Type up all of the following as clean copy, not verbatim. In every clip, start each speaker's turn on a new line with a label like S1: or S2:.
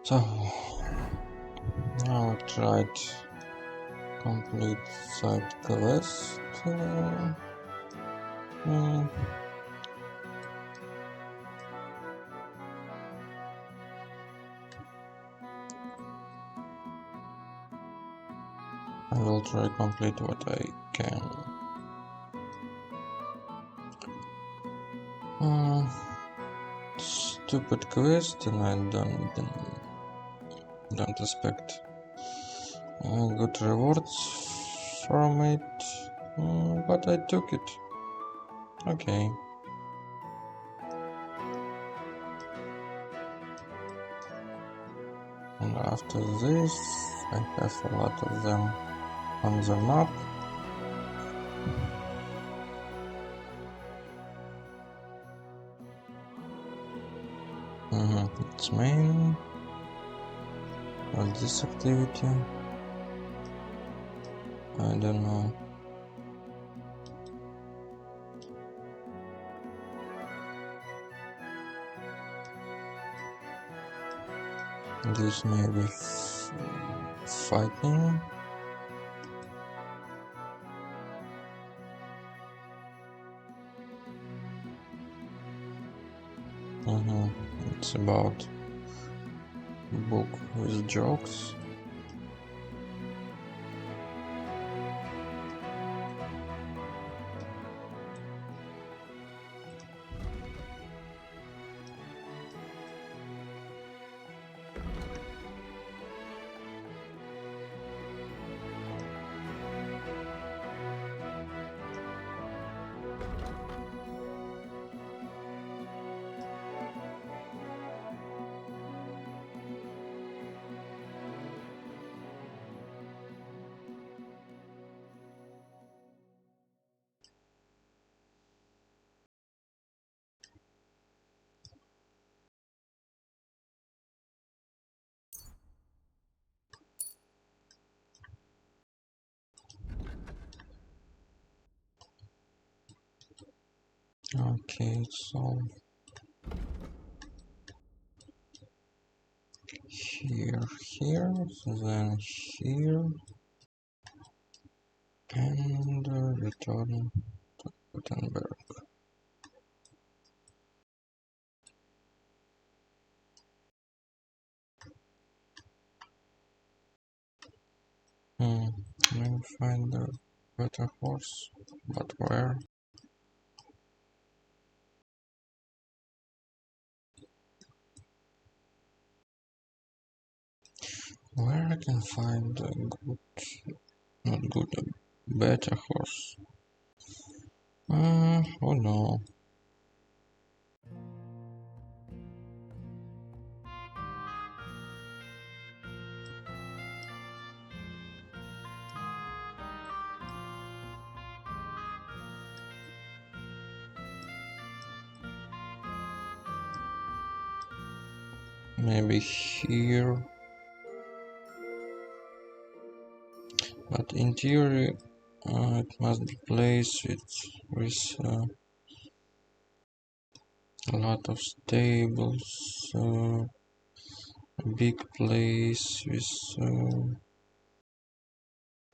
S1: So now I tried complete side quest. Hmm, I will try complete what I can. Stupid quest, and I don't expect good rewards from it, but I took it. Okay. And after this, I have a lot of them on the map. It's main. What this activity? I don't know. This may be fighting. It's about book with jokes. Okay, so here, then here, and return to Gutenberg. Maybe find a better horse, but where? Where I can find a good, not good, a better horse? Oh no. Maybe here. But in theory, it must be placed with a lot of stables, a big place with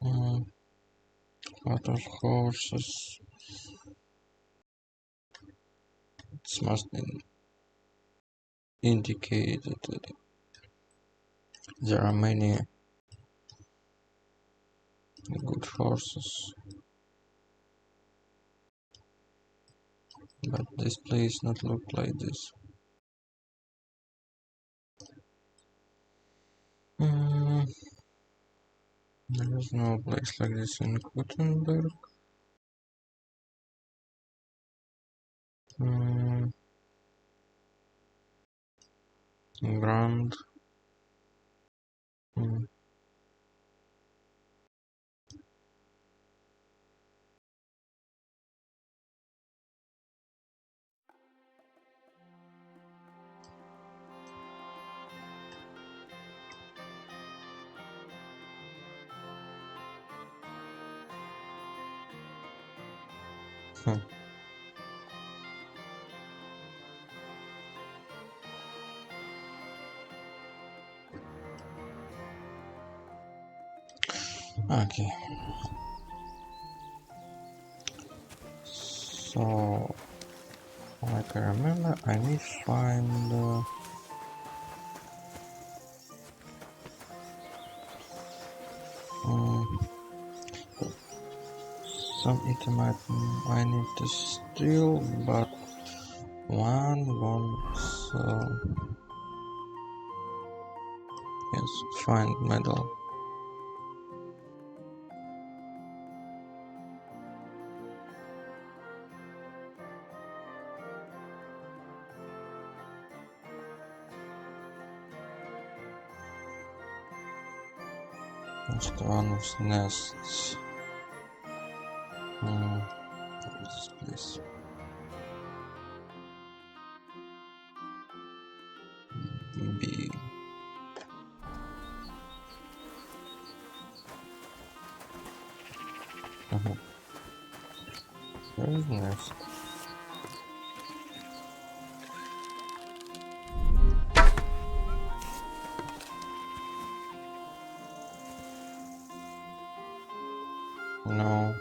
S1: a lot of horses. It must indicate that there are many good horses. But this place not look like this. There is no place like this in Gutenberg. Grand. Mm. Huh. Okay. So, like I remember, I need to find some item I need to steal, but one wants yes, find medal. Just one of the nests. This place. B. Where is the nest? No.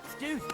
S2: Excuse me.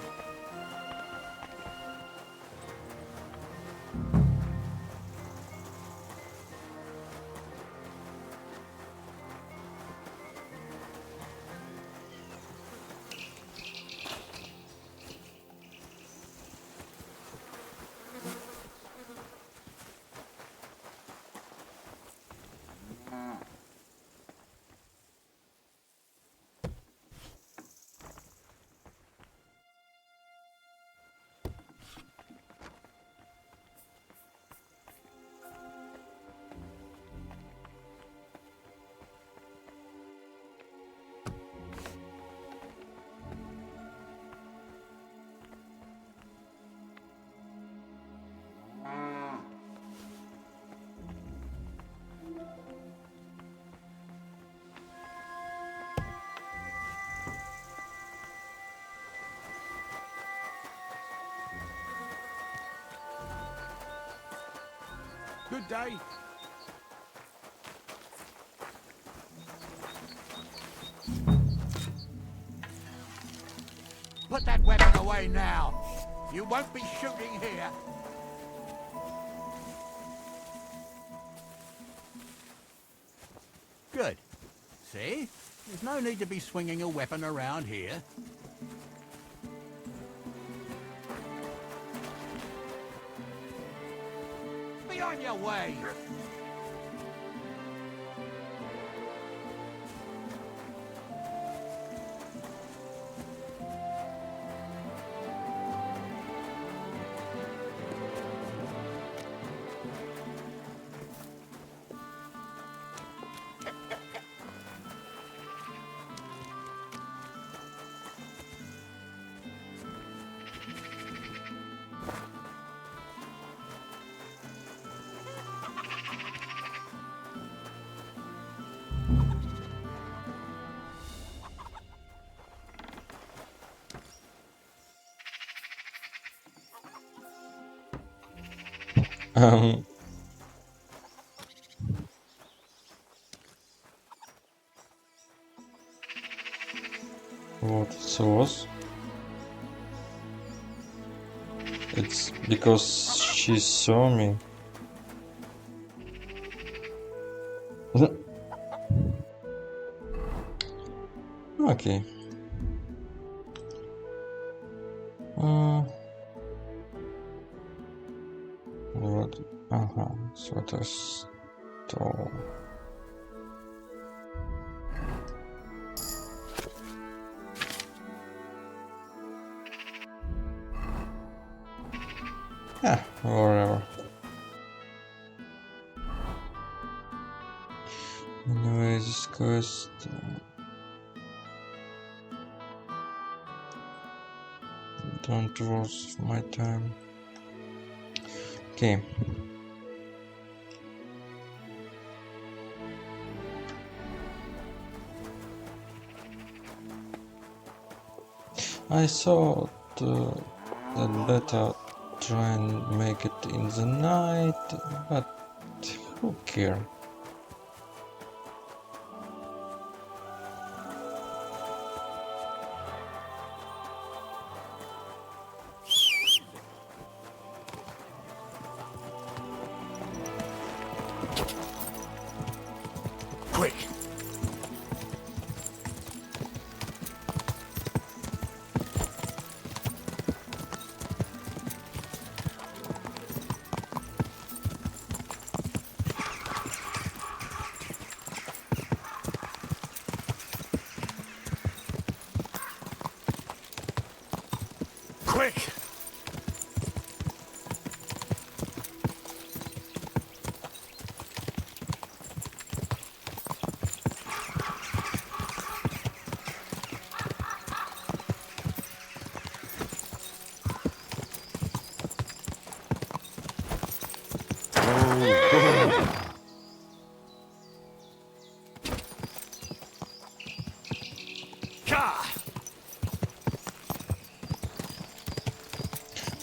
S2: Good day. Put that weapon away now. You won't be shooting here. Good. See? There's no need to be swinging a weapon around here. Be on your way.
S1: Um. What sauce? It's because she saw me. Okay. What? So to stole. Yeah, whatever. Anyways, discussed. don't waste my time. Okay. I thought that better try and make it in the night, but who cares?
S2: Quick! Quick!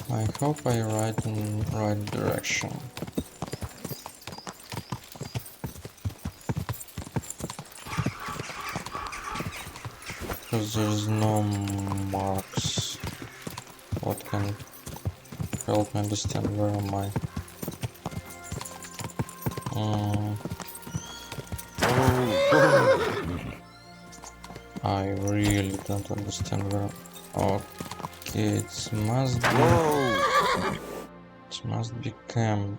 S1: I hope I ride in right direction. Because there's no marks. What can help me understand where am I? I really don't understand where. Okay, it must be. It must be camp.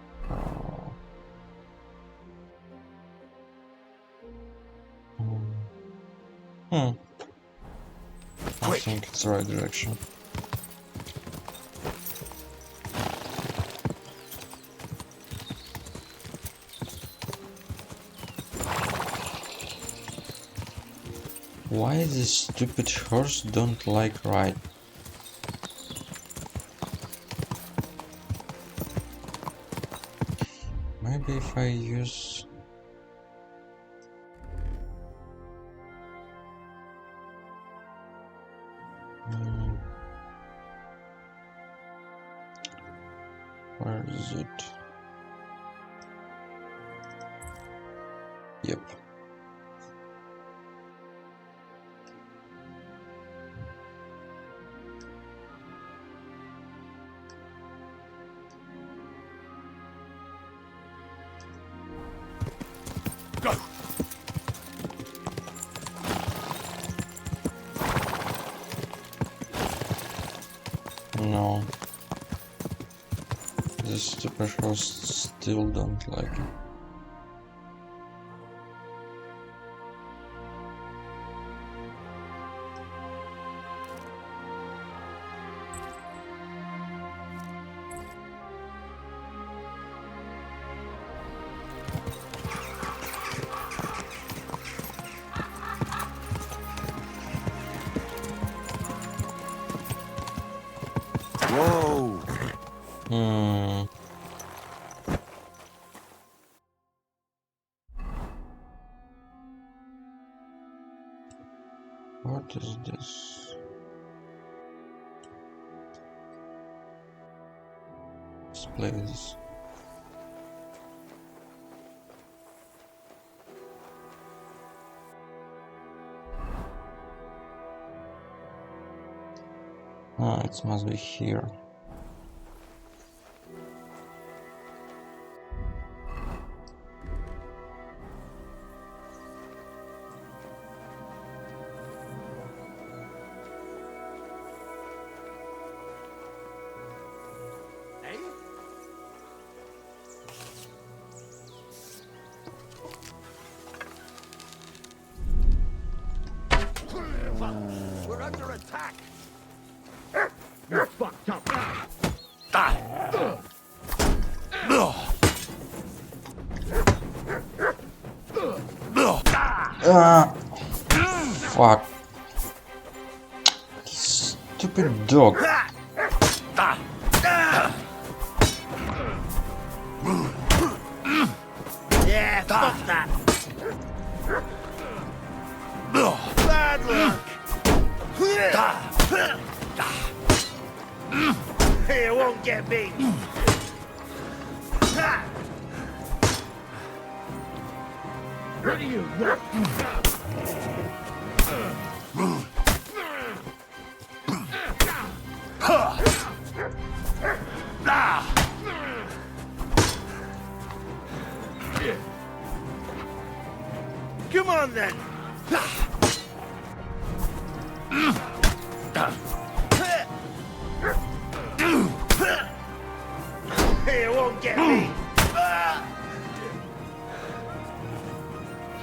S1: I think it's the right direction. Why this stupid horse don't like ride? Maybe if I use... Where is it? Yep.
S2: Go!
S1: No. This stupid horse still don't like it.
S2: Whoa!
S1: What is this? Let's play this. Ah, it must be here.
S2: We're under attack!
S3: You're fucked up.
S1: Fuck. Stupid dog.
S3: won't get me! Where do you work? Come on then! It won't get me!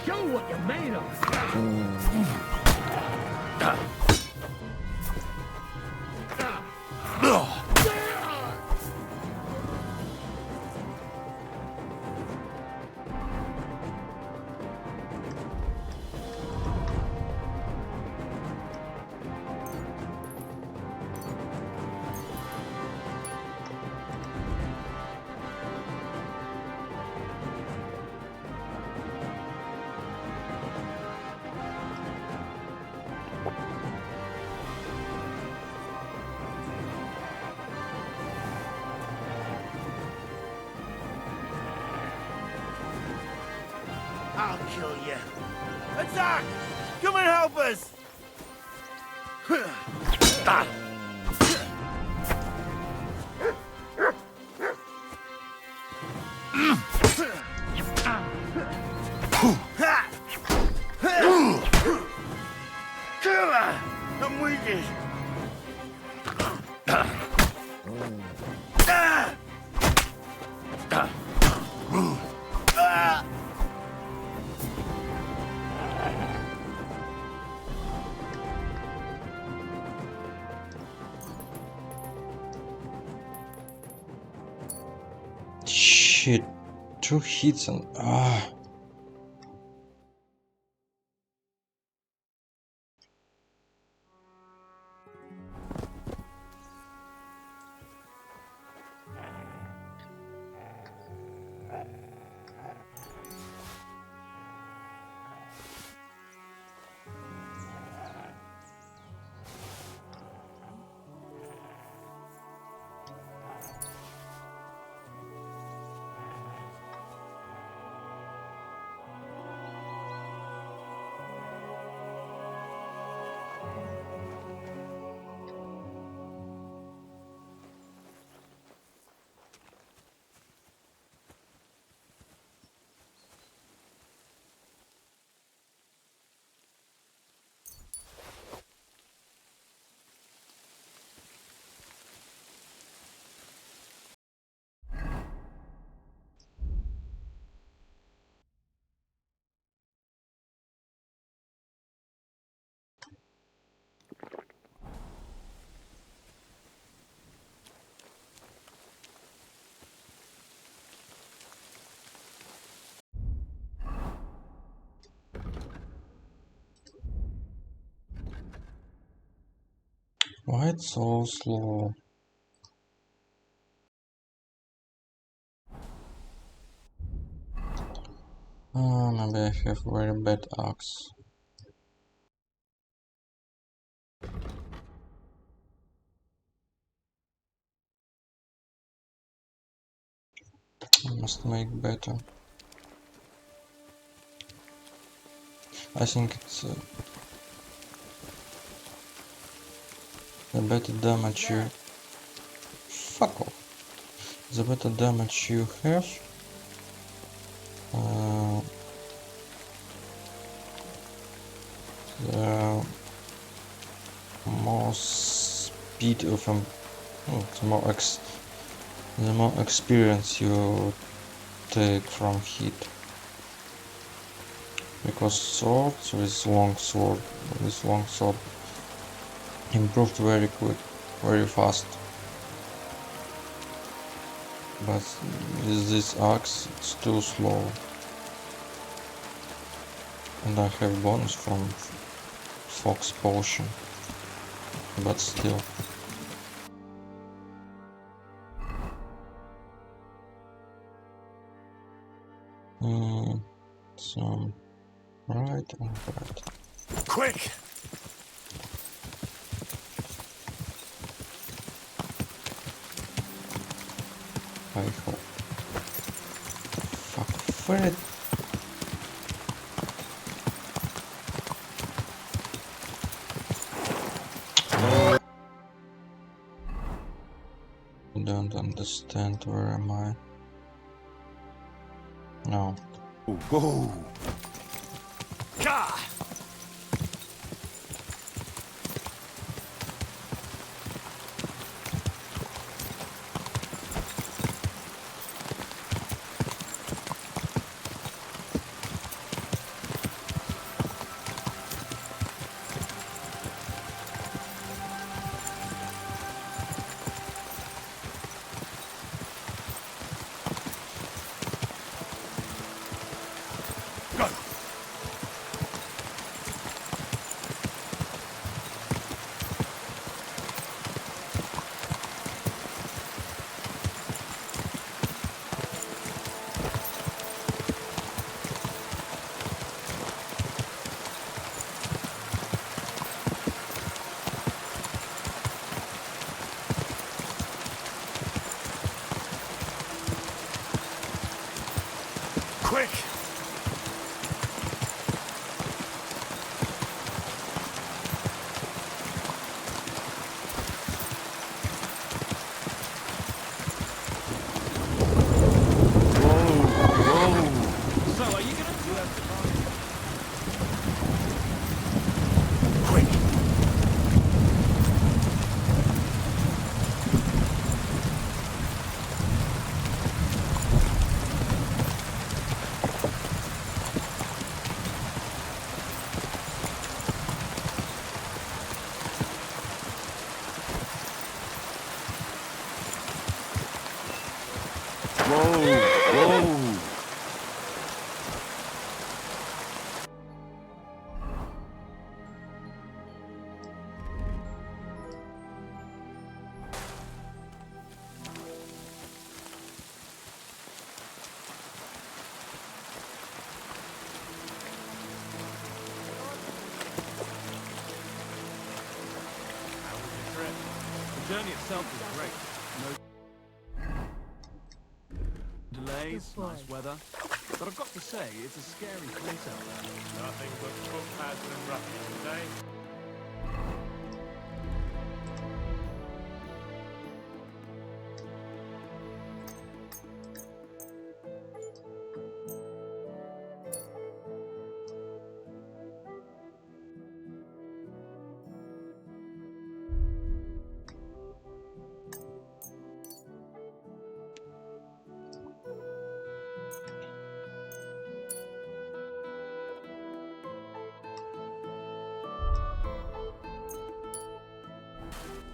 S3: Show what you're made of! I'll kill you. Attack! Come and help us! Come on! I'm wounded.
S1: Shit, 2 hits and why it's so slow? Oh, maybe I have very bad axe. I must make better. I think it's the better damage you... Fuck off. The better damage you have, the more speed of the more experience you take from hit. Because swords with long sword improved very quick, very fast. But with this axe it's too slow. And I have bonus from Fox Potion. But still. So right and right.
S3: Quick!
S1: Faithful. Fuck, Fred. I don't understand. Where am I? No.
S3: Whoa! Gah! Quick!
S4: So, are you gonna do it?
S3: Quick! Whoa!
S4: The journey itself was great. No delays, nice weather. But I've got to say, it's a scary place out there.
S3: Nothing but footpads and ruffians today.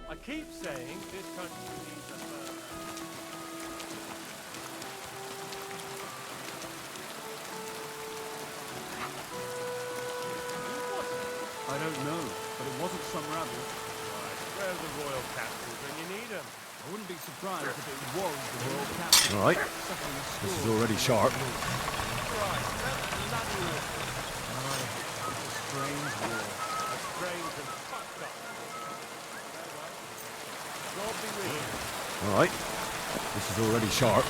S3: I keep saying this country needs a firm hand.
S4: I don't know, but it wasn't some rabble.
S3: Right, where are the royal capsules when you need them?
S4: I wouldn't be surprised if it was the royal captain.
S5: All right,
S4: Sucking the
S5: this is
S4: score.
S5: already sharp.
S3: Right, that's bloody awful.
S4: Aye, it's a strange war.
S3: A strange and fucked up. God be with you.
S5: All right, this is already sharp.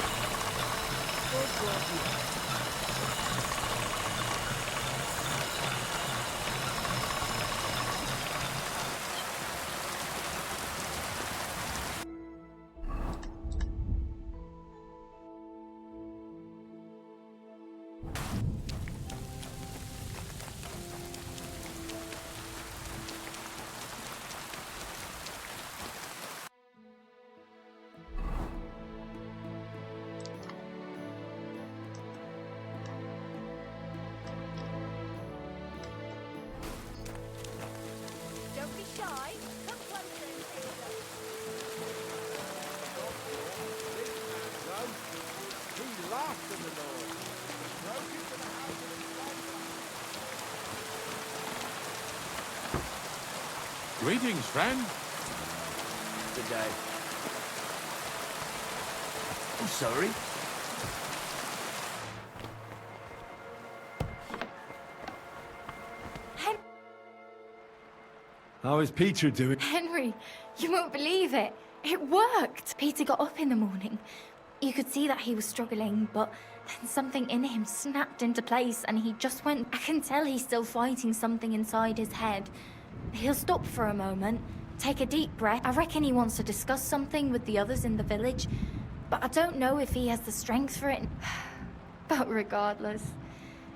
S6: Don't be shy. Come closer and take a look.
S3: He laughed in the Lord. Broke into the house of his father.
S2: Greetings, friend.
S3: Good day. I'm sorry.
S5: How is Peter doing?
S6: Henry, you won't believe it. It worked. Peter got up in the morning,
S7: You could see that he was struggling, but then something in him snapped into place and he just went. I can tell he's still fighting something inside his head. He'll stop for a moment, take a deep breath. I reckon he wants to discuss something with the others in the village, but I don't know if he has the strength for it. But regardless,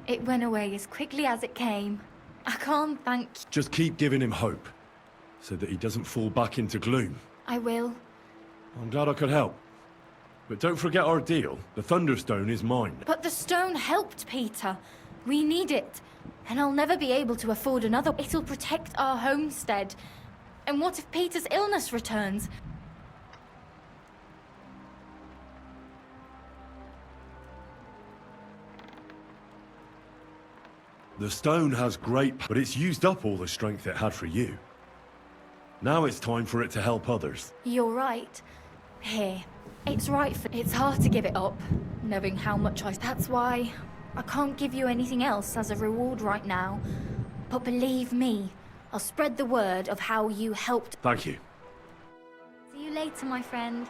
S7: it went away as quickly as it came. I can't thank.
S5: Just keep giving him hope, so that he doesn't fall back into gloom.
S7: I will.
S5: I'm glad I could help. But don't forget our deal. The Thunderstone is mine.
S7: But the stone helped, Peter. We need it. And I'll never be able to afford another. It'll protect our homestead. And what if Peter's illness returns?
S5: The stone has great, but it's used up all the strength it had for you. Now it's time for it to help others.
S7: You're right. Here. It's right for. It's hard to give it up, knowing how much I. That's why I can't give you anything else as a reward right now. But believe me, I'll spread the word of how you helped.
S5: Thank you.
S7: See you later, my friend.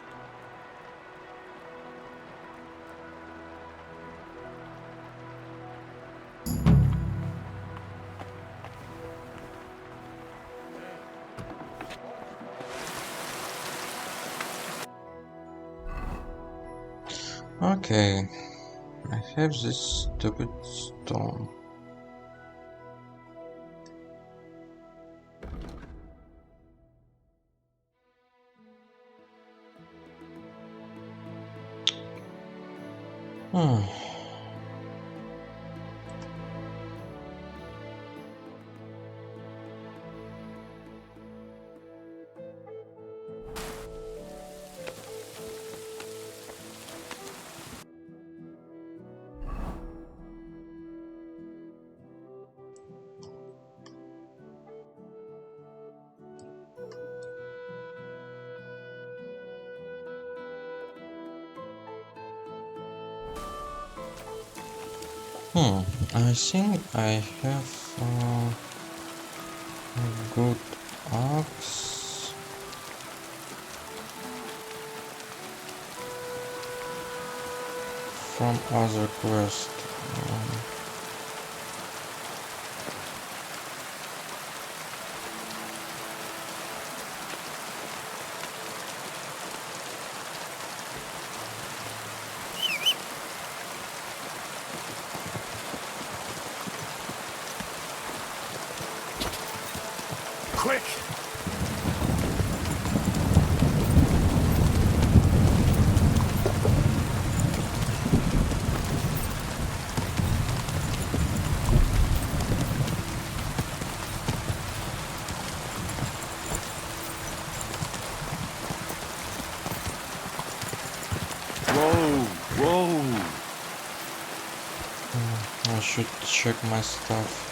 S1: Okay, I have this stupid stone. Hmm. I think I have a good axe. From other quest.
S5: Quick! Whoa!
S1: I should check my stuff.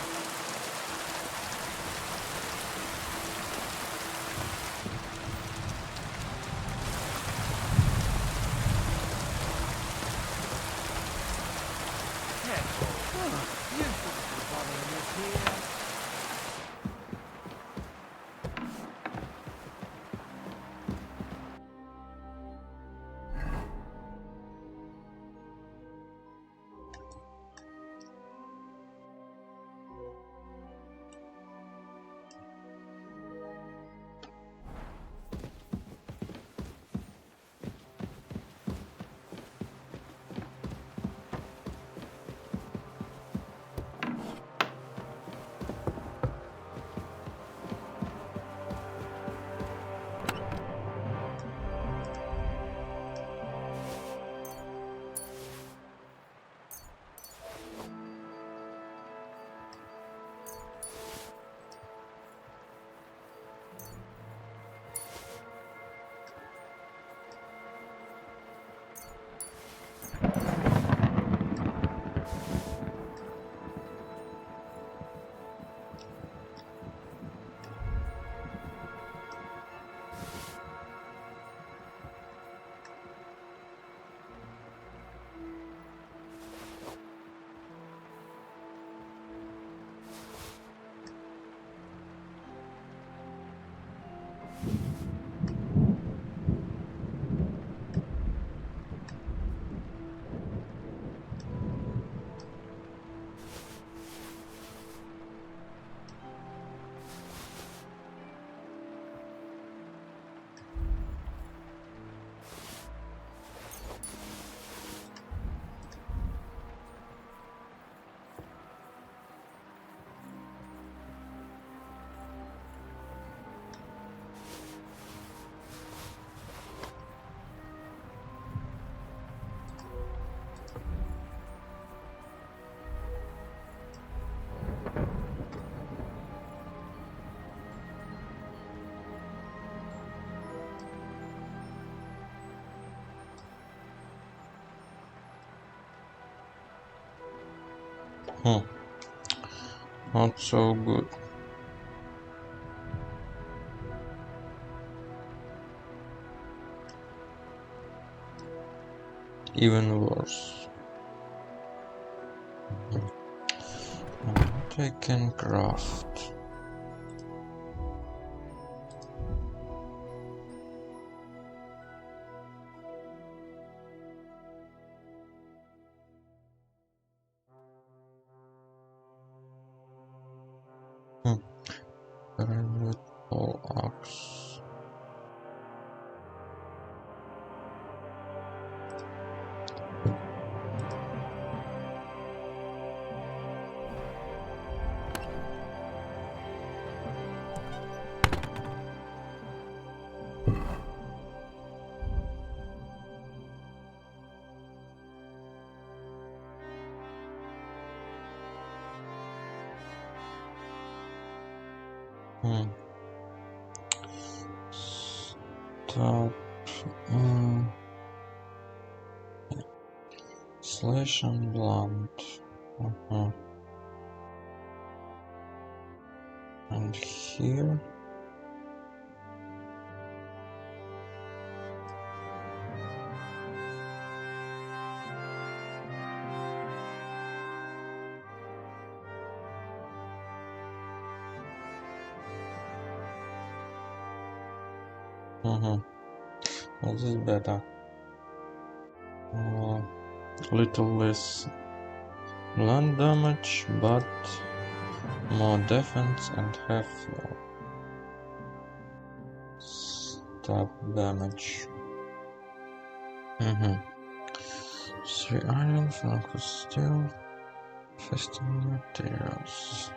S1: Not so good. Even worse. What I can craft? Red pole axe. Stop. Slash and blunt. And here. This is better. Little less blunt damage, but more defense and half stab damage. 3 iron, focus steel, 15 materials.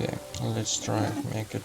S1: Okay, let's try and make it.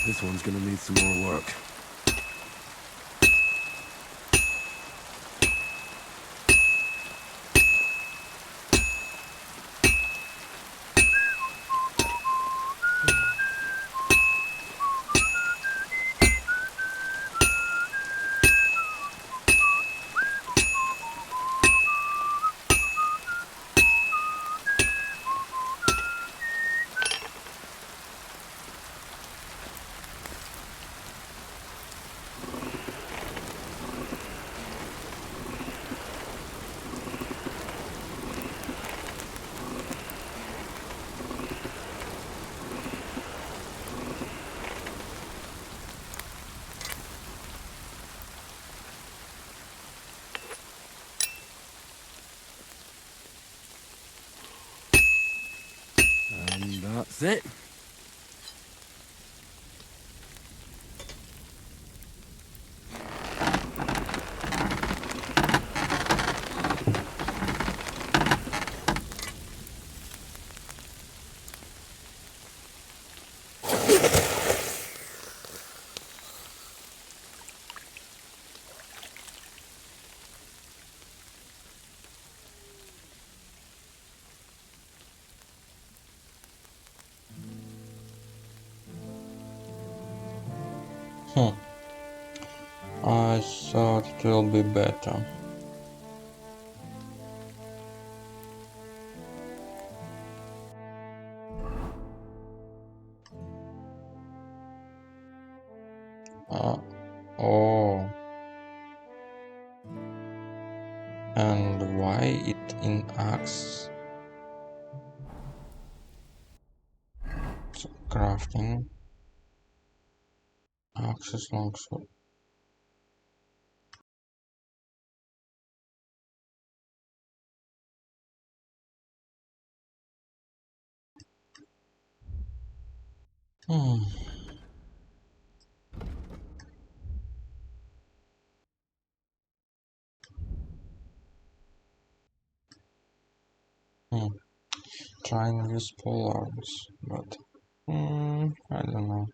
S5: This one's gonna need some more work. And that's it.
S1: I thought it will be better. Oh. And why it in axe? So, crafting. Axes, longsword. Hmm. Trying to use pole arms, but I don't know.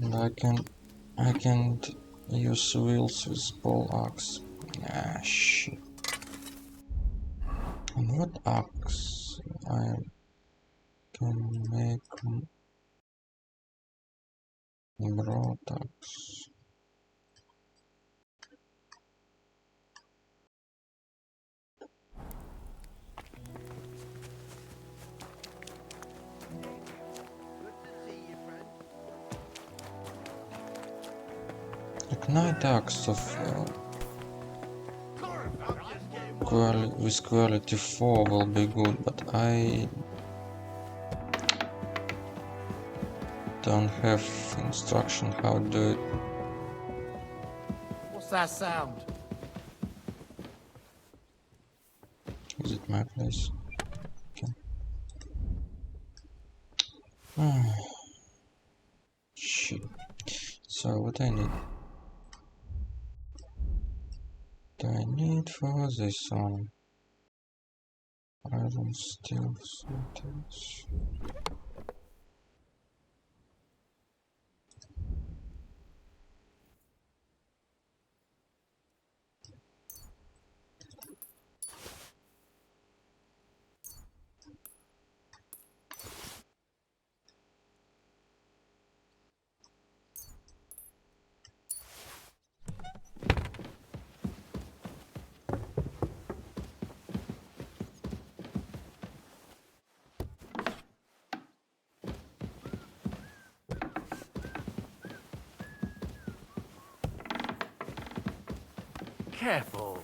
S1: And I can't use wheels with pole axe. Ah, shit. And what axe I can make? Broad axe.
S3: Good to see you, friend.
S1: A knight axe of with quality 4 will be good, but I don't have instruction how to do it.
S3: What's that sound?
S1: Is it my place? Okay. Shit. So what I need? What I need for this one? Iron, steel, sweetness.
S2: Careful.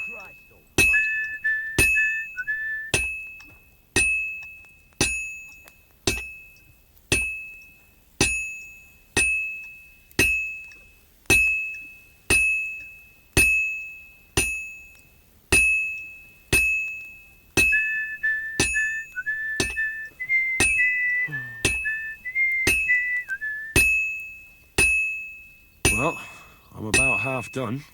S3: Christ almighty.
S5: Well, I'm about half done.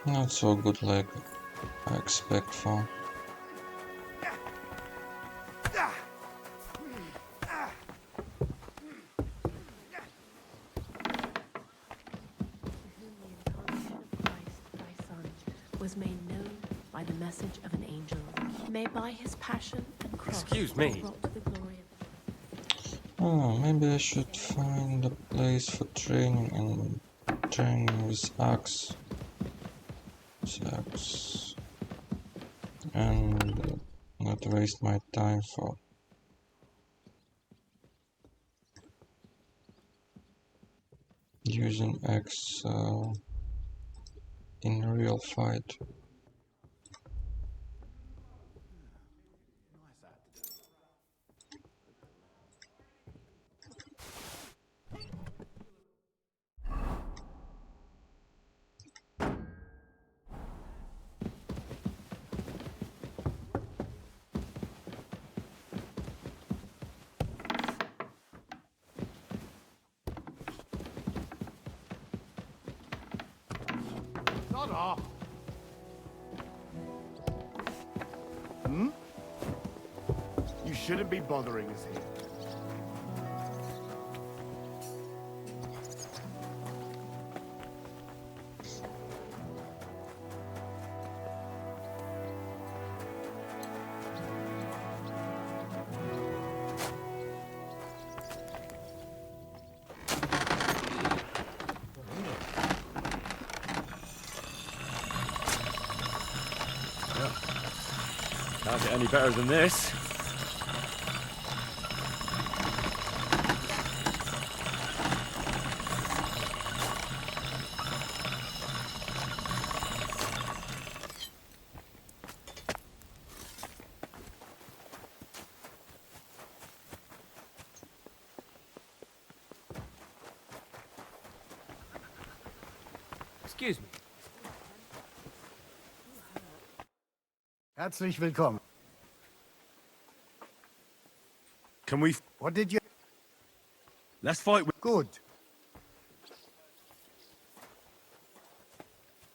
S1: Not so good like I expect for.
S8: whom the incarnation of Christ, thy Son, was made known by the message of an angel, may by his passion and cross
S9: Excuse me.
S8: be brought to the glory of
S1: Oh, maybe I should find a place for training and training with axe. And not waste my time for using axe in a real fight.
S3: Sod off.
S9: You shouldn't be bothering us here.
S5: Can't get any better than this.
S4: Excuse me.
S3: Herzlich willkommen.
S5: Can we...
S3: What did you...
S5: Let's fight with...
S3: Good.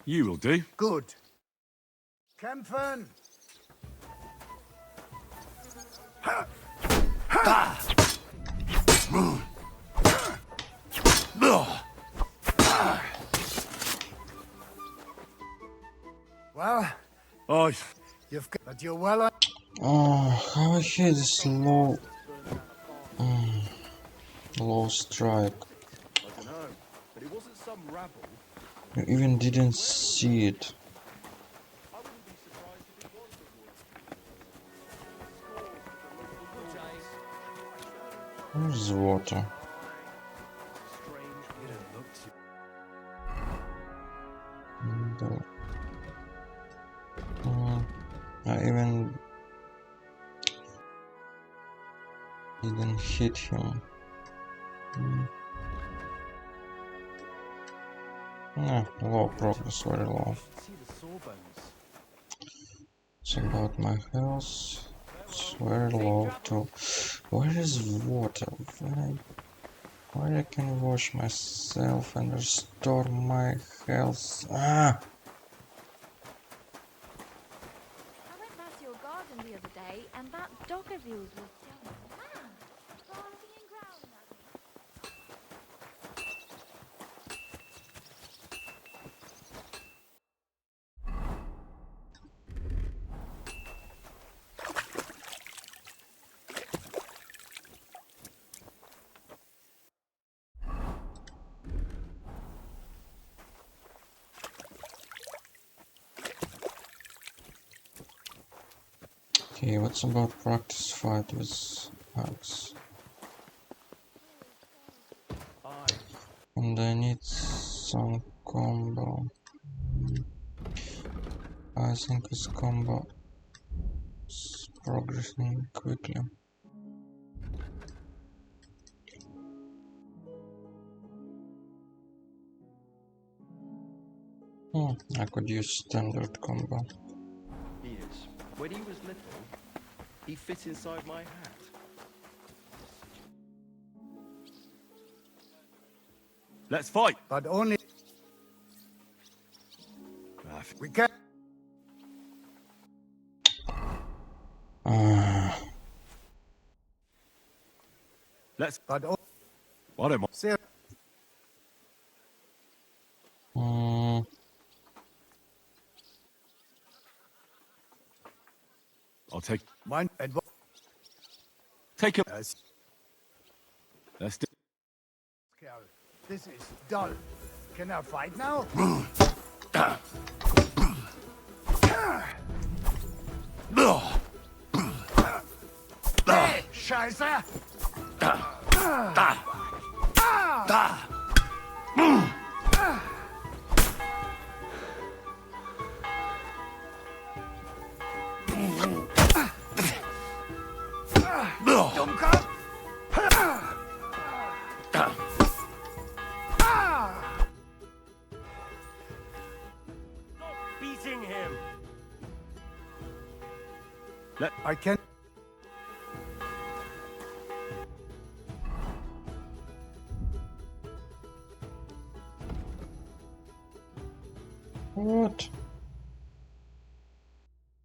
S5: You will do.
S3: Good. Kämpfen! Well,
S5: Oh,
S3: you've got... But you're well on...
S1: Oh, how I hate this low... low strike.
S9: I don't know, but it wasn't some rabble.
S1: You even didn't see it.
S9: I wouldn't be surprised if it was the woods.
S1: Where's the water? No. I even didn't hit him. Low progress, very low.
S4: See the sawbones.
S1: It's about my health. It's very low too. Where is water? Where I can wash myself and restore my health? Ah!
S6: I went past your garden the other day, and that dog of yours was just mad. Barking and growling at me.
S1: Okay, what's about practice fight with Axe? And I need some combo. I think this combo is progressing quickly. I could use standard combo.
S9: He is. When he was little, he fit inside my hat.
S5: let's fight.
S3: But only...
S5: Ah,
S3: We can...
S5: let's...
S3: But... Oh,
S5: I don't mind.
S3: Sir,
S5: I'll take...
S3: mein...
S5: Take him.
S3: Yes,
S5: Let's do...
S3: Kerl. This is dull. Can I fight now? Hey, Scheiße! Dummkopf!
S5: Beating him.
S3: I can...
S1: What?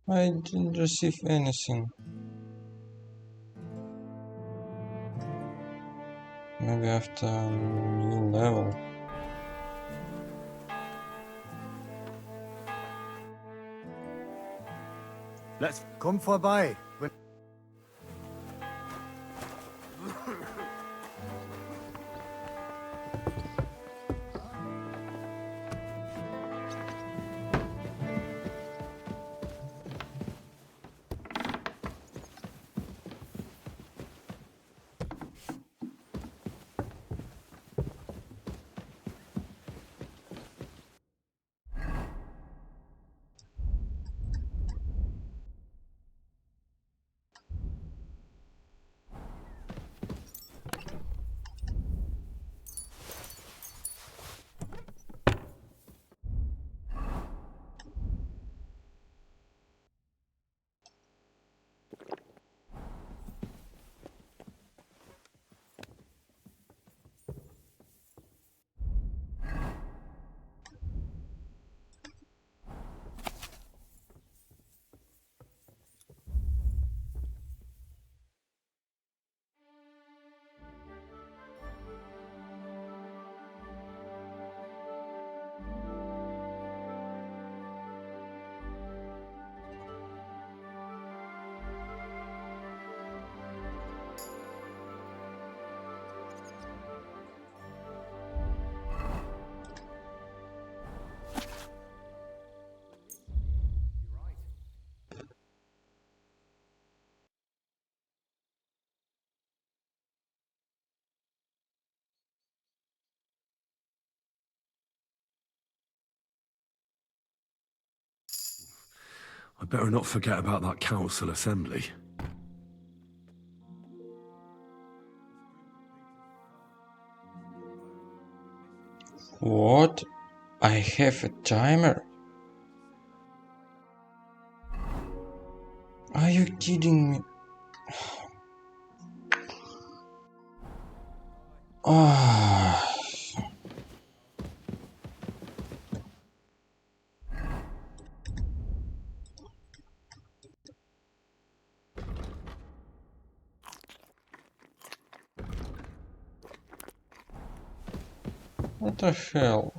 S1: I didn't receive anything. Maybe after a new level.
S3: Let's come vorbei.
S5: I better not forget about that council assembly.
S1: What? I have a timer? Are you kidding me? Ah. What the hell?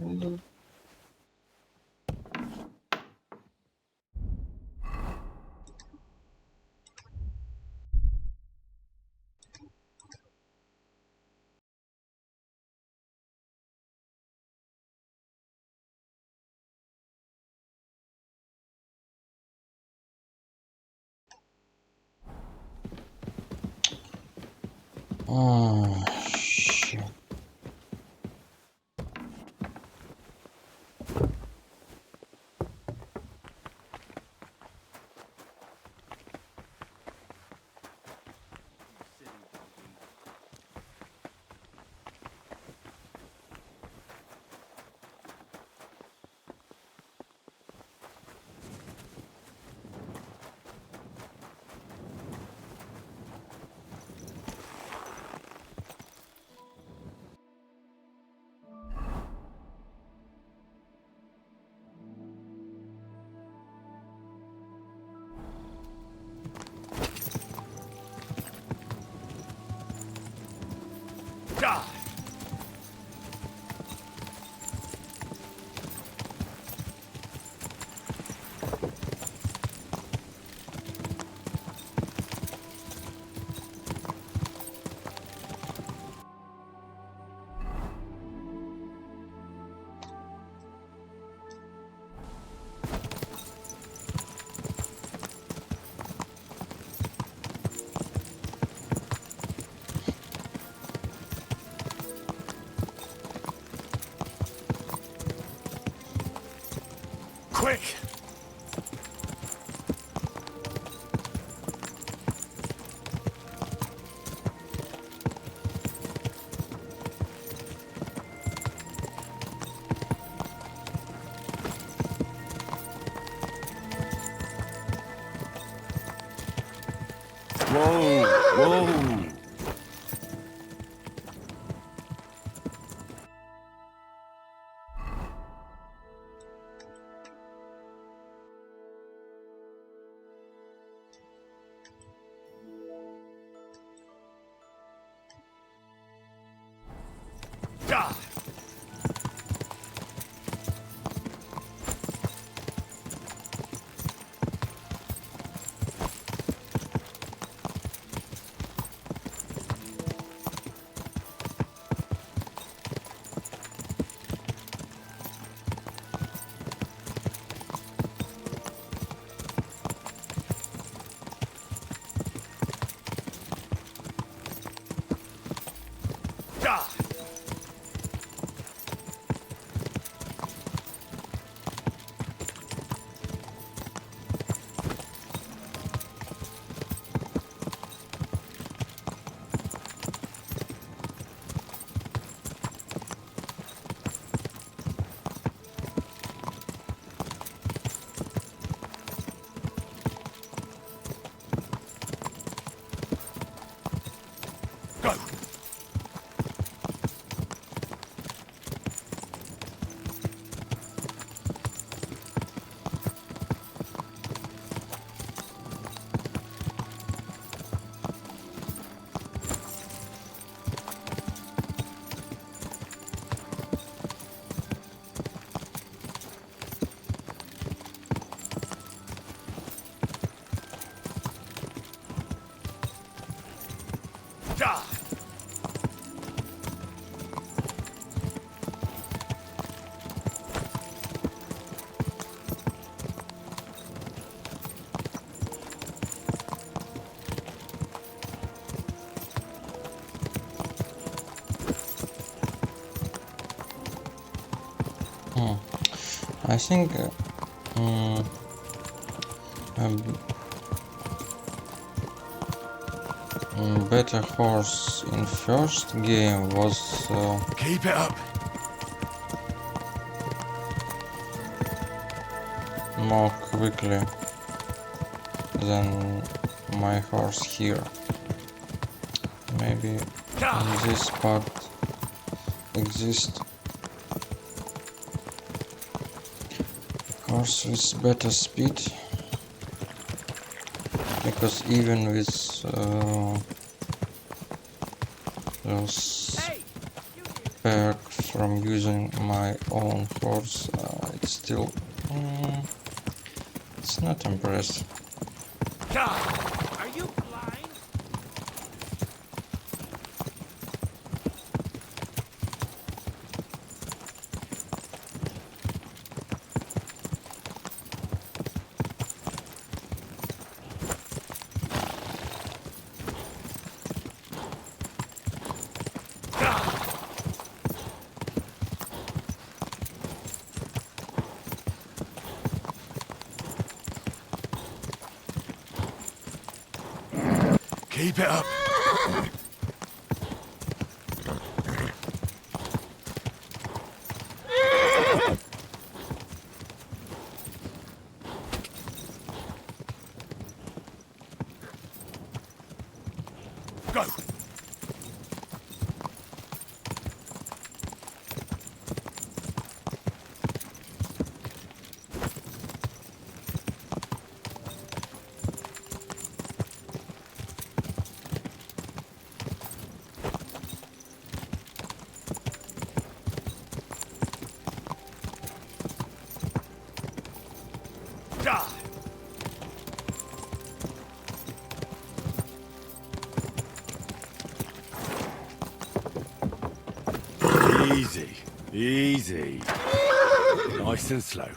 S1: Oh, shit.
S5: Quick! Whoa! Whoa!
S1: I think better horse in first game was
S5: Keep it up.
S1: more quickly than my horse here. Maybe in this part exist horse with better speed, because even with those perk from using my own horse, it's still it's not impressive.
S3: Are you blind?
S5: Keep it up. Go. Easy, easy. Nice and slow.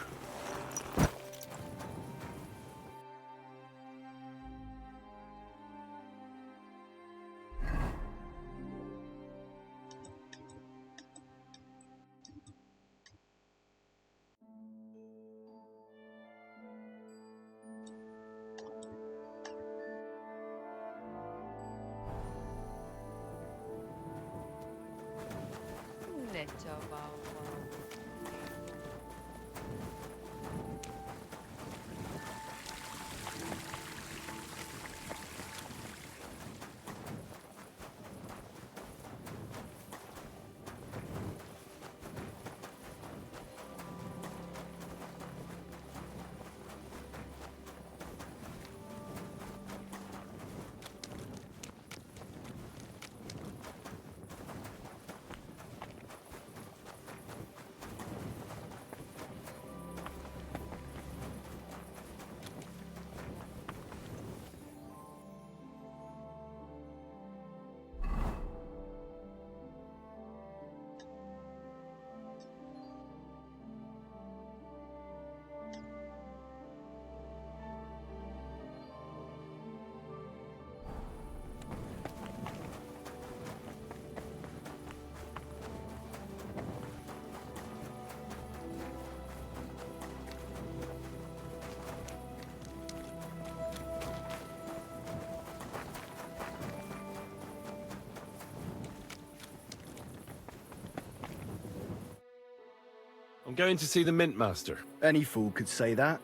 S5: I'm going to see the Mint Master.
S9: Any fool could say that.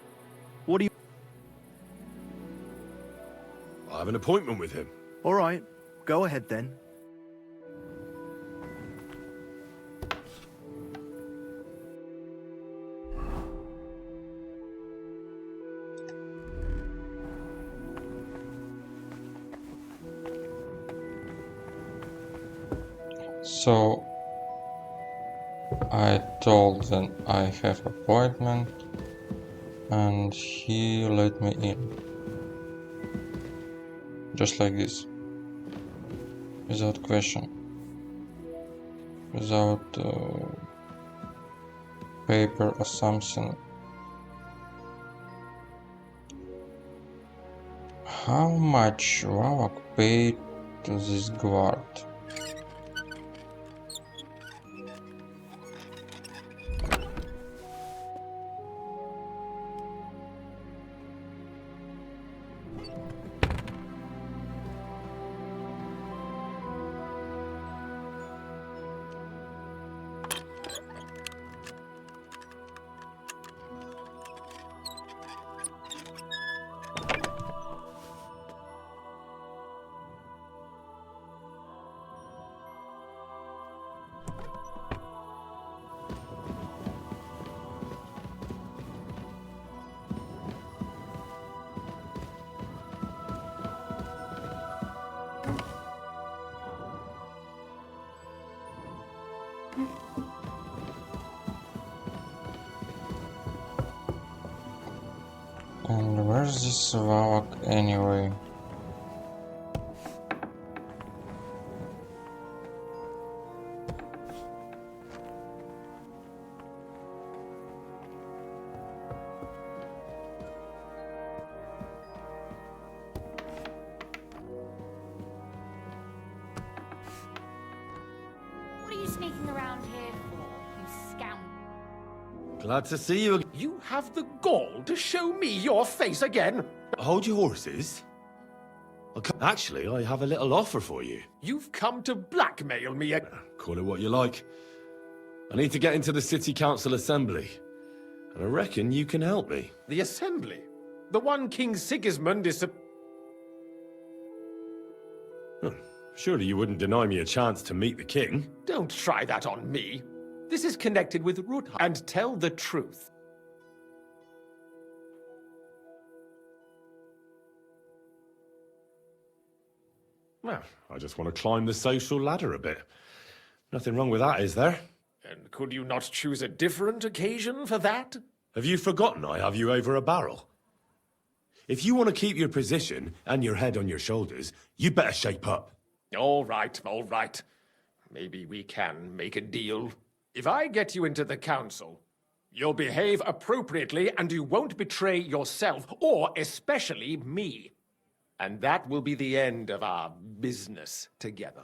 S9: What do you...
S5: I have an appointment with him.
S9: All right, go ahead then.
S1: So I told them I have appointment and he let me in. Just like this. Without question. Without paper or something. How much Vavak paid to this guard? And where's this Vavak anyway?
S7: What are you sneaking around here for, you scoundrel?
S5: Glad to see you again.
S3: You have the gall to show me your face again?
S5: Hold your horses. Actually, I have a little offer for you.
S3: You've come to blackmail me again.
S5: Call it what you like. I need to get into the City Council Assembly. And I reckon you can help me.
S3: The Assembly? The one King Sigismund is...
S5: Surely you wouldn't deny me a chance to meet the king?
S3: Don't try that on me. This is connected with Ruth. And tell the truth.
S5: Well, I just want to climb the social ladder a bit. Nothing wrong with that, is there?
S3: And could you not choose a different occasion for that?
S5: Have you forgotten I have you over a barrel? If you want to keep your position and your head on your shoulders, you better shape up.
S3: All right. Maybe we can make a deal. If I get you into the council, you'll behave appropriately and you won't betray yourself, or especially me. And that will be the end of our business together.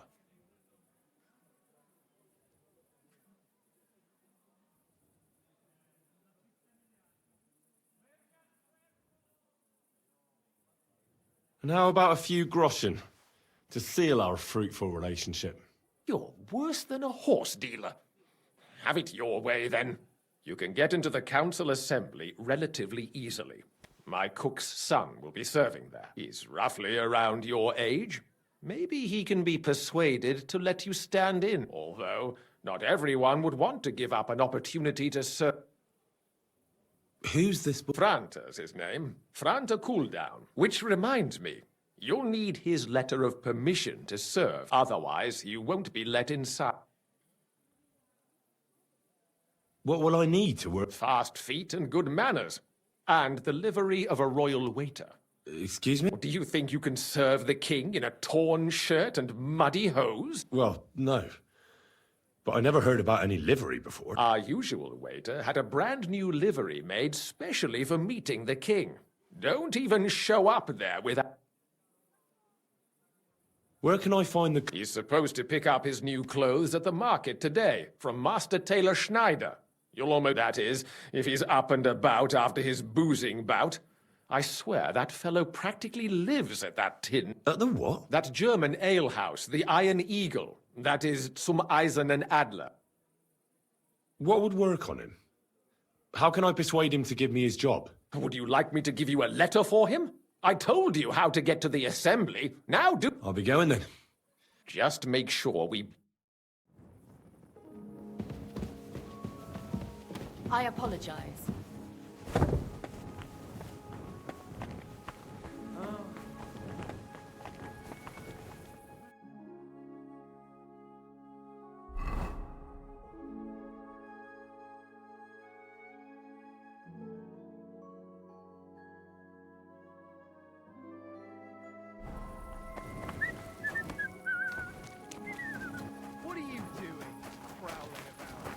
S5: And how about a few groschen to seal our fruitful relationship?
S3: You're worse than a horse dealer. Have it your way, then. You can get into the council assembly relatively easily. My cook's son will be serving there. He's roughly around your age. Maybe he can be persuaded to let you stand in, although not everyone would want to give up an opportunity to serve.
S5: Who's this boy?
S3: Franta's his name. Franta Cooldown. Which reminds me, you'll need his letter of permission to serve. Otherwise, you won't be let inside.
S5: What will I need to work?
S3: Fast feet and good manners. And the livery of a royal waiter.
S5: Excuse me?
S3: Do you think you can serve the king in a torn shirt and muddy hose?
S5: Well, no. But I never heard about any livery before.
S3: Our usual waiter had a brand new livery made specially for meeting the king. Don't even show up there without...
S5: Where can I find the...
S3: He's supposed to pick up his new clothes at the market today from Master Tailor Schneider. You'll almost... That is, if he's up and about after his boozing bout. I swear that fellow practically lives at that tin.
S5: At the what?
S3: That German alehouse, the Iron Eagle. That is Zum Eisernen Adler.
S5: What would work on him? How can I persuade him to give me his job?
S3: Would you like me to give you a letter for him? I told you how to get to the assembly. Now do...
S5: I'll be going then.
S3: Just make sure we...
S8: I apologize.
S3: What are you doing, prowling about?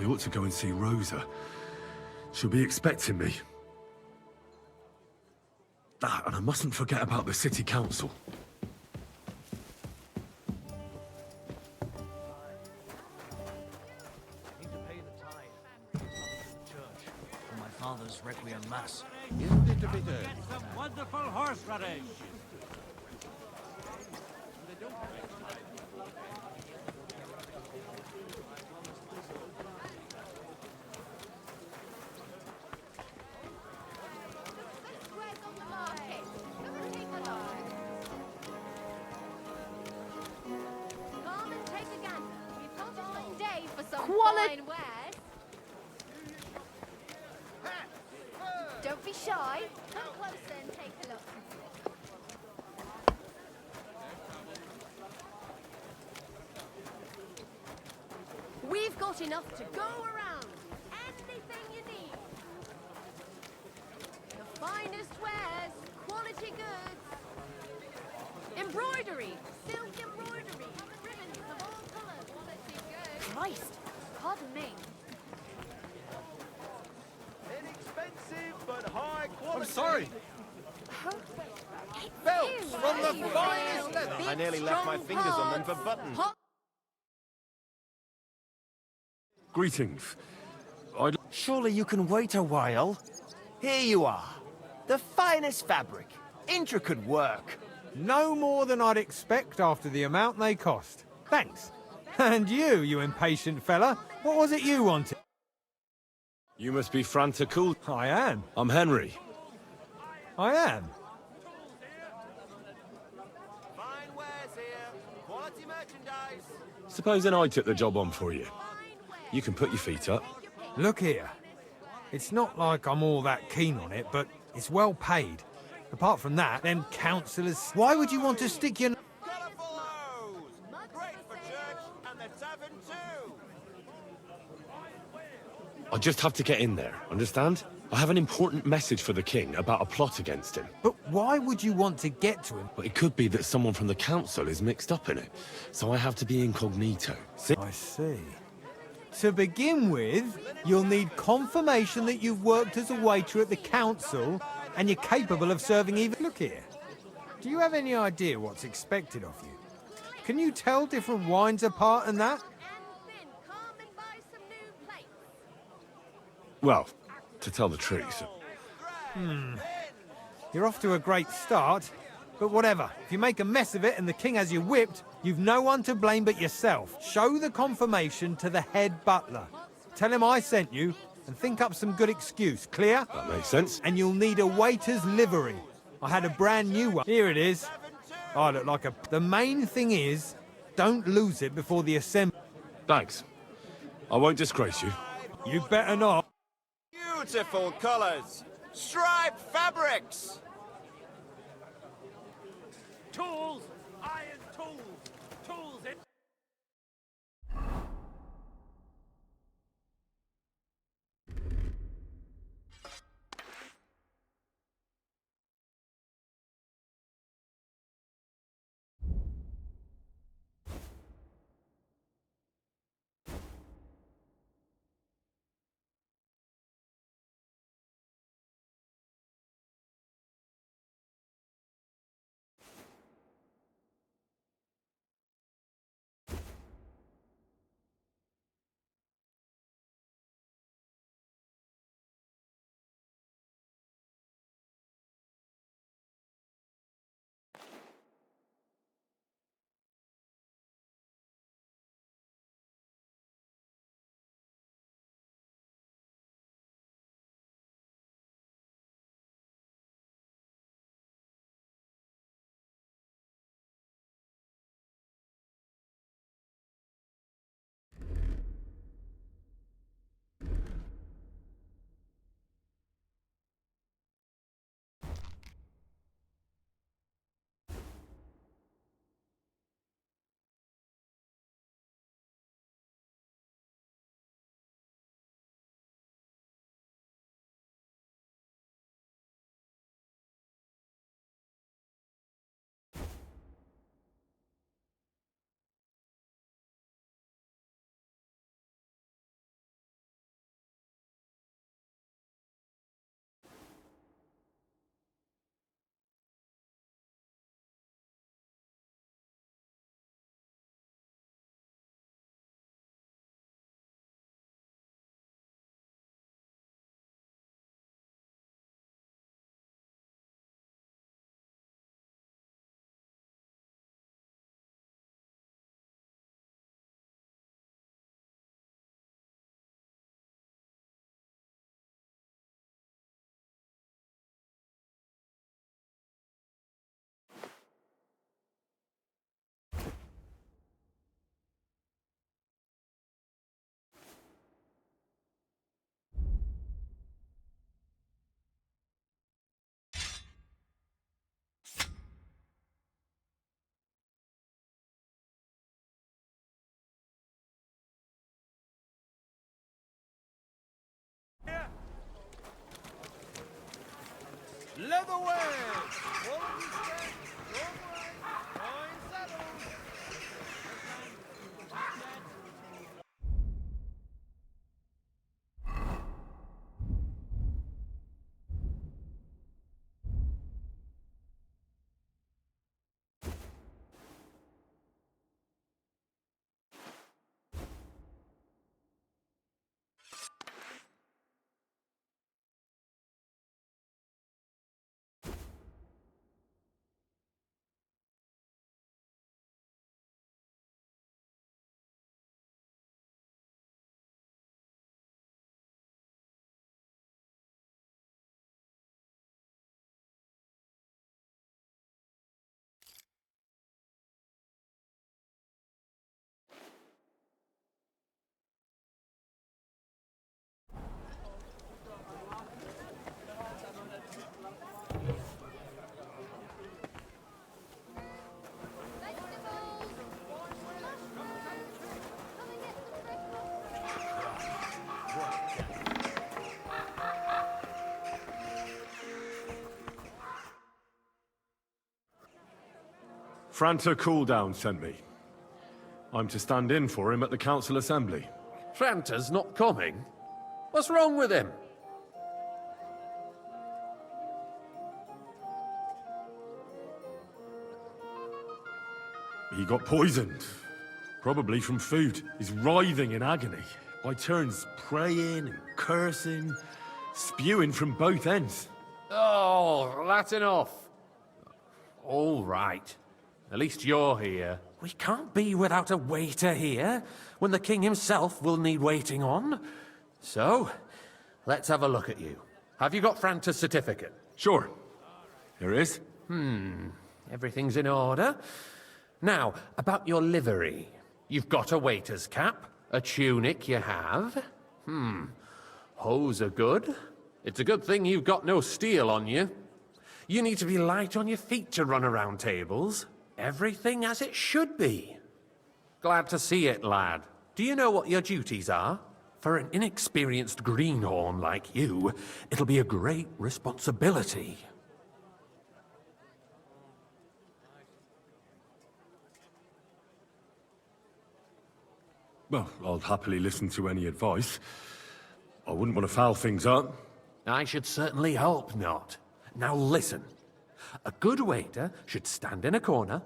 S5: I ought to go and see Rosa. She'll be expecting me. Ah, and I mustn't forget about the city council.
S10: Need to pay the tithe. To the church for my father's requiem mass.
S2: Isn't it a bit early?
S11: Some wonderful horseradish.
S6: Squares on the market. Come and take a look. Come and take a gander. We've got a long day for some fine wares. Don't be shy. Come closer and take a look. We've got enough to go around. Anything you need. The finest wares, quality goods. Embroidery, silk embroidery, ribbons of all colours. Quality goods. Christ, pardon me.
S9: Inexpensive but high quality.
S4: I'm sorry.
S6: Belts
S9: from the finest leather.
S6: Big,
S9: I nearly left my
S6: strong
S9: fingers on them for
S6: parts.
S9: buttons.
S5: Greetings. I'd...
S10: Surely you can wait a while. Here you are. The finest fabric. Intricate work.
S11: No more than I'd expect after the amount they cost. Thanks. And you impatient fella, what was it you wanted?
S5: You must be Franticool.
S11: I am.
S5: I'm Henry.
S11: I am.
S9: Fine wares here. Quality merchandise.
S5: Supposing I took the job on for you. You can put your feet up.
S11: Look here. It's not like I'm all that keen on it, but it's well paid. Apart from that, them councillors... Why would you want to stick your...
S9: Colourful hose. Great for church and the tavern too.
S5: I just have to get in there, understand? I have an important message for the king about a plot against him.
S11: But why would you want to get to him?
S5: But it could be that someone from the council is mixed up in it. So I have to be incognito. See?
S11: I see. To begin with, you'll need confirmation that you've worked as a waiter at the council and you're capable of serving even... Look here. Do you have any idea what's expected of you? Can you tell different wines apart and that?
S5: Well, to tell the truth.
S11: You're off to a great start, but whatever. If you make a mess of it and the king has you whipped, you've no one to blame but yourself. Show the confirmation to the head butler. Tell him I sent you and think up some good excuse. Clear?
S5: That makes sense.
S11: And you'll need a waiter's livery. I had a brand new one. Here it is. I look like a... The main thing is, don't lose it before the assembly.
S5: Thanks. I won't disgrace you.
S11: You better not.
S9: Beautiful colours. Striped fabrics.
S11: Tools! Iron tools! Tools in... Leatherware! Quality steak, strong rice, fine saddles.
S5: Franta Cooldown sent me. I'm to stand in for him at the council assembly.
S3: Franta's not coming? What's wrong with him?
S5: He got poisoned. Probably from food. He's writhing in agony. By turns praying and cursing, spewing from both ends.
S3: Oh, that's enough. All right. At least you're here.
S12: We can't be without a waiter here, when the king himself will need waiting on.
S3: So, let's have a look at you. Have you got Franta's certificate?
S5: Sure. Here it is.
S3: Everything's in order. Now, about your livery. You've got a waiter's cap, a tunic you have. Hose are good. It's a good thing you've got no steel on you. You need to be light on your feet to run around tables. Everything as it should be. Glad to see it, lad. Do you know what your duties are? For an inexperienced greenhorn like you, it'll be a great responsibility.
S5: Well, I'll happily listen to any advice. I wouldn't want to foul things up.
S3: I should certainly hope not. Now listen. A good waiter should stand in a corner,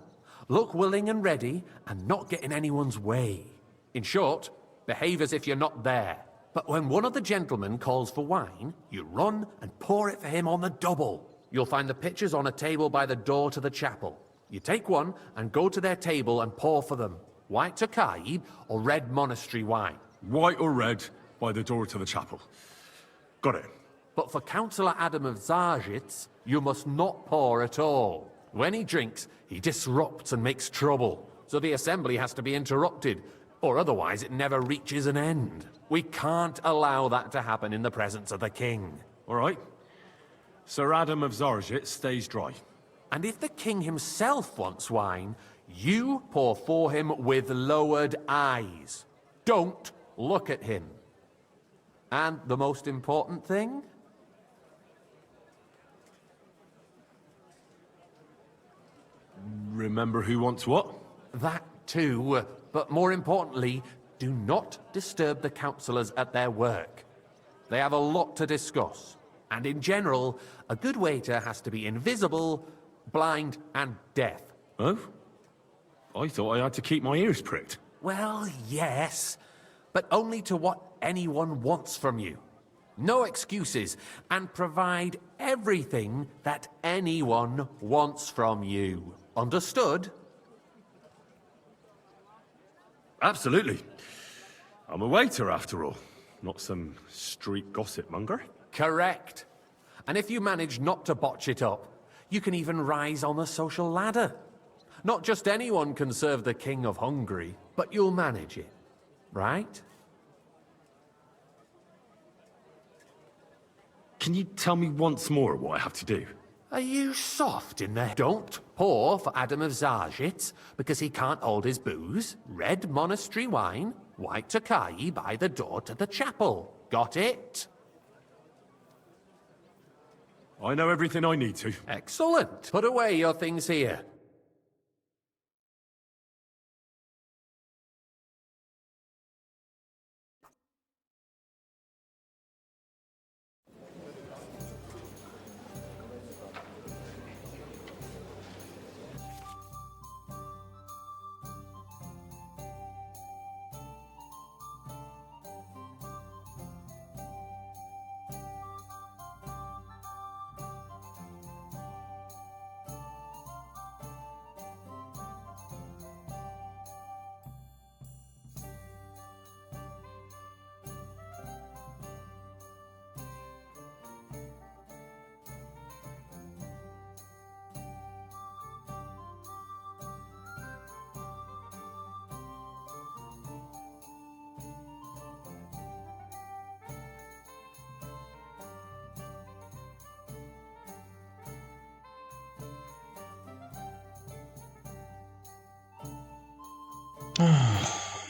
S3: look willing and ready, and not get in anyone's way. In short, behave as if you're not there. But when one of the gentlemen calls for wine, you run and pour it for him on the double. You'll find the pitchers on a table by the door to the chapel. You take one and go to their table and pour for them. White Tokaib or red monastery wine.
S5: White or red, by the door to the chapel. Got it.
S3: But for Councillor Adam of Zarzhitz, you must not pour at all. When he drinks, he disrupts and makes trouble. So the assembly has to be interrupted, or otherwise it never reaches an end. We can't allow that to happen in the presence of the king.
S5: All right. Sir Adam of Zarzhitz stays dry.
S3: And if the king himself wants wine, you pour for him with lowered eyes. Don't look at him. And the most important thing?
S5: Remember who wants what?
S3: That too, but more importantly, do not disturb the councillors at their work. They have a lot to discuss. And in general, a good waiter has to be invisible, blind, and deaf.
S5: Oh? I thought I had to keep my ears pricked.
S3: Well, yes, but only to what anyone wants from you. No excuses, and provide everything that anyone wants from you. Understood?
S5: Absolutely. I'm a waiter, after all. Not some street gossip monger.
S3: Correct. And if you manage not to botch it up, you can even rise on the social ladder. Not just anyone can serve the King of Hungary, but you'll manage it, right?
S5: Can you tell me once more what I have to do?
S3: Are you soft in there? Don't pour for Adam of Zarzhitz, because he can't hold his booze. Red monastery wine, white Tokai by the door to the chapel. Got it?
S5: I know everything I need to.
S12: Excellent. Put away your things here.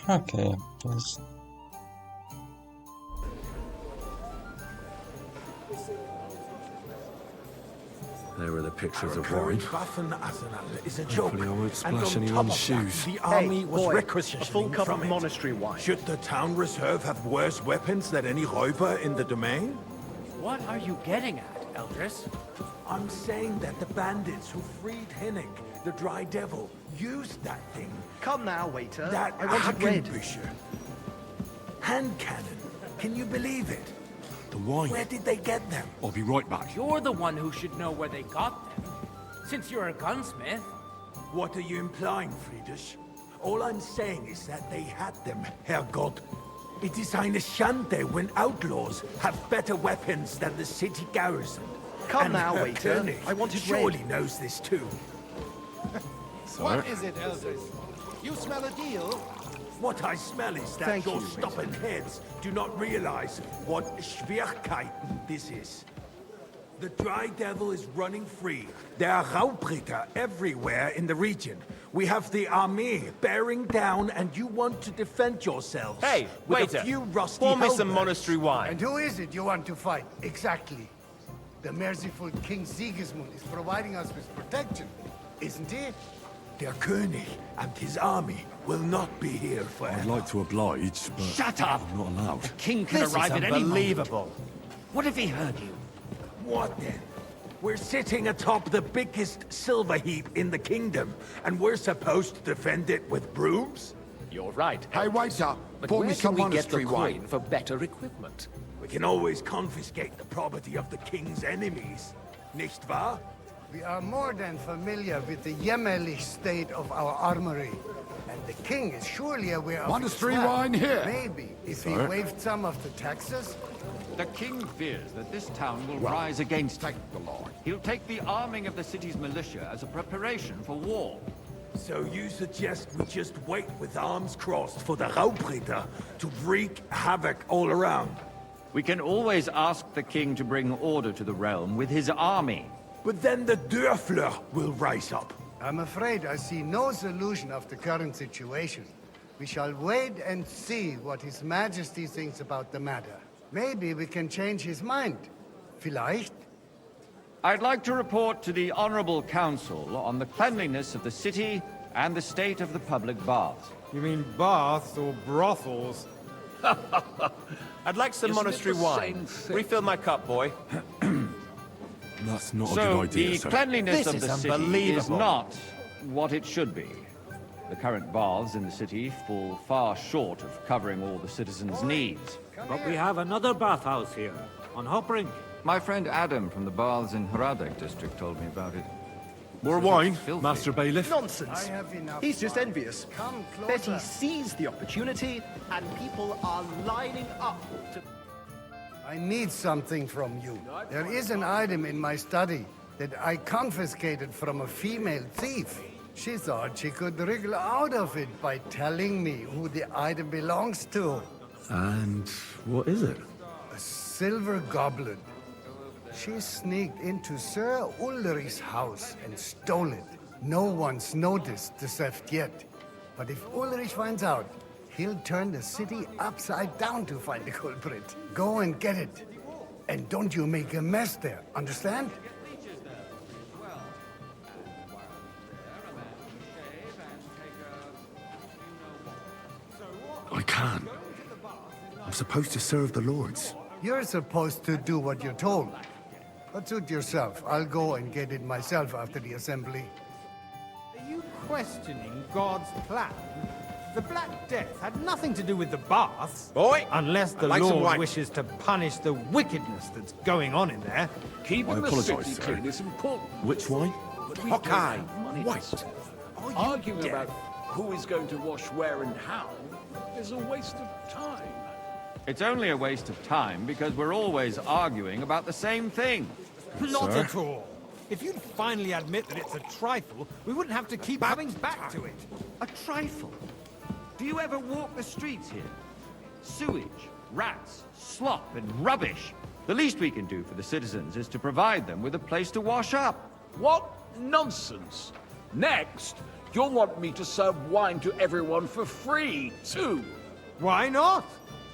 S1: Okay, yes.
S5: There are the pictures of wine.
S10: Is a
S5: Hopefully I won't splash anyone's shoes.
S10: The army was
S9: boy,
S10: requisitioning
S9: a full cup
S10: from
S9: of
S10: it.
S9: monastery wine.
S10: Should the town reserve have worse weapons than any Räuber in the domain?
S13: What are you getting at, Eldris?
S10: I'm saying that the bandits who freed Hinnick, the Dry Devil, used that thing.
S9: Come now, waiter.
S10: That
S9: I want it red.
S10: Hackenbücher. Hand cannon. Can you believe it?
S5: The wine.
S10: Where did they get them?
S5: I'll be right back.
S13: You're the one who should know where they got them. Since you're a gunsmith.
S10: What are you implying, Friedrich? All I'm saying is that they had them, Herrgott. It is eine Schande when outlaws have better weapons than the city garrison.
S9: Come
S10: And
S9: now,
S10: Herr
S9: waiter.
S10: König
S9: I want it
S10: surely
S9: red.
S10: knows this too.
S14: What is it, Eldris? You smell a deal?
S10: What I smell is that
S9: Thank
S10: your
S9: you,
S10: stubborn heads do not realize what Schwierigkeiten this is. The Dry Devil is running free. There are Raubritter everywhere in the region. We have the army bearing down, and you want to defend yourselves.
S15: Hey,
S10: with
S15: waiter,
S10: a few rusty
S15: pour me some
S10: halberds.
S15: monastery wine.
S14: And who is it you want to fight, exactly? The merciful King Sigismund is providing us with protection, isn't he?
S10: Der König and his army will not be here forever.
S5: I'd like to oblige, but
S9: Shut up!
S5: I'm not allowed.
S9: The king can
S10: This
S9: arrive
S10: is
S9: at any moment.
S10: unbelievable.
S9: What if he heard you?
S10: What then? We're sitting atop the biggest silver heap in the kingdom, and we're supposed to defend it with brooms?
S3: You're right.
S16: Hey, waiter,
S3: But
S16: pour
S3: where
S16: me
S3: can
S16: some
S3: we get the
S16: monastery wine.
S3: coin for better equipment?
S10: We can always confiscate the property of the king's enemies, nicht wahr?
S14: We are more than familiar with the jämmerlich state of our armory. And the king is surely aware of
S16: Monastery
S14: its
S16: wine here.
S14: Maybe, if he
S16: Sorry.
S14: waived some of the taxes.
S17: The king fears that this town will rise against him.
S16: Thank the Lord.
S17: He'll take the arming of the city's militia as a preparation for war.
S10: So you suggest we just wait with arms crossed for the Raubritter to wreak havoc all around?
S17: We can always ask the king to bring order to the realm with his army.
S10: But then the Dörfler will rise up.
S14: I'm afraid I see no solution of the current situation. We shall wait and see what His Majesty thinks about the matter. Maybe we can change his mind. Vielleicht?
S17: I'd like to report to the Honorable Council on the cleanliness of the city and the state of the public baths.
S11: You mean baths or brothels?
S15: I'd like some
S3: Isn't it
S15: monastery
S3: the
S15: wine.
S3: same thing?
S15: Refill my cup, boy.
S5: That's not a
S17: So,
S5: good idea,
S17: the
S5: sir.
S17: cleanliness
S10: This
S17: of
S10: is
S17: the city is
S10: unbelievable.
S17: not what it should be. The current baths in the city fall far short of covering all the citizens' needs.
S12: But we have another bathhouse here, on Hopbrink.
S17: My friend Adam from the baths in Hradec district told me about it.
S5: More
S17: Says
S5: wine,
S17: it's filthy.
S5: Master Bailiff?
S9: Nonsense.
S14: I have enough
S9: He's just
S14: wine.
S9: envious.
S14: Come
S9: Bet
S14: closer.
S9: he seized the opportunity, and people are lining up to...
S14: I need something from you. There is an item in my study that I confiscated from a female thief. She thought she could wriggle out of it by telling me who the item belongs to.
S5: And what is it?
S14: A silver goblet. She sneaked into Sir Ulrich's house and stole it. No one's noticed the theft yet. But if Ulrich finds out, he'll turn the city upside down to find the culprit. Go and get it. And don't you make a mess there, understand?
S10: I can't. I'm supposed to serve the lords.
S14: You're supposed to do what you're told. But suit yourself. I'll go and get it myself after the assembly.
S11: Are you questioning God's plan? The Black Death had nothing to do with the baths.
S15: Boy!
S11: Unless the
S15: I'd like some
S11: Lord
S15: white.
S11: wishes to punish the wickedness that's going on in there.
S10: Keeping the city
S5: clean
S10: is important.
S5: Which wine?
S10: Hawkeye, white.
S9: Arguing about who is going to wash where and how is a waste of time.
S17: It's only a waste of time because we're always arguing about the same thing.
S11: Not at all. If you'd finally admit that it's a trifle, we wouldn't have to keep coming back to it.
S17: A trifle? Do you ever walk the streets here? Sewage, rats, slop, and rubbish. The least we can do for the citizens is to provide them with a place to wash up.
S9: What nonsense! Next, you'll want me to serve wine to everyone for free, too.
S11: Why not?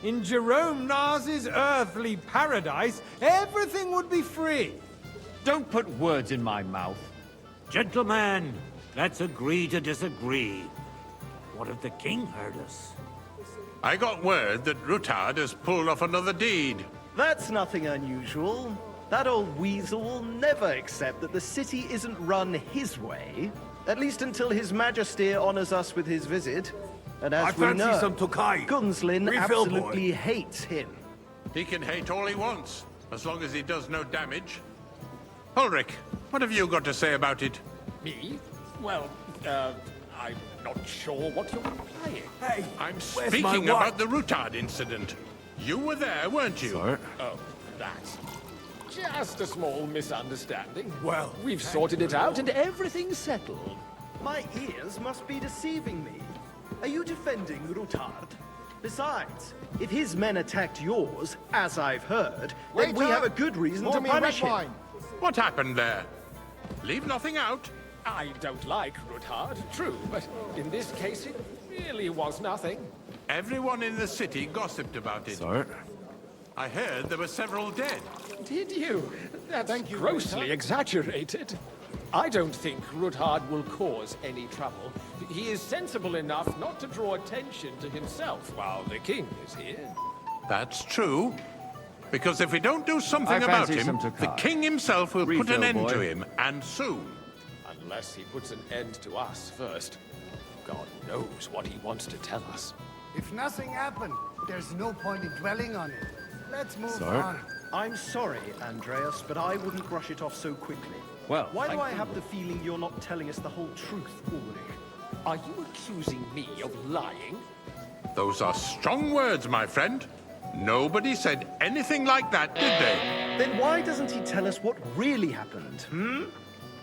S11: In Jerome Nas's earthly paradise, everything would be free.
S17: Don't put words in my mouth.
S13: Gentlemen, let's agree to disagree. What if the king heard us?
S16: I got word that Rutard has pulled off another deed.
S15: That's nothing unusual. That old weasel will never accept that the city isn't run his way. At least until His Majesty honors us with his visit. And as
S10: I
S15: we
S10: fancy
S15: know,
S10: some Tokai.
S15: Gunslin
S10: Refill, boy.
S15: absolutely hates him.
S16: He can hate all he wants, as long as he does no damage. Ulrich, what have you got to say about it?
S3: Me? Well, I'm not sure what you're implying.
S10: Hey,
S16: I'm
S10: where's my
S16: speaking
S10: wife?
S16: about the Rutard incident. You were there, weren't you?
S5: Sir?
S3: Oh, that's just a small misunderstanding.
S10: Well,
S3: We've sorted it out and everything's settled.
S15: My ears must be deceiving me. Are you defending Rutard? Besides, if his men attacked yours, as I've heard, then we have a good reason to punish him.
S16: What happened there? Leave nothing out.
S3: I don't like Rutard, true, but in this case it really was nothing.
S16: Everyone in the city gossiped about it.
S5: Sir?
S16: I heard there were several dead.
S3: Did you? That's grossly exaggerated. I don't think Rutard will cause any trouble. He is sensible enough not to draw attention to himself while the king is here.
S16: That's true. Because if we don't do something
S17: I
S16: about
S17: fancy
S16: him,
S17: some
S16: the
S17: Tokai.
S16: king himself will put
S17: Refill,
S16: an end
S17: boy.
S16: to him, and soon.
S3: Unless he puts an end to us first. God knows what he wants to tell us.
S14: If nothing happened, there's no point in dwelling on it. Let's move
S5: Sir?
S14: on.
S15: I'm sorry, Andreas, but I wouldn't brush it off so quickly.
S17: Well,
S15: Why do
S17: thank
S15: I
S17: you.
S15: have the feeling you're not telling us the whole truth, Ulrich?
S3: Are you accusing me of lying?
S16: Those are strong words, my friend. Nobody said anything like that, did they?
S15: Then why doesn't he tell us what really happened,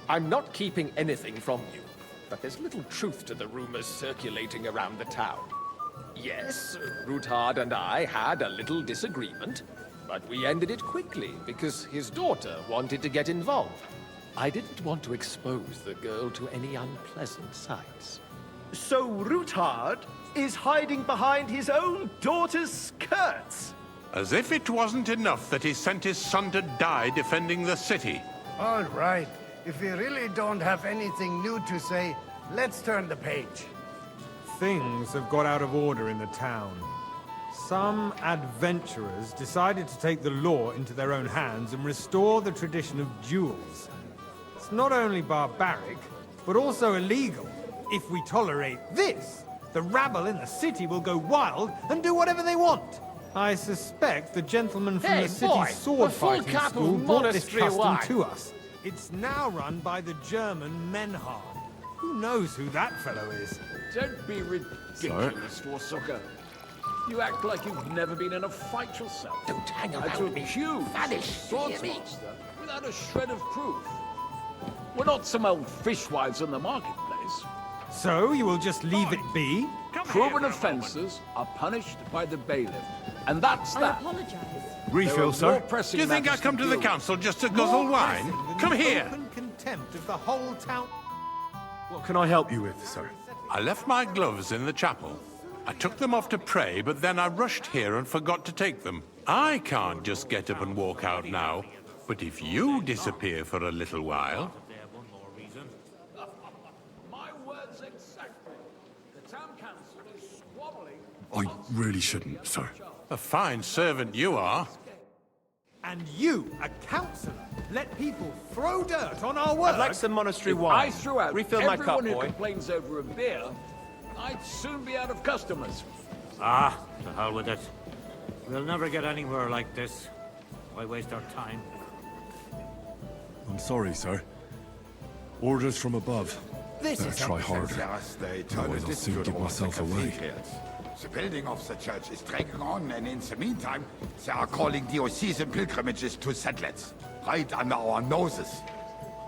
S3: I'm not keeping anything from you, but there's little truth to the rumors circulating around the town. Yes, Rutard and I had a little disagreement, but we ended it quickly because his daughter wanted to get involved. I didn't want to expose the girl to any unpleasant sights.
S15: So Rutard is hiding behind his own daughter's skirts?
S16: As if it wasn't enough that he sent his son to die defending the city.
S14: All right. If we really don't have anything new to say, let's turn the page.
S11: Things have got out of order in the town. Some adventurers decided to take the law into their own hands and restore the tradition of duels. It's not only barbaric, but also illegal. If we tolerate this, the rabble in the city will go wild and do whatever they want. I suspect the gentleman from
S3: Hey,
S11: the city's
S3: boy,
S11: sword
S3: a full
S11: fighting
S3: cup of
S11: school brought this
S3: monastery
S11: custom
S3: wine.
S11: to us. It's now run by the German Menhard. Who knows who that fellow is?
S9: Don't be ridiculous, Forsucker. You act like you've never been in a fight yourself.
S3: Don't hang
S9: That's
S3: around
S9: a
S3: me.
S9: huge
S3: Vanish,
S9: swords
S3: hear me?
S9: master without a shred of proof. We're not some old fishwives in the marketplace.
S11: So you will just leave it be?
S9: Proven offences are punished by the bailiff, and that's that.
S6: apologize.
S16: Refill,
S9: There are more
S16: sir.
S9: pressing
S16: Do you think I
S9: matters
S16: come to the
S9: deal with.
S16: council just to guzzle wine?
S11: Pressing than
S16: Come
S11: the
S16: here.
S11: Open contempt of the whole town.
S5: What can I help you with, sir?
S16: I left my gloves in the chapel. I took them off to pray, but then I rushed here and forgot to take them. I can't just get up and walk out now, but if you disappear for a little while...
S9: My words exactly. The town council is squabbling.
S5: I really shouldn't, sir.
S16: A fine servant you are.
S11: And you, a councillor, let people throw dirt on our work?
S17: I'd like some monastery
S9: If
S17: wine.
S9: I threw out
S17: Refill my
S9: everyone
S17: cup,
S9: who
S17: boy.
S9: complains over a beer, I'd soon be out of customers.
S13: Ah, to hell with it. We'll never get anywhere like this. Why waste our time?
S5: I'm sorry, sir. Orders from above. Better try harder. Otherwise I'll soon give myself away.
S18: The building of the church is dragging on, and in the meantime, they are calling diocesan pilgrimages to settlers, right under our noses.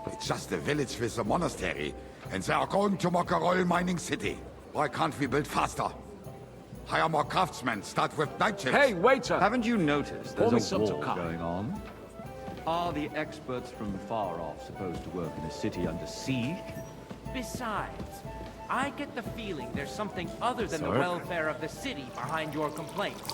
S18: It's just a village with a monastery, and they are going to Mokarol mining city. Why can't we build faster? Hire more craftsmen, start with night shifts.
S9: Hey, waiter!
S17: Haven't you noticed
S9: Pour me
S17: there's a
S9: some to
S17: war
S9: come.
S17: going on? Are the experts from far off supposed to work in a city under siege?
S19: Besides, I get the feeling there's something other than the
S18: Sir?
S19: welfare of the city behind your complaints.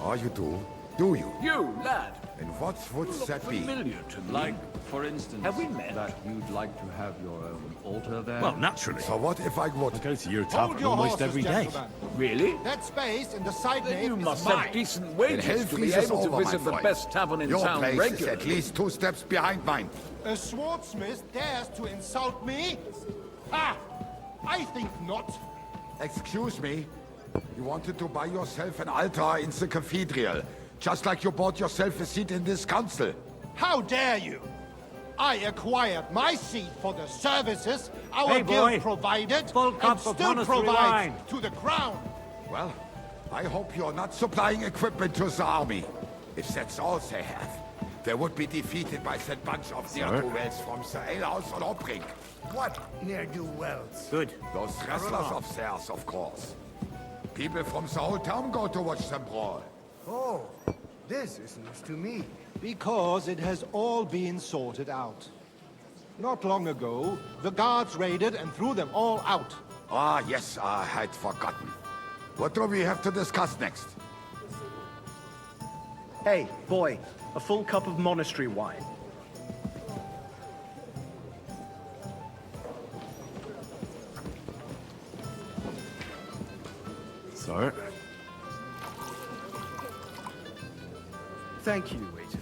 S18: Oh, you do? Do you?
S9: You, lad!
S18: And what would that be?
S9: Familiar to me.
S17: Like, for instance,
S9: Have we met?
S17: that you'd like to have your own altar there?
S5: Well, naturally.
S18: So what if I would?
S5: I go to your tavern almost every day.
S9: Really?
S10: That space in the side
S9: Then
S10: nave
S9: you
S10: is
S9: must
S10: mine.
S9: have decent
S18: Then
S9: wages
S18: hell
S9: to be
S18: freezes
S9: able to
S18: over, my
S9: visit the
S18: friend.
S9: best tavern in
S18: Your
S9: town
S18: place
S9: regularly.
S18: is at least 2 steps behind mine.
S10: A swordsmith dares to insult me? Ha! I think not.
S18: Excuse me? You wanted to buy yourself an altar in the cathedral, just like you bought yourself a seat in this council.
S10: How dare you? I acquired my seat for the services our
S13: Hey,
S10: guild
S13: boy.
S10: provided
S13: Full
S10: and
S13: cup of
S10: still
S13: monastery
S10: provides
S13: wine.
S10: to the crown.
S18: Well, I hope you're not supplying equipment to the army. If that's all they have, they would be defeated by that bunch of ne'er-do-wells from the alehouse on Obrink.
S14: What ne'er-do-wells?
S13: Good.
S18: Those wrestlers of theirs, of course. People from the whole town go to watch them brawl.
S14: Oh, this is news to me.
S15: Because it has all been sorted out. Not long ago, the guards raided and threw them all out.
S18: Ah, yes, I had forgotten. What do we have to discuss next?
S15: Hey, boy, a full cup of monastery wine.
S5: Sir?
S15: Thank you, waiter.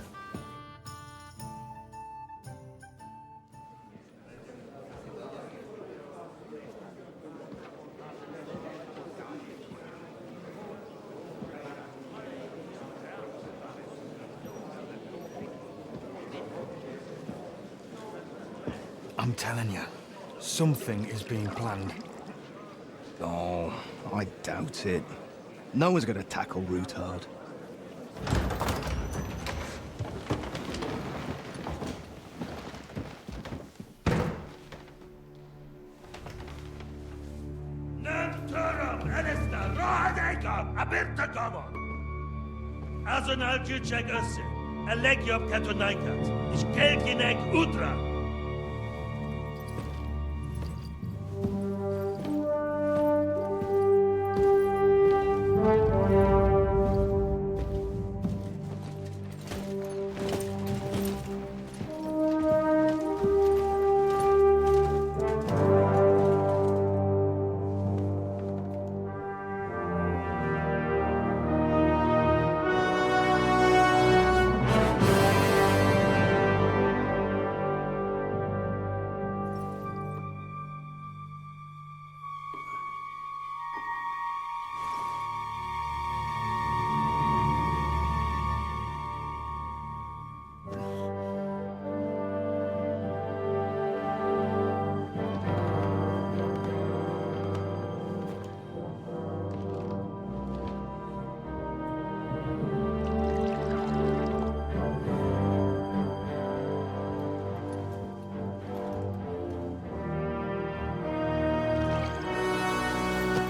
S10: I'm telling you, something is being planned.
S20: Oh, I doubt it. No one's gonna tackle Rutard.
S21: Azon al-Juchek Össe, Alegiop Katonaikat, Ishkelkinek Utra.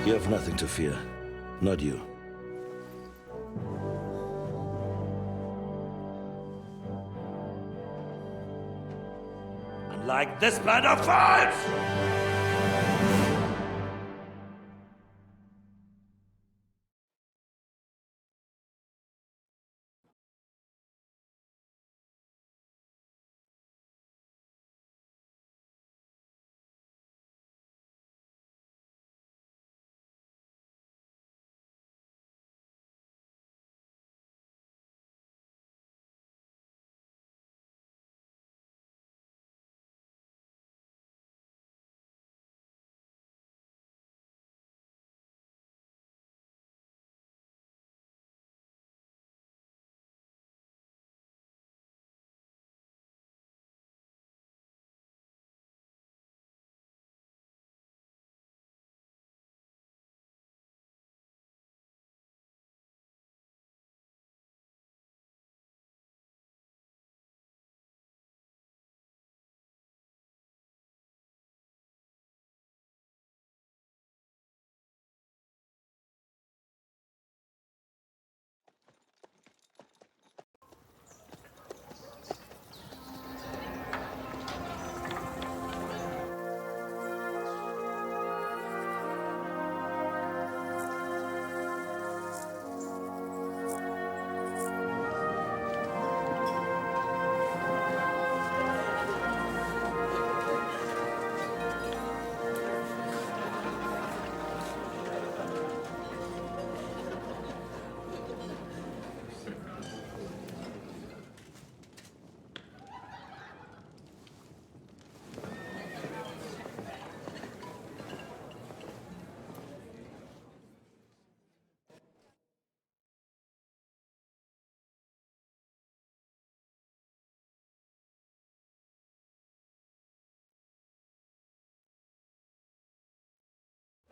S22: You have nothing to fear. Not you.
S21: Unlike this plan of false!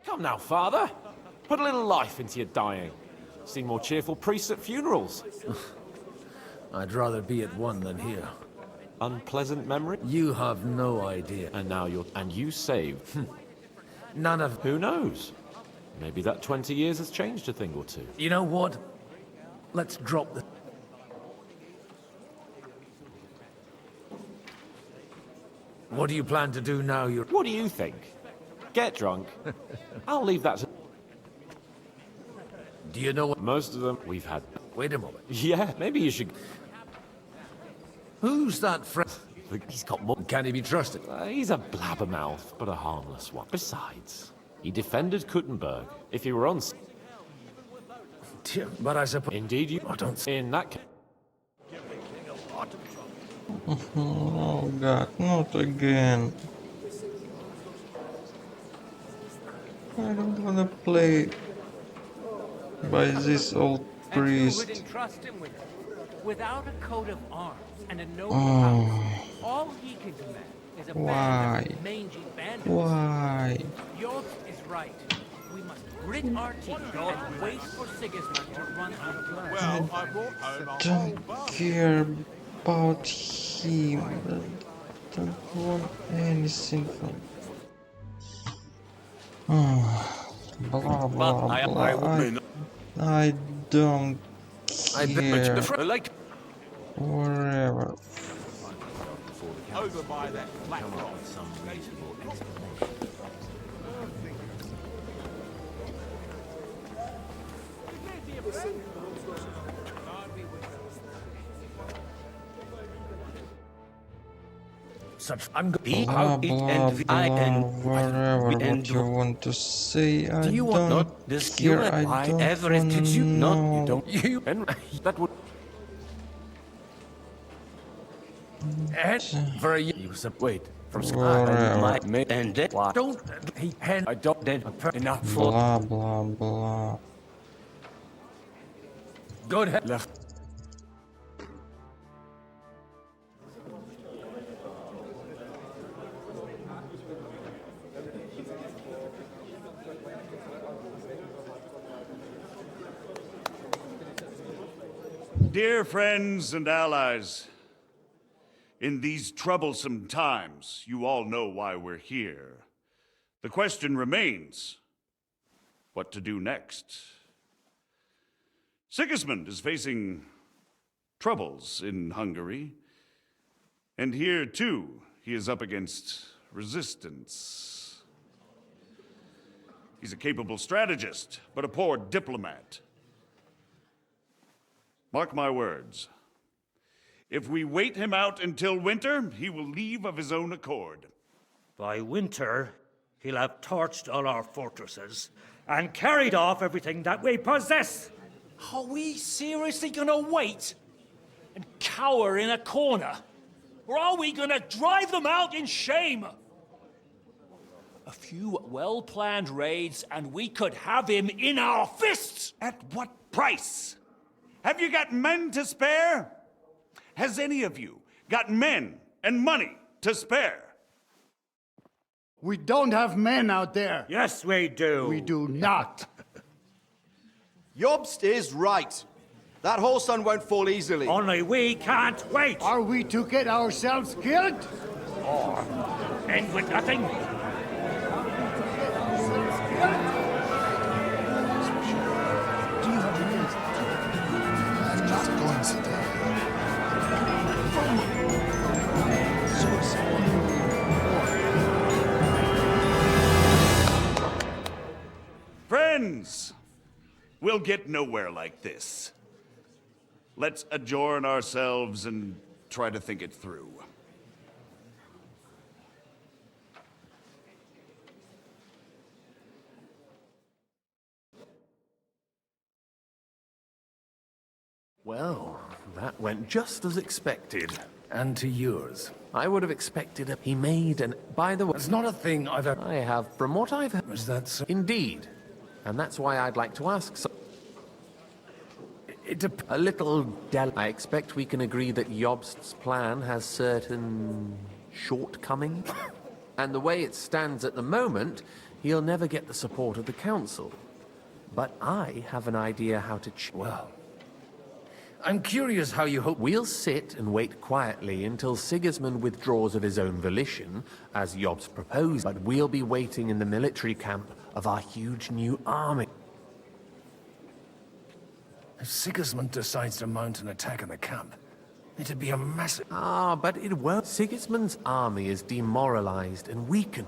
S12: Come now, Father. Put a little life into your dying. See more cheerful priests at funerals.
S7: I'd rather be at one than here.
S12: Unpleasant memory?
S7: You have no idea.
S12: And now you saved.
S7: None of...
S12: Who knows? Maybe that 20 years has changed a thing or two.
S7: You know what? Let's drop the... What do you plan to do now you're...
S12: What do you think? Get drunk. I'll leave that to...
S7: Do you know what...
S12: Most of them we've had...
S7: Wait a moment.
S12: Yeah, maybe you should...
S7: Who's that friend?
S12: He's got more...
S7: Can he be trusted?
S12: He's a blabbermouth, but a harmless one. Besides, he defended Kuttenberg. If he were on...
S7: But I suppose...
S12: Indeed you...
S7: I don't...
S12: In that case...
S1: Oh god, not again. I don't wanna play by this old priest.
S19: Wouldn't trust him with it. Without a coat of arms and a noble
S1: Oh.
S19: house, all he can command is a
S1: Why?
S19: band of mangy bandits.
S1: Why?
S19: Jobst is right. We must grit our teeth and wait for Sigismund to run out of blood.
S1: Well,
S19: I brought home
S1: I don't care about him. I don't want anything from... Blah blah blah. I don't care. Whatever.
S2: Over by that black rock. Some reasonable explanation.
S13: Such I'm
S1: blah blah blah, whatever what you want to say. I
S13: Do you want
S1: don't
S13: not this
S1: care. I don't
S13: ever did you
S1: know.
S13: not? You don't. You and that would. And for a you wait from
S1: Whatever.
S13: my and that don't he and I don't dead enough for
S1: Blah blah blah.
S13: good head left.
S21: Dear friends and allies, in these troublesome times, you all know why we're here. The question remains, what to do next? Sigismund is facing troubles in Hungary, and here, too, he is up against resistance. He's a capable strategist, but a poor diplomat. Mark my words. If we wait him out until winter, he will leave of his own accord.
S13: By winter, he'll have torched all our fortresses and carried off everything that we possess.
S8: Are we seriously gonna wait and cower in a corner? Or are we gonna drive them out in shame? A few well-planned raids and we could have him in our fists!
S21: At what price? Have you got men to spare? Has any of you got men and money to spare?
S14: We don't have men out there.
S13: Yes, we do.
S14: We do not.
S23: Jobst is right. That whole sun won't fall easily.
S13: Only we can't wait.
S14: Are we to get ourselves killed?
S13: Or end with nothing?
S21: Friends, we'll get nowhere like this. Let's adjourn ourselves and try to think it through.
S7: Well, that went just as expected. And to yours. I would have expected he made an... By the way... It's not a thing I've ever...
S12: I have, from what I've heard...
S7: Was that so?
S12: Indeed. And that's why I'd like to ask a little I expect we can agree that Jobst's plan has certain shortcomings. And the way it stands at the moment,
S7: he'll never get the support of the council. But I have an idea how to well, I'm curious how you hope we'll sit and wait quietly until Sigismund withdraws of his own volition, as Job's proposed, but we'll be waiting in the military camp of our huge new army. If Sigismund decides to mount an attack on the camp, it'd be a massive... Ah, but it won't. Sigismund's army is demoralized and weakened.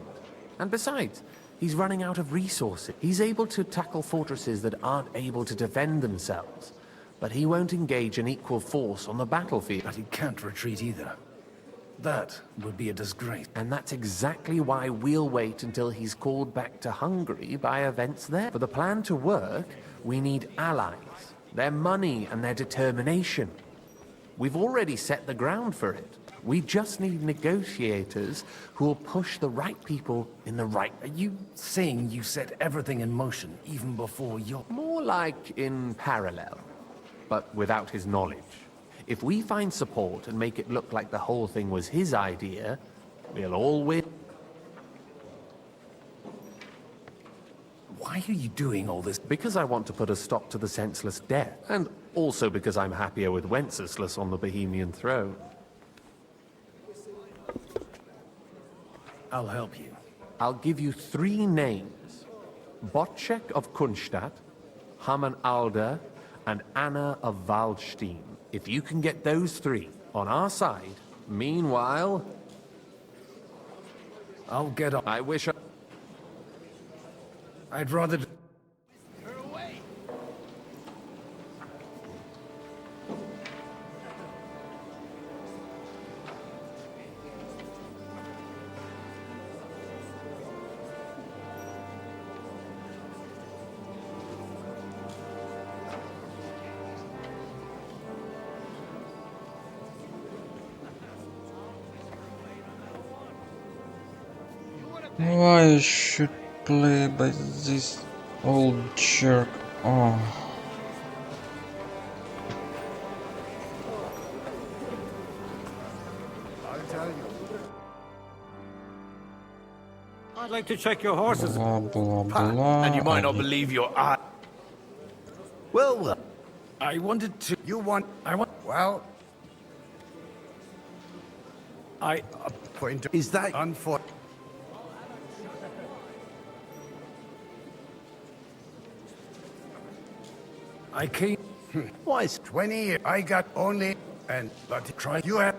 S7: And besides, he's running out of resources. He's able to tackle fortresses that aren't able to defend themselves. But he won't engage an equal force on the battlefield. But he can't retreat either. That would be a disgrace. And that's exactly why we'll wait until he's called back to Hungary by events there. For the plan to work, we need allies, their money and their determination. We've already set the ground for it. We just need negotiators who will push the right people in the right... Are you saying you set everything in motion even before you're... More like in parallel, but without his knowledge. If we find support and make it look like the whole thing was his idea, we'll all win. Why are you doing all this? Because I want to put a stop to the senseless death, and also because I'm happier with Wenceslas on the Bohemian throne. I'll help you. I'll give you 3 names. Bocek of Kunstadt, Hamann Alder, and Anna of Waldstein. If you can get those 3 on our side, meanwhile... I'll get on. I wish I'd rather...
S1: Why I should play by this old jerk? Oh.
S14: I'll tell you.
S13: I'd like to check your horses.
S1: Blah blah blah.
S7: And you might not believe your eye. Well, I wanted to...
S14: You want... Well... I appoint...
S7: Is that...
S14: Unfortunate.
S7: I came...
S14: Why is 20 years? I got only... And... But try... You have...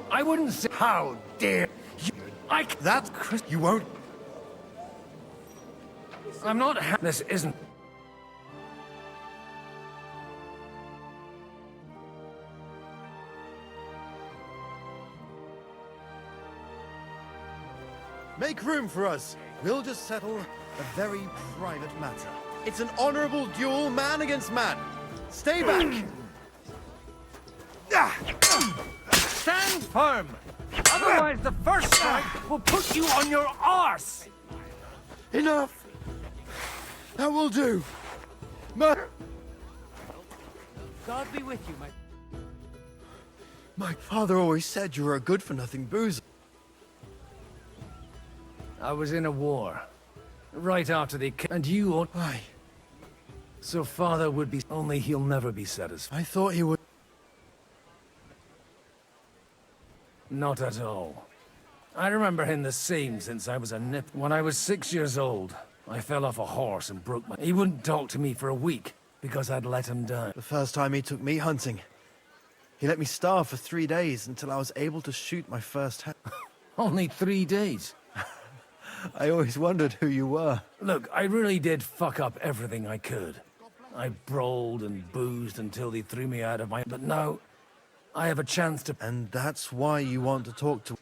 S7: I wouldn't say...
S14: How dare you... That's... Chris... You won't...
S7: I'm not... This isn't...
S3: Make room for us. We'll just settle a very private matter. It's an honorable duel, man against man. Stay back!
S8: Stand firm! Otherwise the first strike will put you on your arse!
S3: Enough! That will do.
S19: God be with you,
S3: My father always said you were a good-for-nothing boozer.
S7: I was in a war. Right after the... And you...
S3: Aye.
S7: So father would be... Only he'll never be satisfied.
S3: I thought he would...
S7: Not at all. I remember him the same since I was a nip. When I was 6 years old, I fell off a horse and broke my... He wouldn't talk to me for a week because I'd let him down.
S3: The first time he took me hunting, he let me starve for 3 days until I was able to shoot my first head.
S7: Only 3 days?
S3: I always wondered who you were.
S7: Look, I really did fuck up everything I could. I brawled and boozed until they threw me out of my... But now, I have a chance to...
S3: And that's why you want to talk to...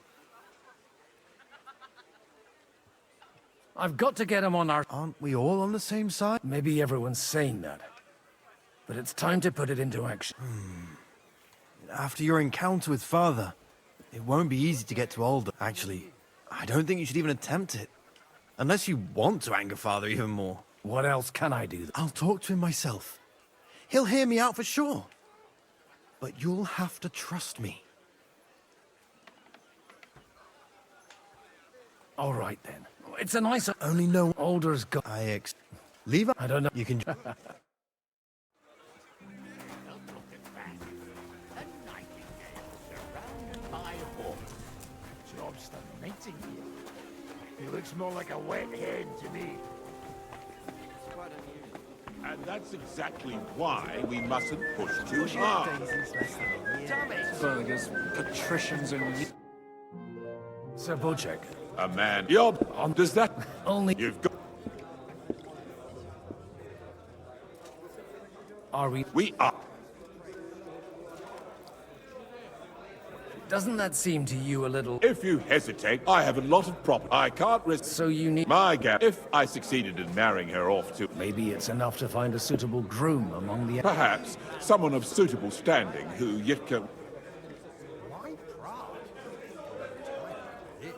S7: I've got to get him on our...
S3: Aren't we all on the same side?
S7: Maybe everyone's saying that. But it's time to put it into action.
S3: After your encounter with Father, it won't be easy to get to Alder. Actually, I don't think you should even attempt it. Unless you want to anger Father even more.
S7: What else can I do?
S3: I'll talk to him myself. He'll hear me out for sure. but you'll have to trust me.
S7: All right, then. It's a nice... Only no Alder's got...
S3: Leave...
S7: I don't know.
S3: You can...
S10: Job's the nightingale. He looks more like a wet hen to me.
S4: And that's exactly why we mustn't push too hard.
S7: Burgers, patricians, and... Sir Bocek.
S4: A man. Yup. Does that...
S7: Only...
S4: You've got...
S7: Are we...
S4: We are.
S7: Doesn't that seem to you a little...
S4: If you hesitate, I have a lot of property. I can't risk...
S7: So you need...
S4: My gap. If I succeeded in marrying her off to...
S7: Maybe it's enough to find a suitable groom among the...
S4: Perhaps someone of suitable standing who Yitka...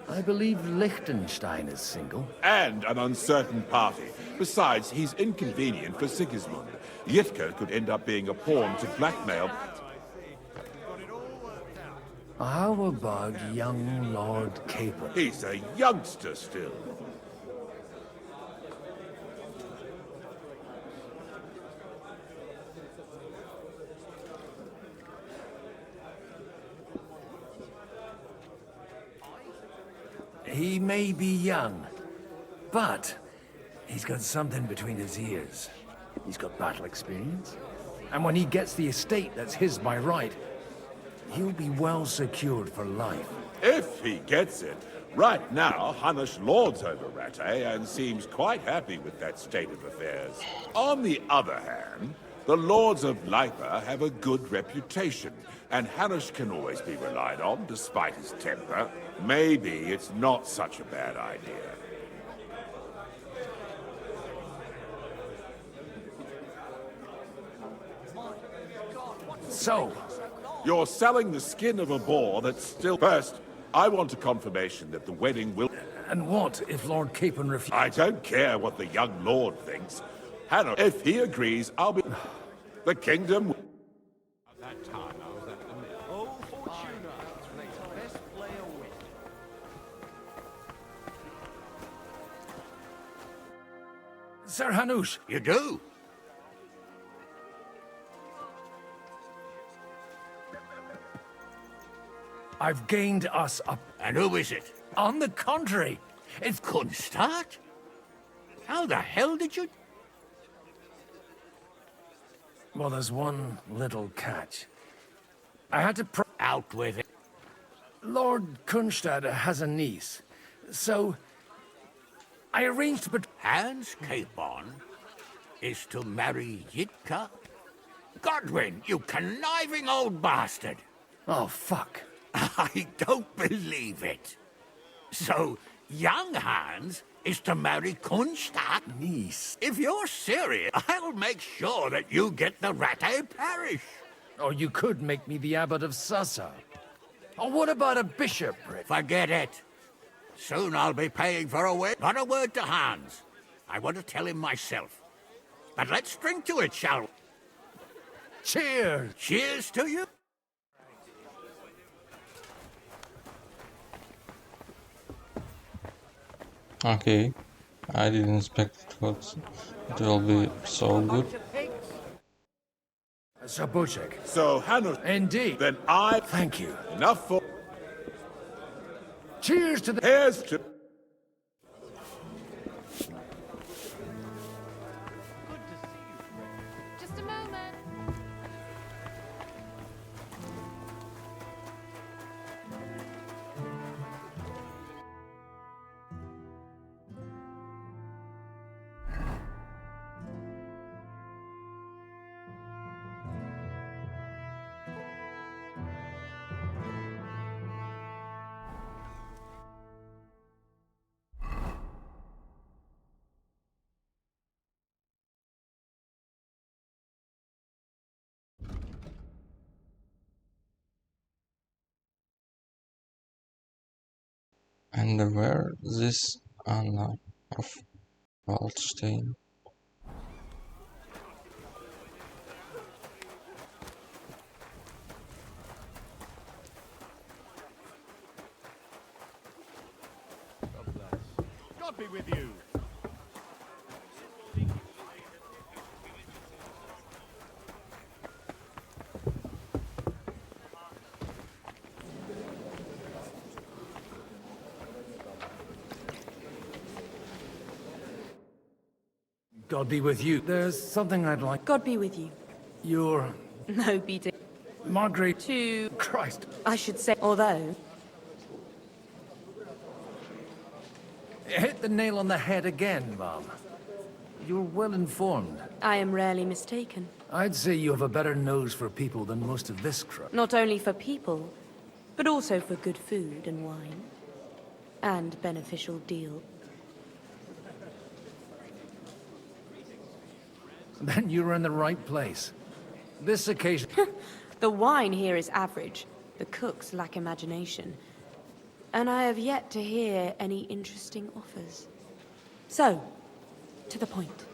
S7: I believe Liechtenstein is single.
S4: And an uncertain party. Besides, he's inconvenient for Sigismund. Yitka could end up being a pawn to blackmail...
S7: How about young Lord Capon?
S4: He's a youngster still.
S7: He may be young, but he's got something between his ears. He's got battle experience. And when he gets the estate that's his by right, he'll be well secured for life.
S4: If he gets it. Right now, Hanush lords over Rattay and seems quite happy with that state of affairs. On the other hand, the lords of Lipa have a good reputation, and Hanush can always be relied on, despite his temper. Maybe it's not such a bad idea.
S7: So,
S4: you're selling the skin of a boar that's still... First, I want a confirmation that the wedding will...
S7: And what if Lord Capon refuses?
S4: I don't care what the young lord thinks. Hannah, if he agrees, I'll be... The kingdom...
S9: At that time, I was at the mill. Oh, Fortuna makes the best player win.
S7: Sir Hanush.
S6: You do?
S7: I've gained us a...
S6: And who is it?
S7: On the contrary, it's...
S6: Kunstad? How the hell did you...
S7: Well, there's one little catch. I had to...
S6: Out with it.
S7: Lord Kunstad has a niece, so... I arranged to...
S6: Hans Capon is to marry Yitka? Godwin, you conniving old bastard!
S7: Oh, fuck.
S6: I don't believe it. So, young Hans is to marry Kunstad?
S7: Niece.
S6: If you're serious, I'll make sure that you get the Rattay parish.
S7: Or you could make me the abbot of Sassa. Or what about a bishopric?
S6: Forget it. Soon I'll be paying for a wedding. Not a word to Hans. I want to tell him myself. But let's drink to it, shall we?
S7: Cheers!
S6: Cheers to you.
S1: Okay, I didn't expect it will be so good.
S7: Sir Bocek.
S4: So, Hannah...
S7: Indeed.
S4: Then I...
S7: Thank you.
S4: Enough for...
S7: Cheers to the...
S4: Here's to...
S16: Just a moment.
S1: And where this Anna of Waldstein?
S9: God be with you.
S10: God be with you. There's something I'd like.
S11: God be with you.
S10: Your...
S11: No, be to...
S10: Margaret...
S11: To...
S10: Christ.
S11: I should say, although...
S10: Hit the nail on the head again, Mom. You're well informed.
S11: I am rarely mistaken.
S10: I'd say you have a better nose for people than most of this crowd.
S11: Not only for people, but also for good food and wine. And beneficial deal.
S10: Then you're in the right place. This occasion...
S11: The wine here is average. The cooks lack imagination. And I have yet to hear any interesting offers. So, to the point.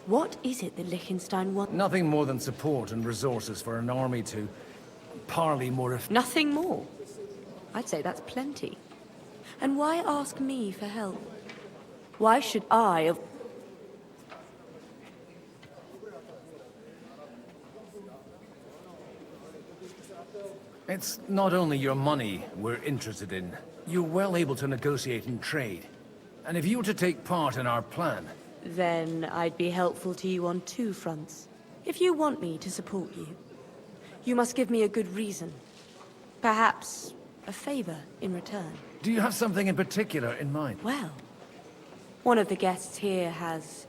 S11: What is it that Liechtenstein wants?
S10: Nothing more than support and resources for an army to parley more if...
S11: Nothing more? I'd say that's plenty. And why ask me for help? Why should I have...
S10: It's not only your money we're interested in. You're well able to negotiate and trade. And if you were to take part in our plan...
S11: Then I'd be helpful to you on two fronts. If you want me to support you, you must give me a good reason. Perhaps a favor in return.
S10: Do you have something in particular in mind?
S11: Well, one of the guests here has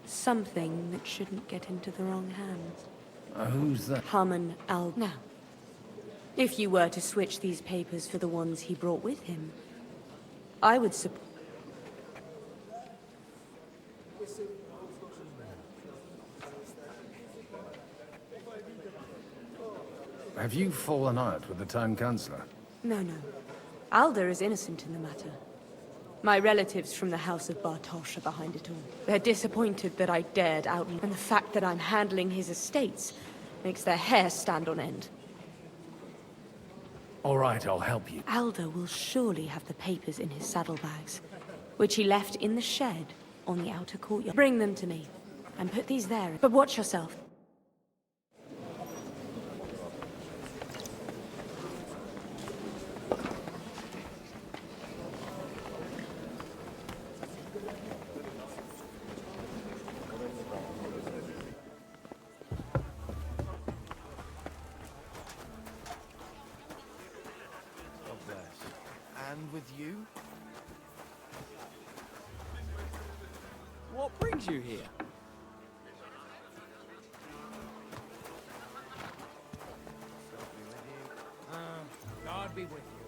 S11: something that shouldn't get into the wrong hands.
S10: Who's that?
S11: Harman Al... Now, if you were to switch these papers for the ones he brought with him, I would support...
S10: Have you fallen out with the Town Councillor?
S11: No, no. Alder is innocent in the matter. My relatives from the House of Bartosz are behind it all. They're disappointed that I dared out, and the fact that I'm handling his estates makes their hair stand on end.
S10: All right, I'll help you.
S11: Alder will surely have the papers in his saddlebags, which he left in the shed on the outer courtyard. Bring them to me, and put these there. But watch yourself.
S3: And with you?
S16: What brings you here?
S19: God be with you.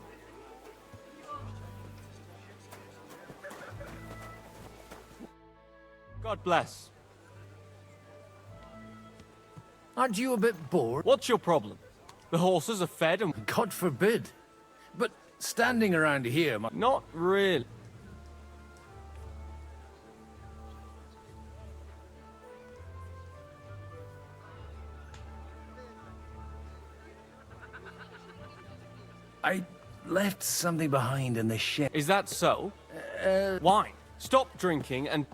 S16: God bless.
S10: Aren't you a bit bored?
S16: What's your problem? The horses are fed and...
S10: God forbid. But standing around here...
S16: Not really.
S10: I left something behind in the shed.
S16: Is that so? Wine. Stop drinking and...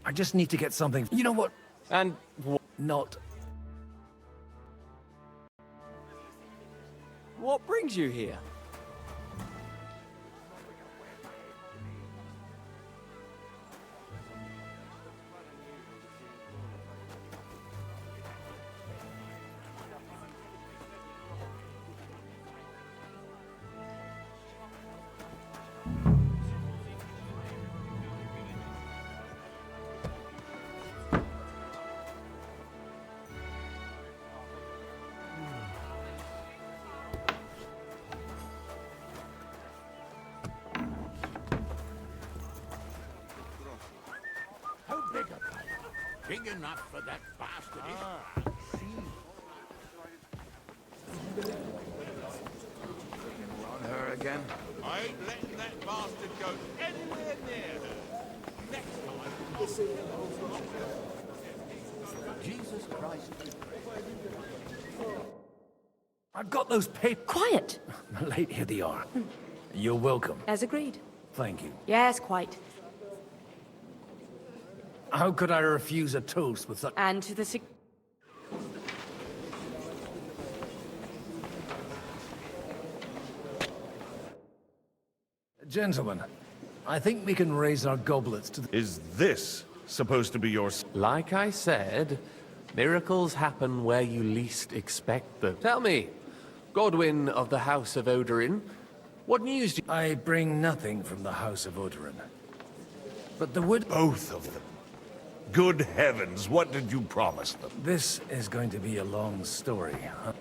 S10: I just need to get something... You know what?
S16: And...
S10: Not...
S16: What brings you here?
S6: How big a pipe? Big enough for that bastard.
S18: On her again?
S4: I ain't letting that bastard go anywhere near her.
S6: Jesus Christ.
S10: I've got those papers.
S11: Quiet!
S10: Late, here they are. You're welcome.
S11: As agreed.
S10: Thank you.
S11: Yes, quite.
S10: How could I refuse a toast with such...
S11: And to the
S10: Gentlemen, I think we can raise our goblets to the...
S21: Is this supposed to be your...
S7: Like I said, miracles happen where you least expect them. Tell me, Godwin of the House of Odorin, what news do you...
S10: I bring nothing from the House of Odorin. But the wood...
S21: Both of them. Good heavens, what did you promise them?
S10: This is going to be a long story, huh?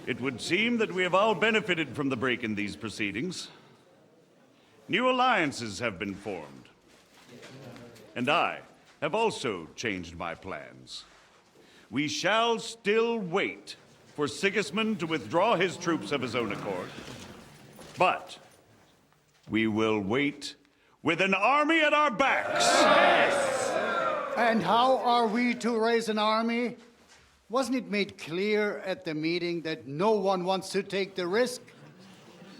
S21: It would seem that we have all benefited from the break in these proceedings. New alliances have been formed. And I have also changed my plans. We shall still wait for Sigismund to withdraw his troops of his own accord. But we will wait with an army at our backs.
S14: And how are we to raise an army? Wasn't it made clear at the meeting that no one wants to take the risk?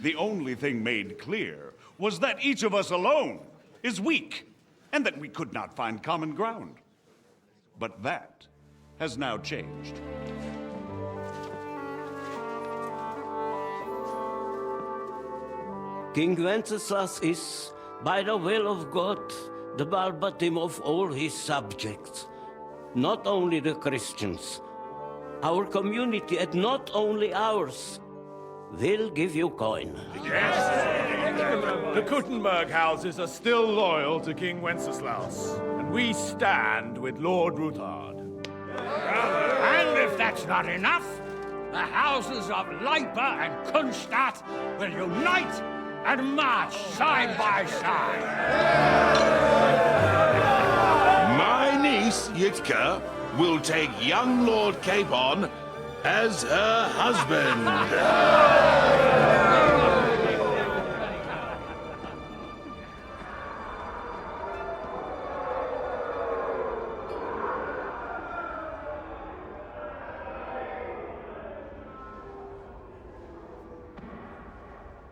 S21: The only thing made clear was that each of us alone is weak, and that we could not find common ground. But that has now changed.
S5: King Wenceslas is, by the will of God, the Balbatim of all his subjects. Not only the Christians, our community, and not only ours, will give you coin.
S15: The Kuttenberg houses are still loyal to King Wenceslas, and we stand with Lord Ruthard.
S6: And if that's not enough, the houses of Leipa and Kunstadt will unite and march side by side.
S4: My niece, Yitka, will take young Lord Capon as her husband.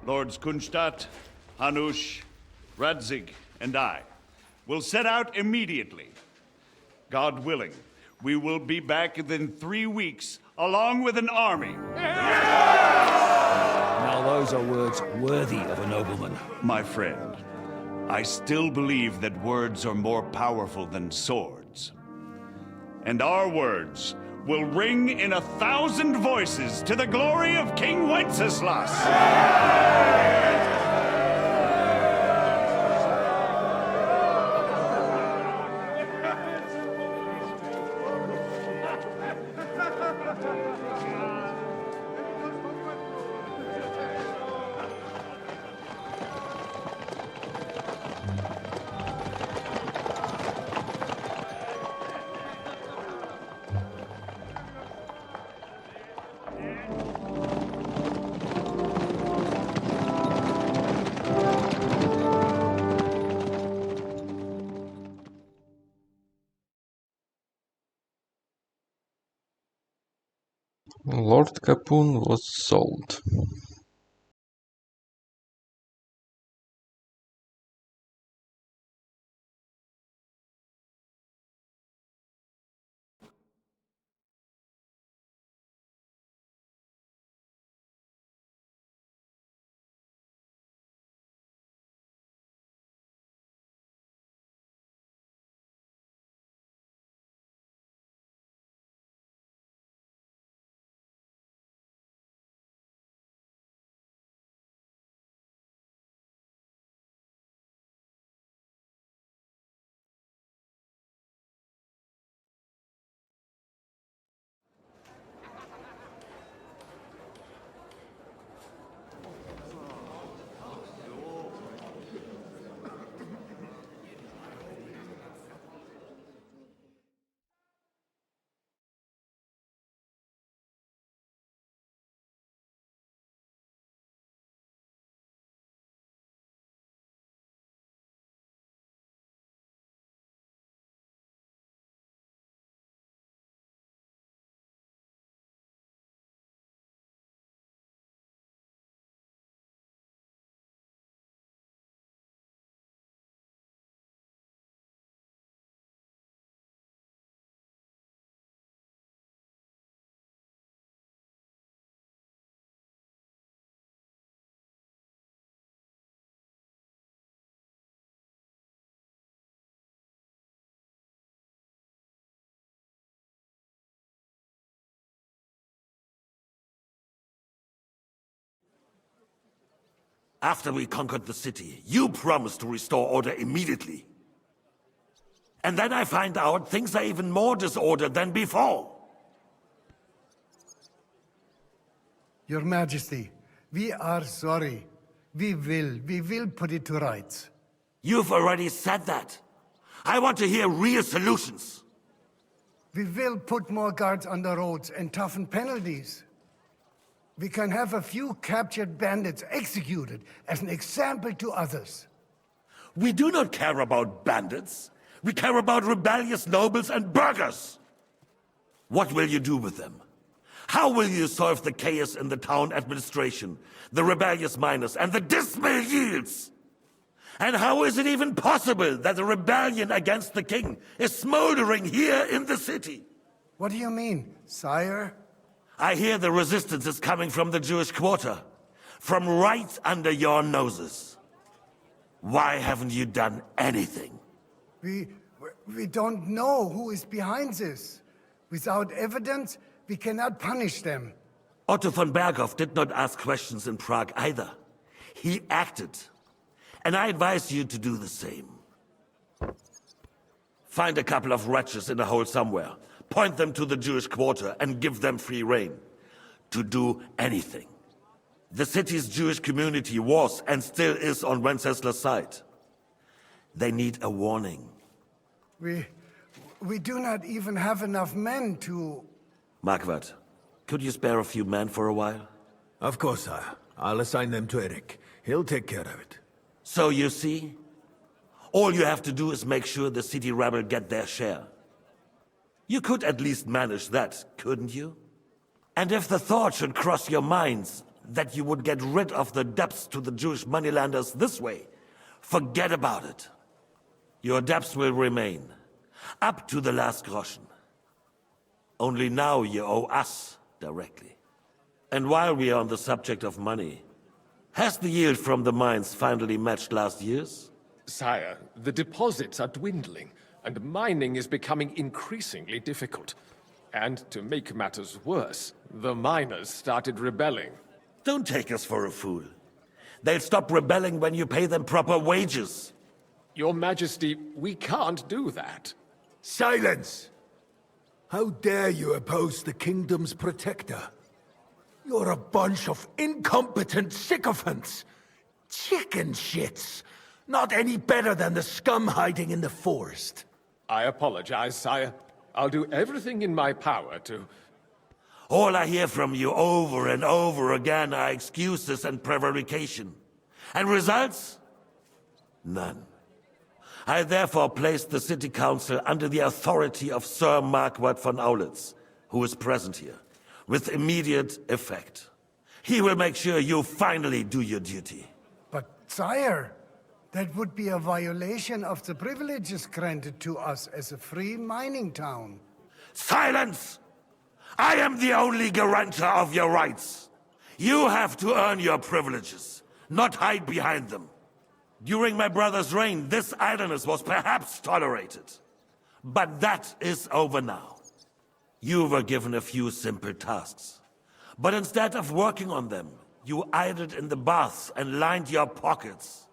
S21: Lords Kunstadt, Hanush, Radzig, and I will set out immediately. God willing, we will be back within 3 weeks, along with an army.
S8: Now those are words worthy of a nobleman.
S21: My friend, I still believe that words are more powerful than swords. And our words will ring in 1,000 voices to the glory of King Wenceslas.
S1: Lord Capon was sold.
S17: After we conquered the city, you promised to restore order immediately. And then I find out things are even more disordered than before.
S14: Your Majesty, we are sorry. We will put it to rights.
S17: You've already said that. I want to hear real solutions.
S14: We will put more guards on the roads and toughen penalties. We can have a few captured bandits executed as an example to others.
S17: We do not care about bandits. We care about rebellious nobles and burghers. What will you do with them? How will you solve the chaos in the town administration, the rebellious miners, and the dismal yields? And how is it even possible that a rebellion against the king is smoldering here in the city?
S14: What do you mean, sire?
S17: I hear the resistance is coming from the Jewish quarter, from right under your noses. Why haven't you done anything?
S14: We don't know who is behind this. Without evidence, we cannot punish them.
S17: Otto von Berghoff did not ask questions in Prague either. He acted. And I advise you to do the same. Find a couple of wretches in a hole somewhere, point them to the Jewish quarter, and give them free rein to do anything. The city's Jewish community was and still is on Wenceslas' side. They need a warning.
S14: We do not even have enough men to...
S17: Marquardt, could you spare a few men for a while?
S10: Of course, sire. I'll assign them to Eric. He'll take care of it.
S17: So you see, all you have to do is make sure the city rebel get their share. You could at least manage that, couldn't you? And if the thought should cross your minds that you would get rid of the debts to the Jewish moneylenders this way, forget about it. Your debts will remain, up to the last groschen. Only now you owe us directly. And while we are on the subject of money, has the yield from the mines finally matched last year's?
S7: Sire, the deposits are dwindling, and mining is becoming increasingly difficult. And to make matters worse, the miners started rebelling.
S17: Don't take us for a fool. They'll stop rebelling when you pay them proper wages.
S7: Your Majesty, we can't do that.
S10: Silence! How dare you oppose the kingdom's protector? You're a bunch of incompetent sycophants! Chicken shits! Not any better than the scum hiding in the forest.
S7: I apologize, sire. I'll do everything in my power to...
S17: All I hear from you over and over again are excuses and prevarication. And results? None. I therefore placed the city council under the authority of Sir Marquardt von Aulitz, who is present here, with immediate effect. He will make sure you finally do your duty.
S14: But, sire, that would be a violation of the privileges granted to us as a free mining town.
S17: Silence! I am the only guarantor of your rights. You have to earn your privileges, not hide behind them. During my brother's reign, this idleness was perhaps tolerated. But that is over now. You were given a few simple tasks. But instead of working on them, you idled in the baths and lined your pockets.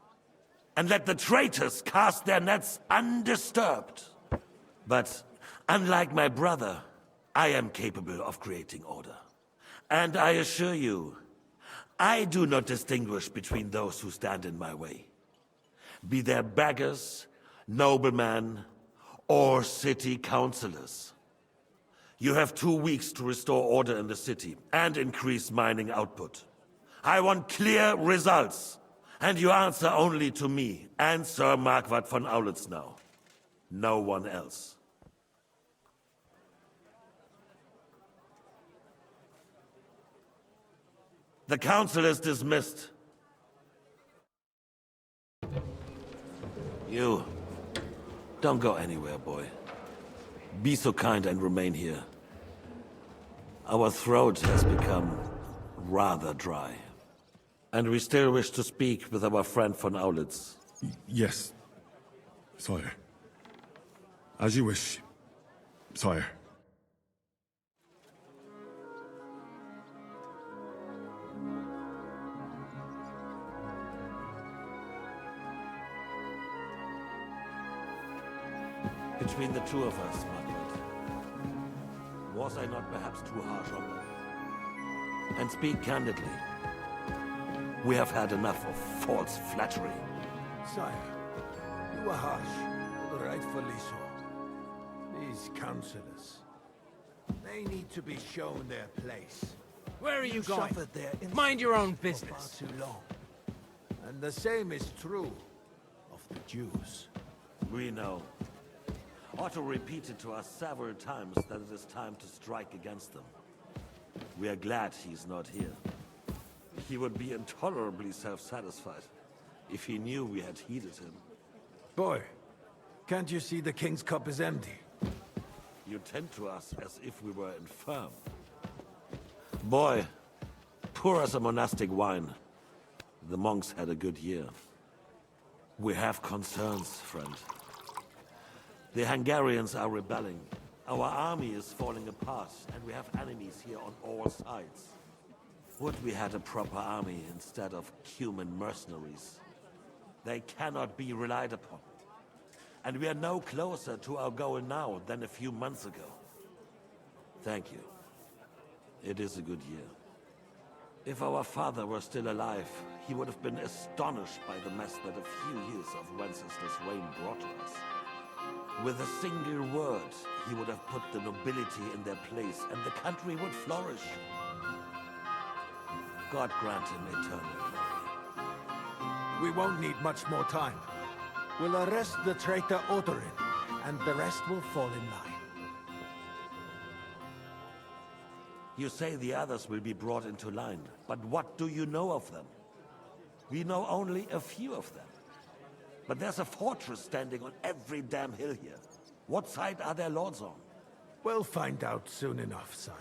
S17: And let the traitors cast their nets undisturbed. But unlike my brother, I am capable of creating order. And I assure you, I do not distinguish between those who stand in my way. Be they beggars, noblemen, or city councillors. You have 2 weeks to restore order in the city and increase mining output. I want clear results, and you answer only to me and Sir Marquardt von Aulitz now. No one else. The council is dismissed. You, don't go anywhere, boy. Be so kind and remain here. Our throat has become rather dry. And we still wish to speak with our friend von Aulitz.
S20: Yes, sire. As you wish, sire.
S17: Between the two of us, Margaret, was I not perhaps too harsh on them? And speak candidly, we have had enough of false flattery.
S10: Sire, you were harsh, but rightfully so. These councillors, they need to be shown their place.
S19: Where are you going?
S10: Suffered their
S19: Mind your own
S10: insults
S19: business.
S10: for far too long. And the same is true of the Jews.
S17: We know. Otto repeated to us several times that it is time to strike against them. We are glad he's not here. He would be intolerably self-satisfied if he knew we had heeded him.
S10: Boy, can't you see the King's cup is empty?
S17: You tend to us as if we were infirm. Boy, pour us a monastic wine. The monks had a good year. We have concerns, friend. The Hungarians are rebelling. Our army is falling apart, and we have enemies here on all sides. Would we had a proper army instead of human mercenaries? They cannot be relied upon. And we are no closer to our goal now than a few months ago. Thank you. It is a good year. If our father were still alive, he would have been astonished by the mess that a few years of Wenceslas' reign brought to us. With a single word, he would have put the nobility in their place, and the country would flourish. God grant him eternal glory.
S10: We won't need much more time. We'll arrest the traitor Odorin, and the rest will fall in line.
S17: You say the others will be brought into line, but what do you know of them? We know only a few of them. But there's a fortress standing on every damn hill here. What side are their lords on?
S10: We'll find out soon enough, sire.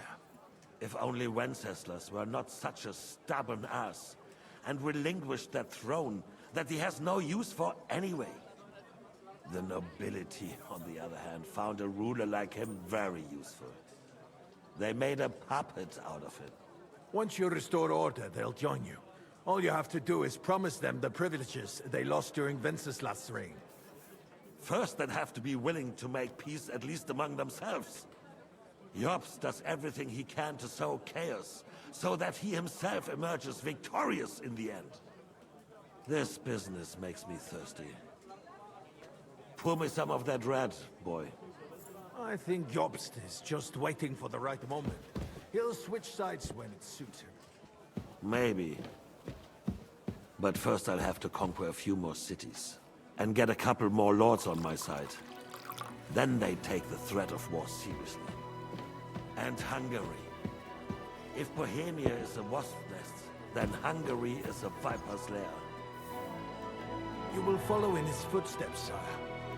S17: If only Wenceslas were not such a stubborn ass, and relinquished that throne that he has no use for anyway. The nobility, on the other hand, found a ruler like him very useful. They made a puppet out of him.
S10: Once you restore order, they'll join you. All you have to do is promise them the privileges they lost during Wenceslas' reign.
S17: First, they'd have to be willing to make peace at least among themselves. Jobst does everything he can to sow chaos, so that he himself emerges victorious in the end. This business makes me thirsty. Pour me some of that red, boy.
S10: I think Jobst is just waiting for the right moment. He'll switch sides when it suits him.
S17: Maybe. But first I'll have to conquer a few more cities. And get a couple more lords on my side. Then they take the threat of war seriously. And Hungary. If Bohemia is a wasp nest, then Hungary is a viper's lair.
S10: You will follow in his footsteps, sire,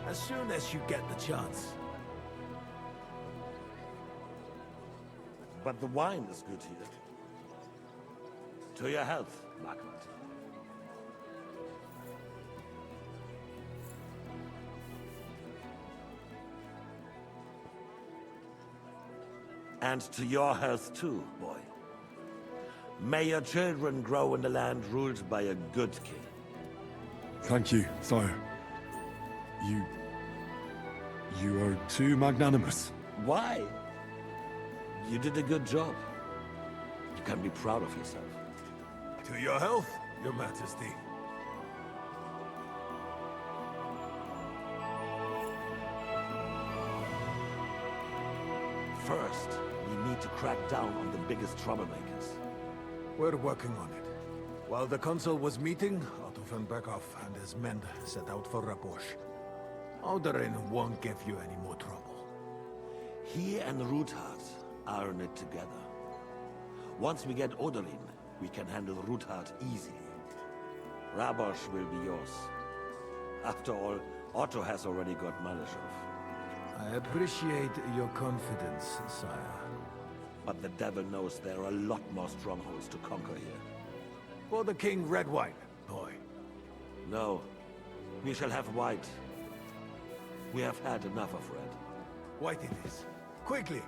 S10: as soon as you get the chance.
S17: But the wine is good here. To your health, Margaret. And to your health too, boy. May your children grow in a land ruled by a good king.
S20: Thank you, sire. You are too magnanimous.
S17: Why? You did a good job. You can be proud of yourself.
S10: To your health, Your Majesty.
S17: First, we need to crack down on the biggest troublemakers.
S10: We're working on it. While the consul was meeting, Otto von Berghoff and his men set out for Rabosch. Odorin won't give you any more trouble.
S17: He and Ruthard are in it together. Once we get Odorin, we can handle Ruthard easily. Rabosch will be yours. After all, Otto has already got Malashov.
S10: I appreciate your confidence, sire.
S17: But the devil knows there are a lot more strongholds to conquer here.
S10: For the king, red wine, boy.
S17: No. We shall have white. We have had enough of red.
S10: White it is. Quickly!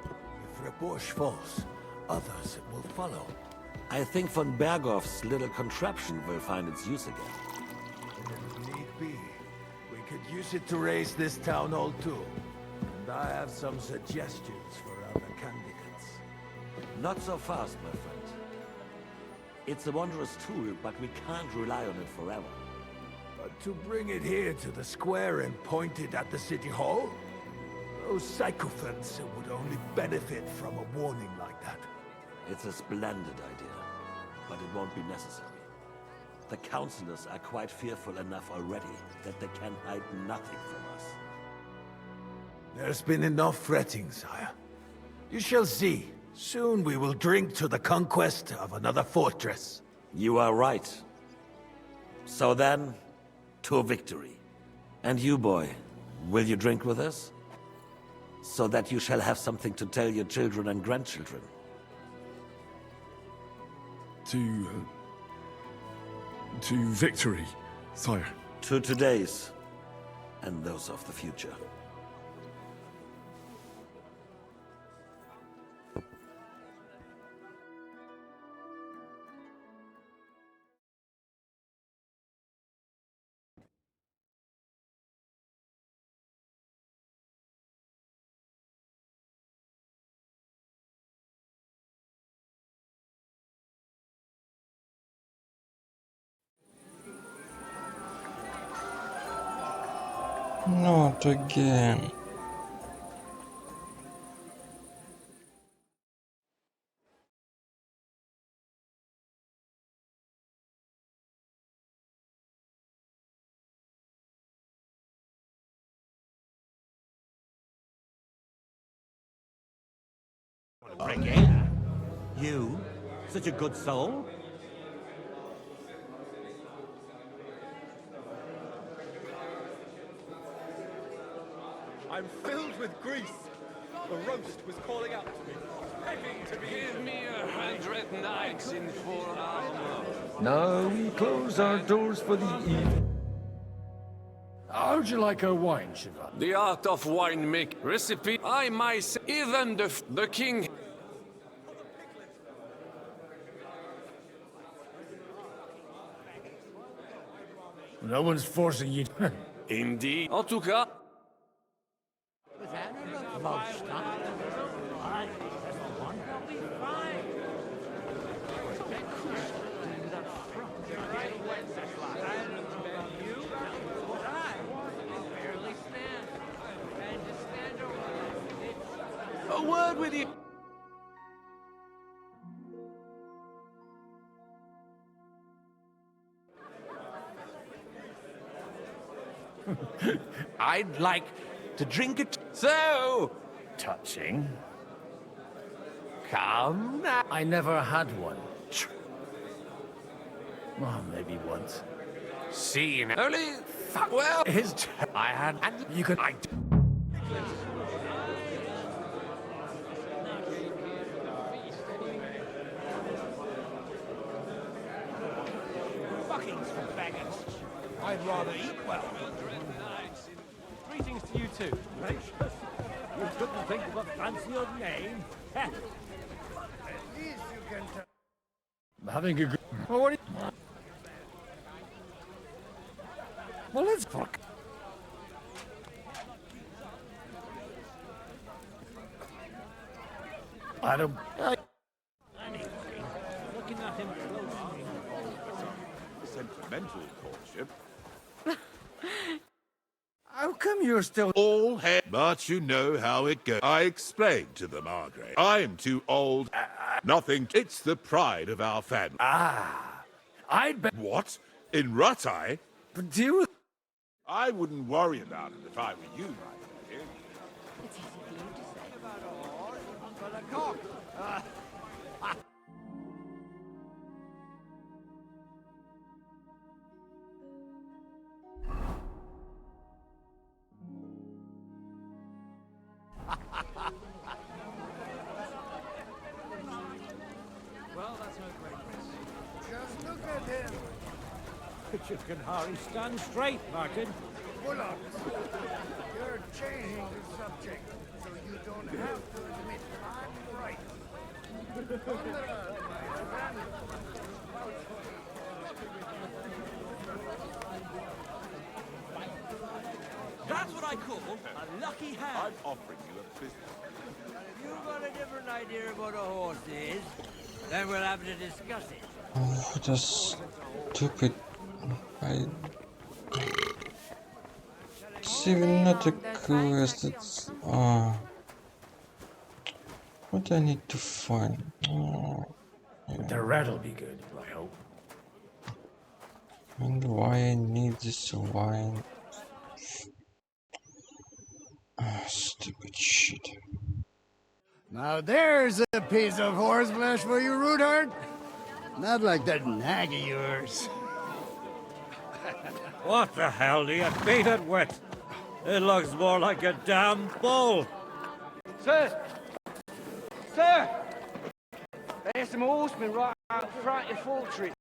S10: If Rabosch falls, others will follow.
S17: I think von Berghoff's little contraption will find its use again.
S10: If need be, we could use it to raise this town hall too. And I have some suggestions for other candidates.
S17: Not so fast, my friend. It's a wondrous tool, but we can't rely on it forever.
S10: But to bring it here to the square and point it at the city hall? Those sycophants would only benefit from a warning like that.
S17: It's a splendid idea, but it won't be necessary. The councillors are quite fearful enough already that they can hide nothing from us.
S10: There's been enough fretting, sire. You shall see. Soon we will drink to the conquest of another fortress.
S17: You are right. So then, to victory. And you, boy, will you drink with us? So that you shall have something to tell your children and grandchildren.
S20: To victory, sire.
S17: To today's, and those of the future.
S1: Not again.
S8: Brigadier? You? Such a good soul?
S2: I'm filled with grief. The roast was calling out to me, begging to be
S22: Give me 100 knights in full armor.
S23: Now we close our doors for the evening. How'd you like a wine, Shiva?
S22: The art of winemaking recipe. I myself, even the king.
S23: No one's forcing you.
S22: Indeed. En tout cas. A word with you.
S8: I'd like to drink it.
S22: So,
S23: touching. Come now. I never had one. Well, maybe once.
S22: seen early. Well,
S23: I had, and you could.
S8: Fuckings for beggars. I'd rather eat well.
S16: Greetings to you too.
S8: Gracious. You couldn't think of a fancier name?
S14: At least you can tell.
S23: I'm having a good. Well, what? Well, let's fuck. I don't.
S8: Anyway, looking at him closely.
S4: Sentimental courtship.
S10: How come you're still
S4: all head? But you know how it goes. I explained to the Margrave. I am too old. Nothing. It's the pride of our family.
S10: I'd bet.
S4: What? In Rattay?
S10: But do you?
S4: I wouldn't worry about it if I were you, my dear.
S19: It's easy for you to say.
S8: Uncle the cock.
S16: Well, that's no great risk.
S14: Just look at him.
S8: Richard can hardly stand straight, Martin.
S14: Bullocks. You're changing the subject, so you don't have to admit I'm right. Wanderer, my friend.
S19: I call a lucky hand.
S4: I'm offering you a business.
S19: If you've got a different idea of what a horse is, then we'll have to discuss it.
S1: Oh, what a stupid... It's even not a quest, it's... What I need to find?
S23: The rat'll be good, I hope.
S1: And why I need this wine? Stupid shit.
S14: Now there's a piece of horseflesh for you, Ruthard. Not like that nag of yours.
S8: What the hell do you beat it with? It looks more like a damn bull.
S9: Sir! Sir! There's some horsemen right out front of your fortress.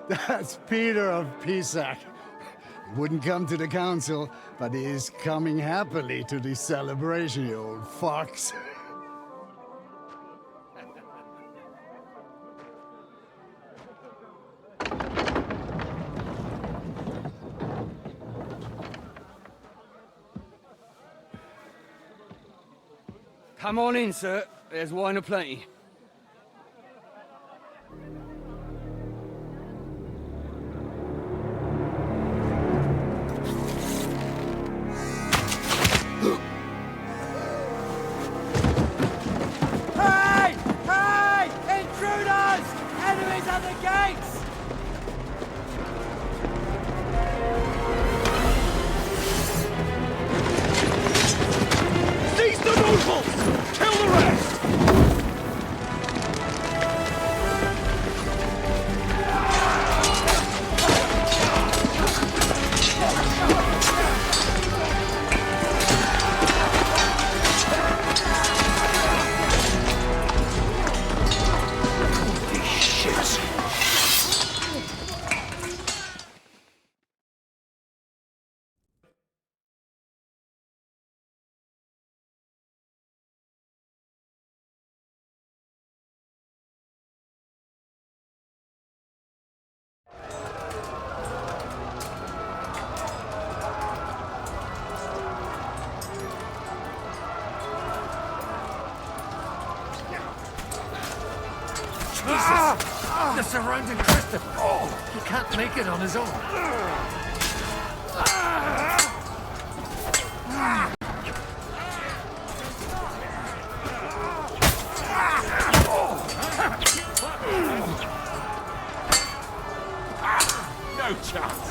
S14: That's Peter of Pisac. Wouldn't come to the council, but he is coming happily to the celebration, you old fox.
S9: Come on in, sir. There's wine aplenty.
S19: Hey! Hey! Intruders! Enemies at the gates!
S8: Seize the nobles! Kill the rest!
S7: The surrounding Christopher! Oh, he can't make it on his own.
S4: No chance.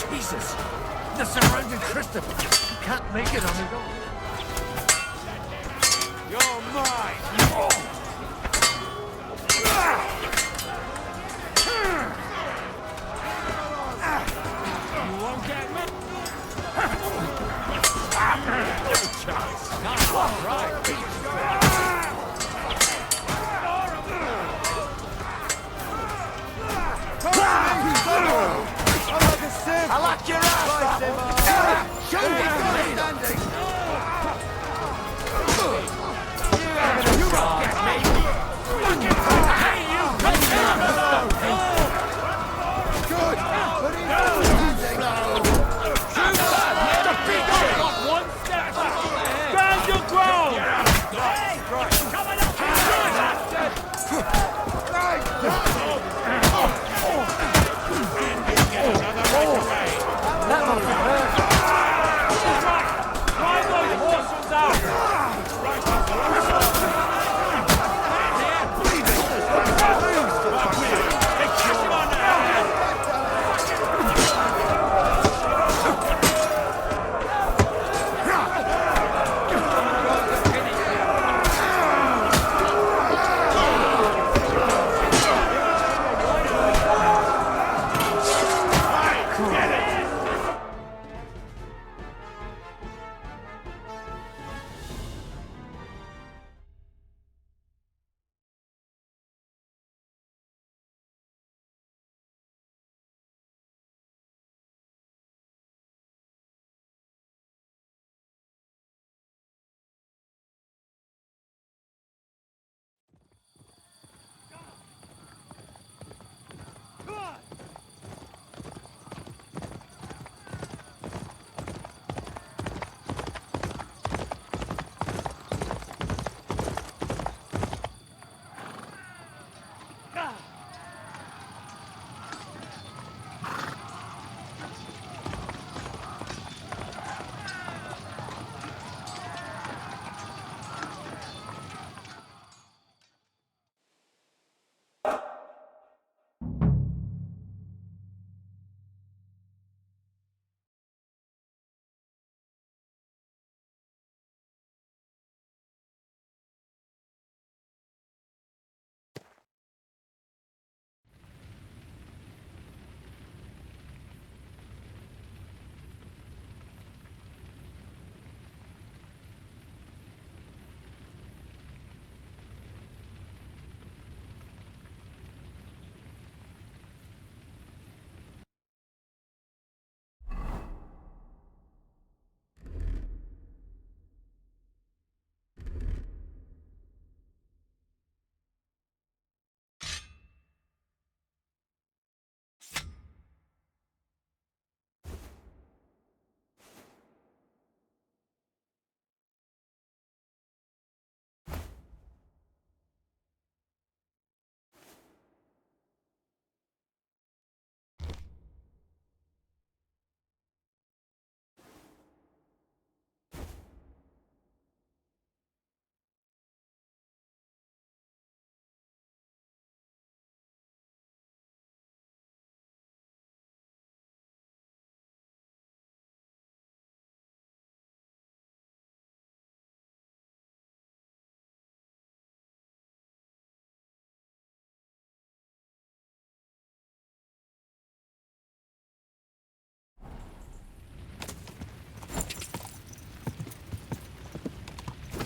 S7: Jesus! The surrounding Christopher! He can't make it on his own.
S8: You're mine!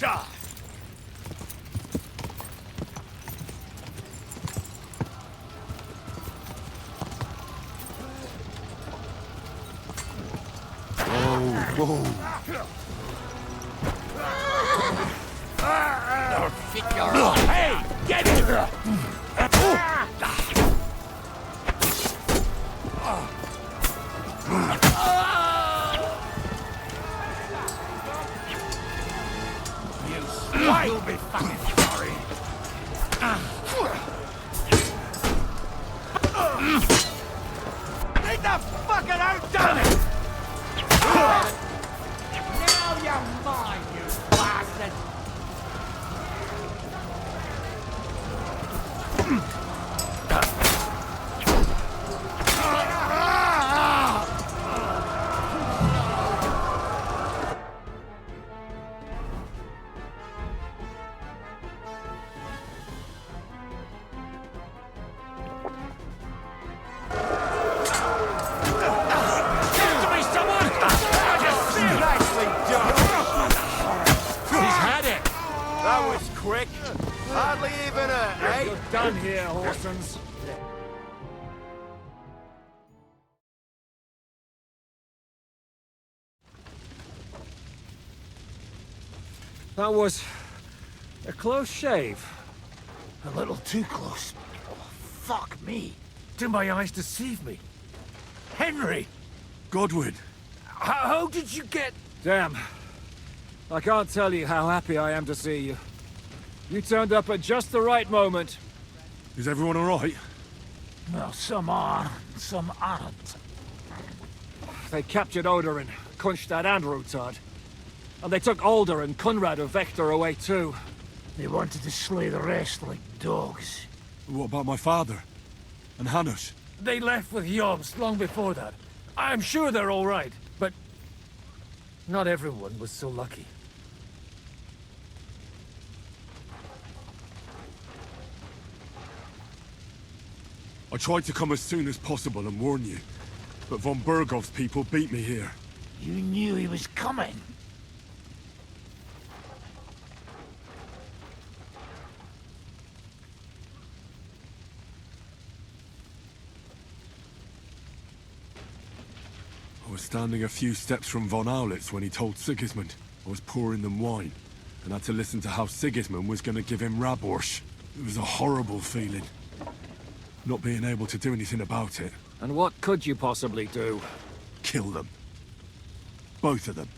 S6: die!
S20: Whoa.
S6: Hey, get it! You'll be fucking sorry. Get the fucking out, damn it! Now you're mine, you bastard!
S2: Hardly even a,
S6: You're done here, Horsens.
S23: That was a close shave.
S6: A little too close. Oh, fuck me.
S7: Do my eyes deceive me? Henry!
S20: Godwin!
S7: How did you get...
S23: Damn. I can't tell you how happy I am to see you. You turned up at just the right moment.
S20: Is everyone alright?
S6: Well, some are, some aren't.
S23: They captured Odorin, Kunstad and Rutard. And they took Alder and Conrad of Vector away too.
S6: They wanted to slay the rest like dogs.
S20: What about my father? And Hanush?
S7: They left with Jobst long before that. I'm sure they're all right, but... not everyone was so lucky.
S20: I tried to come as soon as possible and warn you, but von Bergov's people beat me here.
S6: You knew he was coming.
S20: I was standing a few steps from von Aulitz when he told Sigismund I was pouring them wine, and had to listen to how Sigismund was going to give him Raborsch. It was a horrible feeling. Not being able to do anything about it.
S23: And what could you possibly do?
S20: Kill them. Both of them.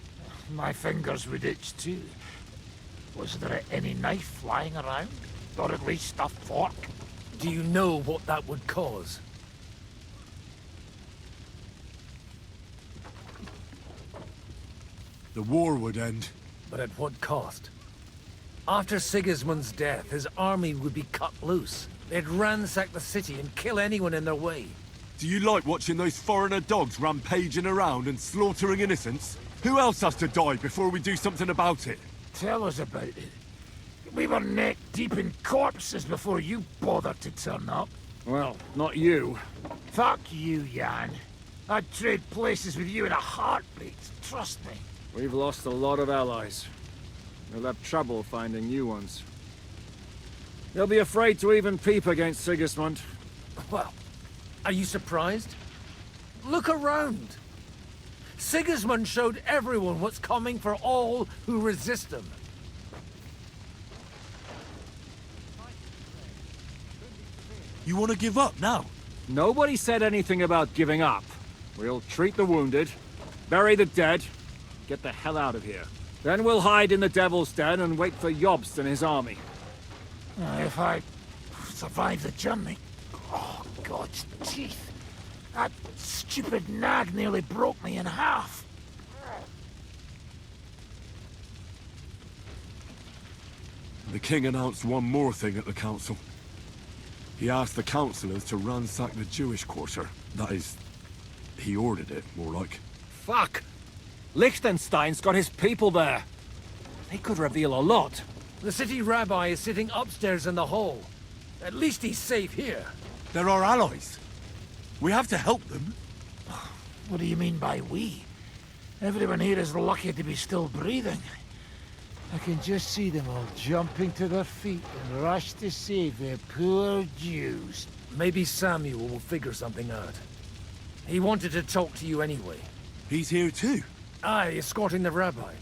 S6: My fingers would itch too. Was there any knife lying around? Or at least a fork?
S7: Do you know what that would cause?
S20: The war would end.
S7: But at what cost? After Sigismund's death, his army would be cut loose. They'd ransack the city and kill anyone in their way.
S20: Do you like watching those foreigner dogs rampaging around and slaughtering innocents? Who else has to die before we do something about it?
S6: Tell us about it. We were neck deep in corpses before you bothered to turn up.
S23: Well, not you.
S6: Fuck you, Jan. I'd trade places with you in a heartbeat, trust me.
S23: We've lost a lot of allies. We'll have trouble finding new ones. They'll be afraid to even peep against Sigismund.
S7: Well, are you surprised? Look around. Sigismund showed everyone what's coming for all who resist him.
S20: You want to give up now?
S23: Nobody said anything about giving up. We'll treat the wounded, bury the dead, get the hell out of here. Then we'll hide in the Devil's Den and wait for Jobst and his army.
S6: If I survive the journey... Oh, God's teeth. That stupid nag nearly broke me in half.
S20: The king announced one more thing at the council. He asked the councillors to ransack the Jewish quarter. That is, he ordered it, more like.
S23: Fuck! Liechtenstein's got his people there. They could reveal a lot.
S7: The city rabbi is sitting upstairs in the hall. At least he's safe here.
S20: They're our allies. We have to help them.
S6: What do you mean by we? Everyone here is lucky to be still breathing.
S3: I can just see them all jumping to their feet and rush to save their poor Jews.
S7: Maybe Samuel will figure something out. He wanted to talk to you anyway.
S20: He's here too?
S7: Aye, escorting the rabbi.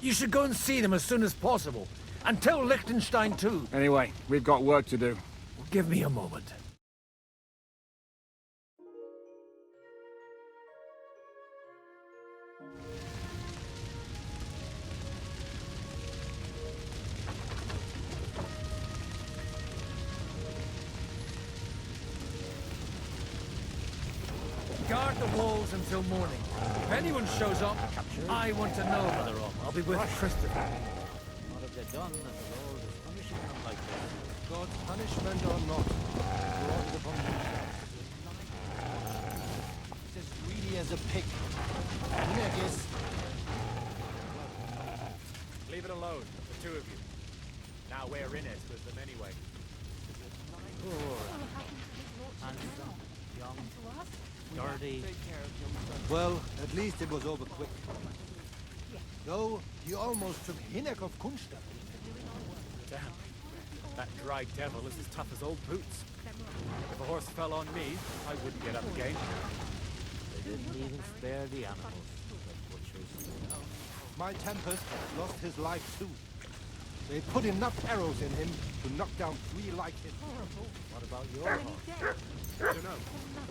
S7: You should go and see them as soon as possible. And tell Liechtenstein too.
S23: Anyway, we've got work to do.
S7: Give me a moment. Guard the walls until morning. If anyone shows up, I want to know about them. I'll be with Christopher.
S19: What have they done that the Lord is punishing them like this?
S3: God's punishment or not, brought it upon themselves. It's as greedy as a pig. I guess.
S16: Leave it alone, the two of you. Now we're in it with them anyway.
S19: Poor, handsome, young, dirty.
S3: Well, at least it was over quick. Though, you almost took Hinnek of Kunstadt.
S16: Damn. That dry devil is as tough as old boots. If a horse fell on me, I wouldn't get up again.
S19: They didn't even spare the animals, the butchers.
S3: My Tempest lost his life too. They put enough arrows in him to knock down 3 like him.
S16: What about your horse? I don't know.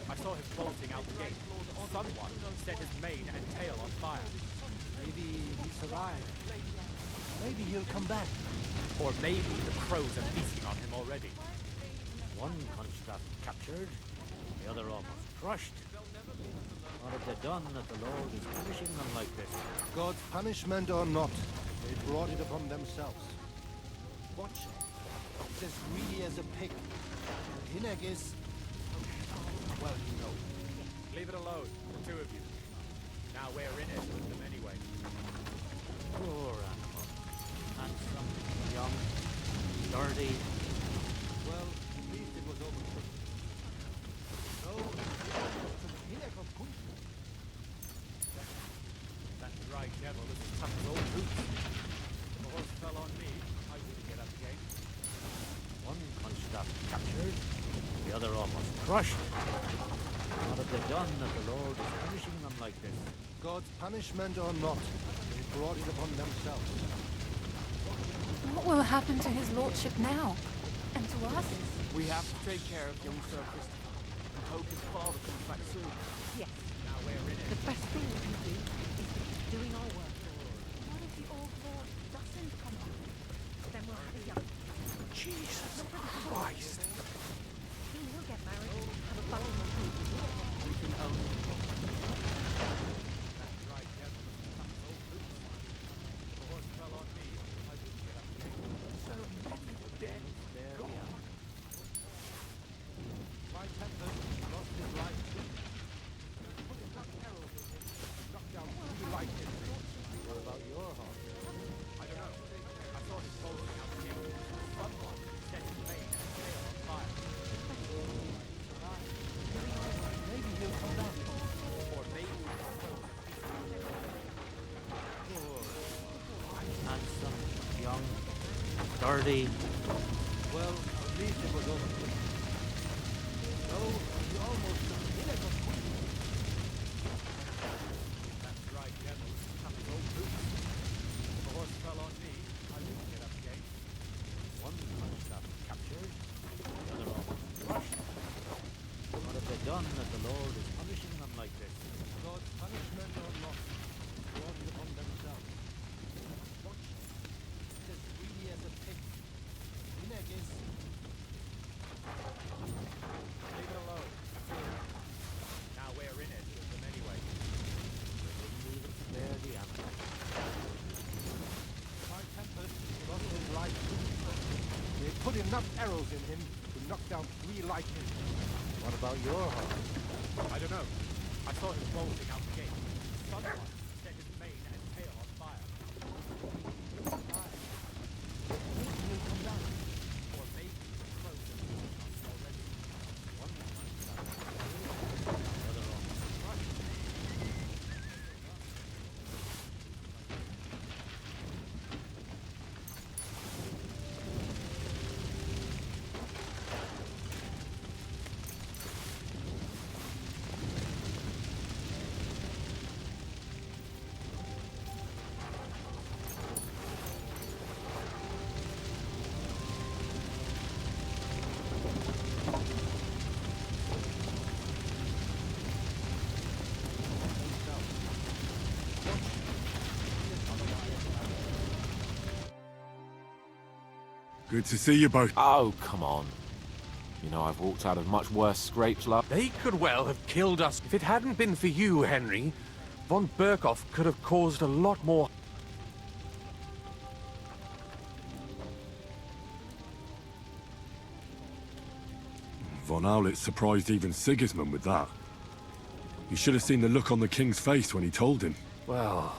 S16: I saw him bolting out the gate. Someone set his mane and tail on fire.
S3: Maybe he survived. Maybe he'll come back.
S16: Or maybe the crows are feasting on him already.
S19: One Kunstadt captured, the other almost crushed. What have they done that the Lord is punishing them like this?
S3: God's punishment or not, they brought it upon themselves. Watch. It's as greedy as a pig. And Hinnek is... well, you know.
S16: Leave it alone, the two of you. Now we're in it with them anyway.
S19: Poor animal. Handsome, young, dirty.
S3: Well, at least it was over quick. So, Hinnek of Kunstadt.
S16: That dry devil is as tough as old boots. If a horse fell on me, I wouldn't get up again.
S19: One Kunstadt captured, the other almost crushed. What have they done that the Lord is punishing them like this?
S3: God's punishment or not, they brought it upon themselves.
S11: What will happen to his lordship now? And to us?
S16: We have to take care of young Sir Christopher and hope his father comes back soon.
S11: Yes.
S16: Now we're in it.
S11: The best thing we can do is to keep doing our work. What if the old lord doesn't come back? Then we'll have a young.
S16: Jesus Christ!
S11: He will get married and have a butler.
S16: We can only
S19: dirty.
S3: Well, at least it was over quick. No, you almost took Hinnek of Kunstadt.
S16: That dry devil is as tough as old boots. If a horse fell on me, I wouldn't get up again.
S19: One Kunstadt captured, the other almost crushed. What have they done that the Lord is punishing them like this?
S3: God's punishment or not, brought it upon themselves. Watch. It's as greedy as a pig. Hinnek is...
S16: Leave it alone. Now we're in it with them anyway.
S19: They didn't even spare the animals.
S3: My Tempest lost his life too. They put enough arrows in him to knock down 3 like him.
S19: What about your horse?
S16: I don't know. I saw him bolting out the gate. Someone set his mane and tail on fire.
S3: Maybe he'll come back.
S16: Or maybe the crows are feasting on him already.
S19: One Kunstadt captured, the other almost crushed.
S20: Good to see you both.
S12: Oh, come on. You know, I've walked out of much worse scrapes, love.
S7: They could well have killed us. If it hadn't been for you, Henry, von Berkhoff could have caused a lot more.
S20: Von Aulitz surprised even Sigismund with that. You should have seen the look on the king's face when he told him.
S7: Well,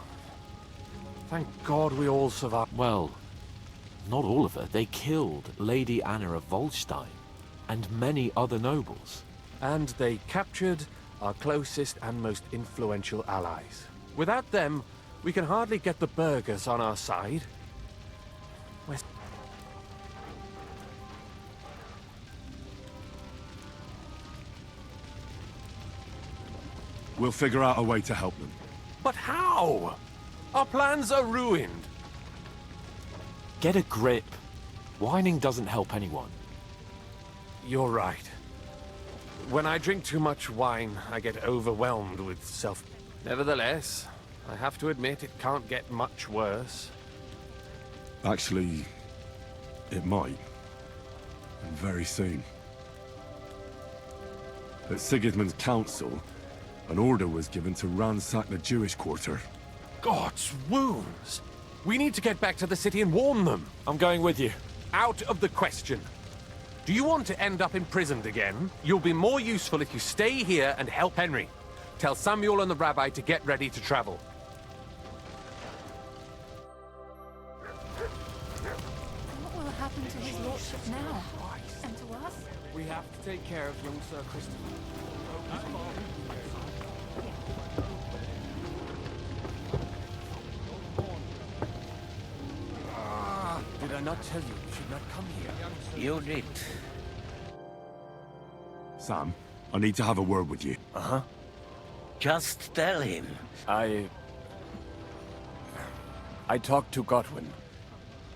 S7: thank God we all survived.
S12: Well, not all of it. They killed Lady Anna of Volstein and many other nobles.
S7: And they captured our closest and most influential allies. Without them, we can hardly get the burghers on our side.
S20: We'll figure out a way to help them.
S7: But how? Our plans are ruined.
S12: Get a grip. Whining doesn't help anyone.
S7: You're right. When I drink too much wine, I get overwhelmed with self... Nevertheless, I have to admit it can't get much worse.
S20: Actually, it might. And very soon. At Sigismund's council, an order was given to ransack the Jewish quarter.
S7: God's wounds! We need to get back to the city and warn them.
S12: I'm going with you.
S7: Out of the question. Do you want to end up imprisoned again? You'll be more useful if you stay here and help Henry. Tell Samuel and the rabbi to get ready to travel.
S13: What will happen to his lordship now? And to us?
S9: We have to take care of young Sir Christopher. Did I not tell you you should not come here?
S5: You did.
S20: Sam, I need to have a word with you.
S5: Uh-huh. Just tell him.
S9: I talked to Godwin.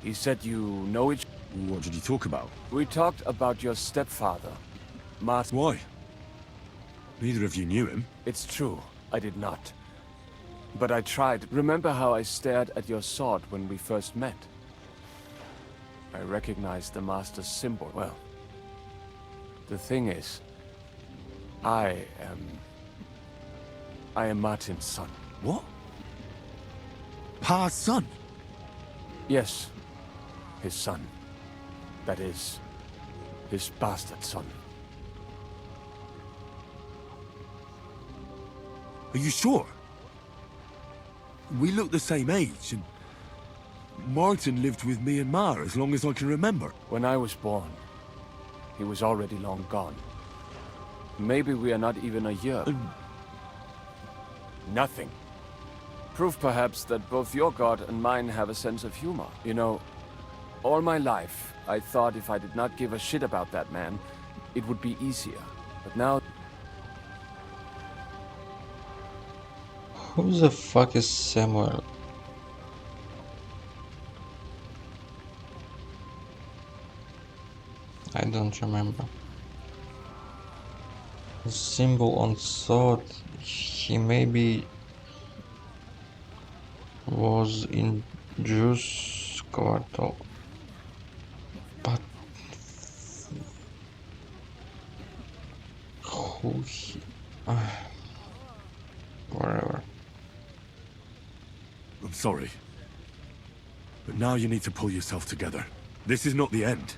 S9: He said you know each...
S20: What did you talk about?
S9: We talked about your stepfather, Martin.
S20: Why? Neither of you knew him.
S9: It's true, I did not. But I tried. Remember how I stared at your sword when we first met? I recognized the Master's symbol. Well, the thing is, I am Martin's son.
S20: What? Pa's son?
S9: Yes, his son. That is, his bastard son.
S20: Are you sure? We look the same age, and Martin lived with me and Ma as long as I can remember.
S9: When I was born, he was already long gone. Maybe we are not even a year. Nothing. Proof perhaps that both your god and mine have a sense of humor. You know, all my life, I thought if I did not give a shit about that man, it would be easier. But now...
S1: Who the fuck is Samuel? I don't remember. The symbol on sword, he maybe was in Jews quarter, but who he... whatever.
S20: I'm sorry. But now you need to pull yourself together. This is not the end.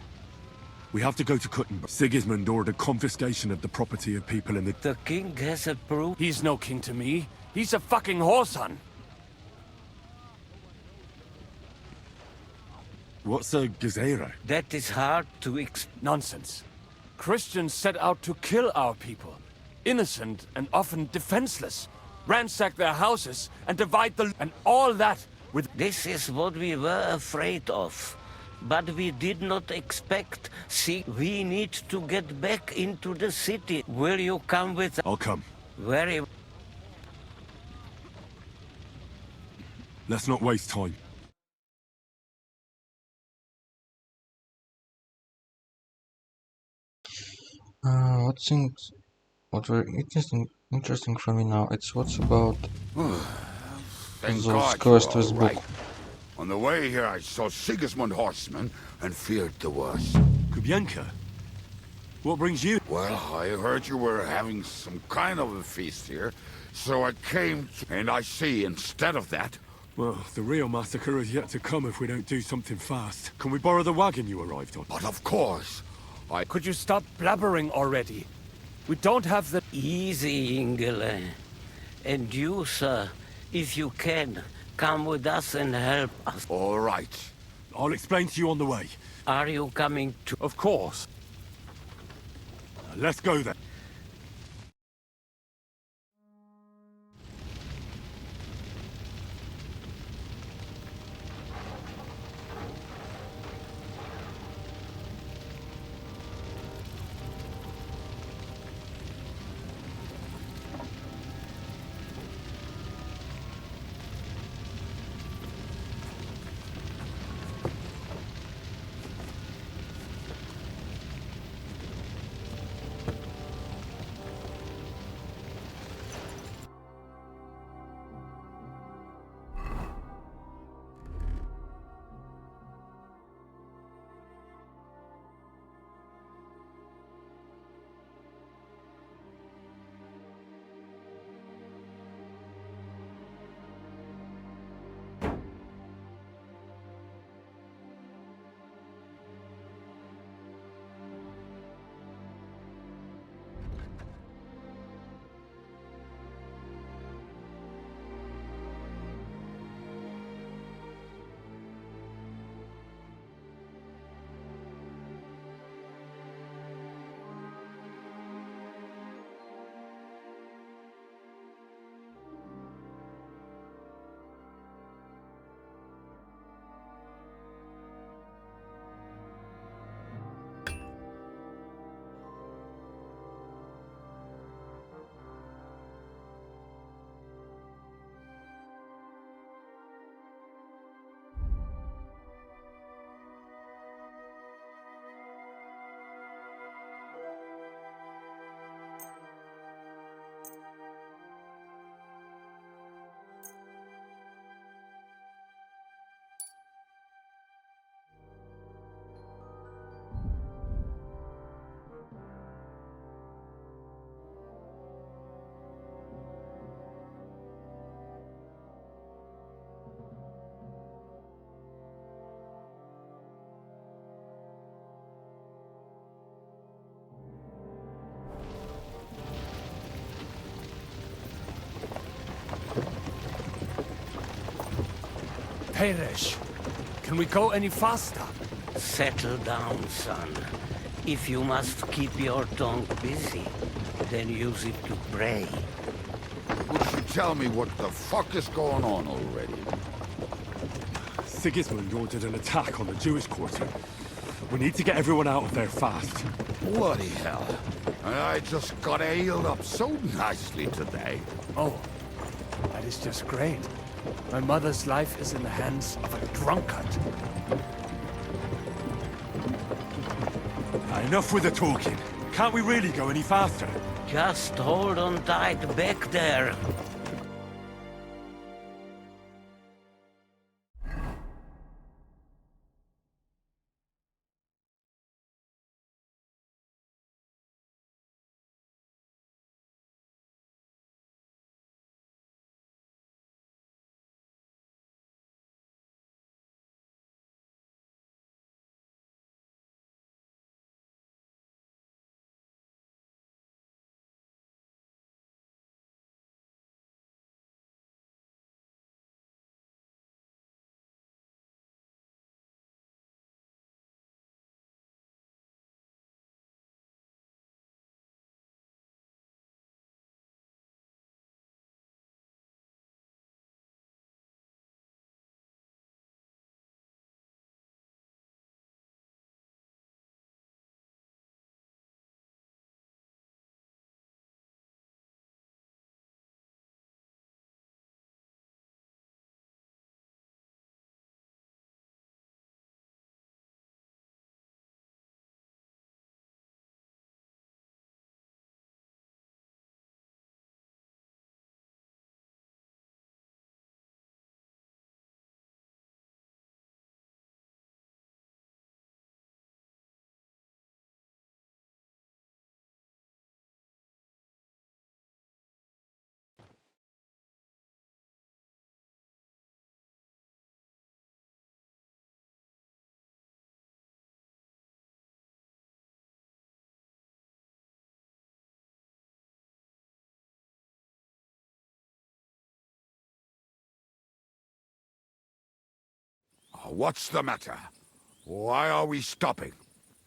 S20: We have to go to Kuttenberg. Sigismund ordered confiscation of the property of people in the...
S5: The king has approved.
S9: He's no king to me. He's a fucking whoreson.
S20: What's a Gezerah?
S5: That is hard to
S9: Nonsense. Christians set out to kill our people. Innocent and often defenseless. Ransack their houses and divide the... And all that with...
S5: This is what we were afraid of. But we did not expect... See, we need to get back into the city. Will you come with...
S20: I'll come.
S5: Very...
S20: Let's not waste time.
S1: What very interesting for me now, it's what's about
S6: Thank
S1: those
S6: God
S1: quest
S6: you're
S1: with
S6: all
S1: book.
S6: right.
S15: On the way here, I saw Sigismund horsemen and feared the worst.
S20: Kubienka? What brings you?
S15: Well, I heard you were having some kind of a feast here, so I came and I see instead of that...
S20: Well, the real massacre is yet to come if we don't do something fast. Can we borrow the wagon you arrived on?
S15: But of course!
S9: Could you stop blabbering already? We don't have the...
S5: Easy, Ingele. And you, sir, if you can, come with us and help us.
S15: All right.
S20: I'll explain to you on the way.
S5: Are you coming to...
S9: Of course.
S20: Let's go then.
S9: Peresh, can we go any faster?
S5: Settle down, son. If you must keep your tongue busy, then use it to pray.
S15: Would you tell me what the fuck is going on already?
S20: Sigismund ordered an attack on the Jewish quarter. We need to get everyone out of there fast.
S15: Bloody hell. I just got ailed up so nicely today.
S9: Oh, that is just great. My mother's life is in the hands of a drunkard.
S20: Enough with the talking. Can't we really go any faster?
S5: Just hold on tight back there.
S15: What's the matter? Why are we stopping?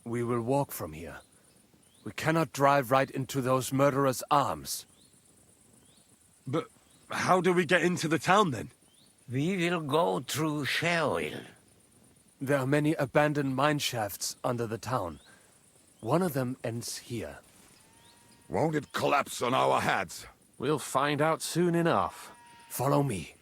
S9: We will walk from here. We cannot drive right into those murderers' arms.
S20: But how do we get into the town then?
S5: We will go through Sherwill.
S9: There are many abandoned mine shafts under the town. One of them ends here.
S15: Won't it collapse on our heads?
S7: We'll find out soon enough.
S9: Follow me.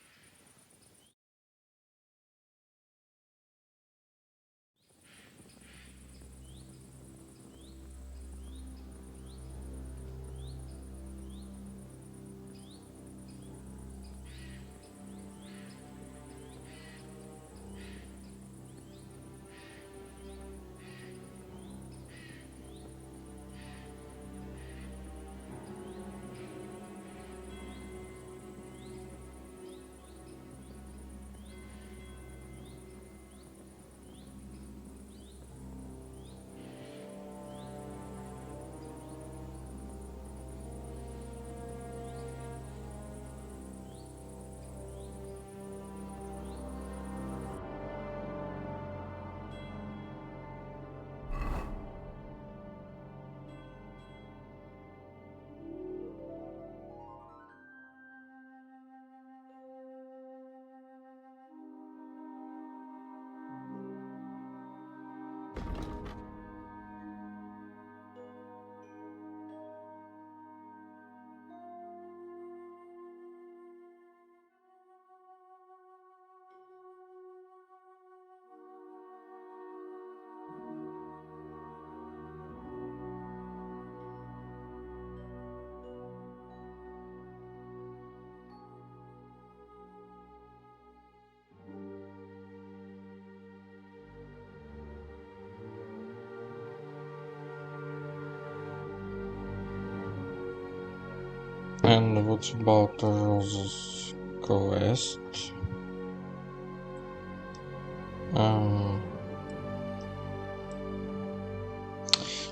S1: And what about the Rose's quest?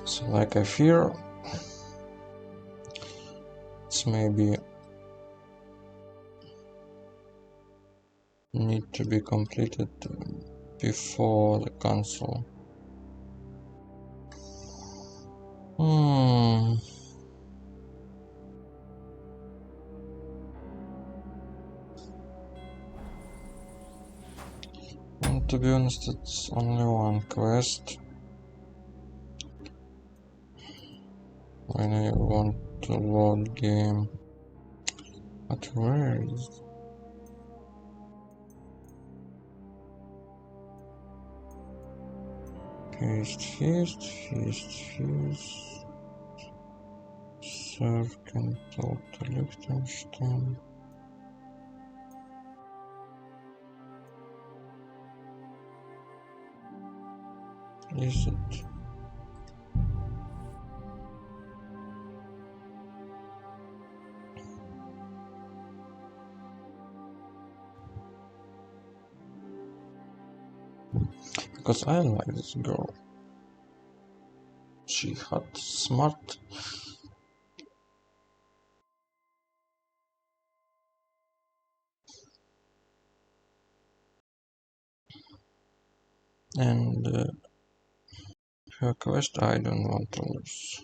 S1: So like I fear, it's maybe need to be completed before the council. And to be honest, it's only one quest. When I want to load game, but where is? Feast. Serve Capital to Liechtenstein. Is it? Because I like this girl. She hot, smart. And her quest I don't want to lose.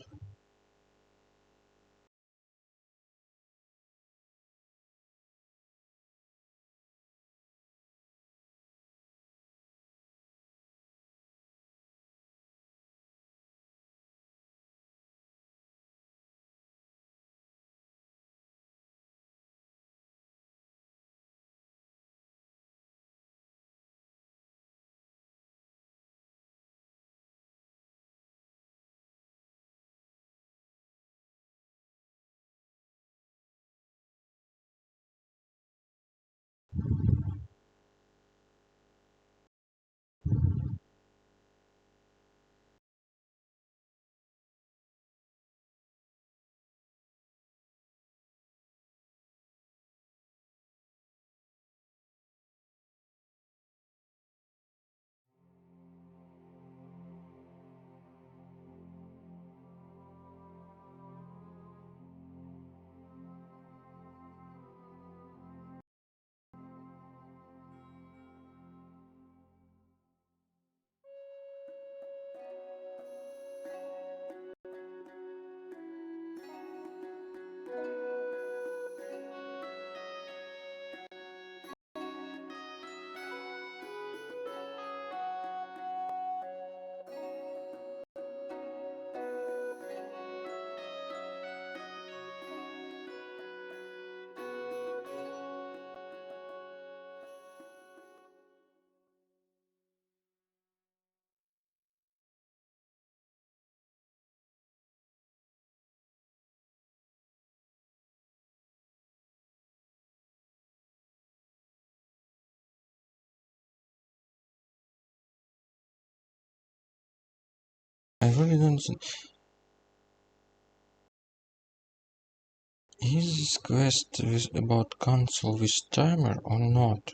S1: really don't. Is this quest about council with timer or not?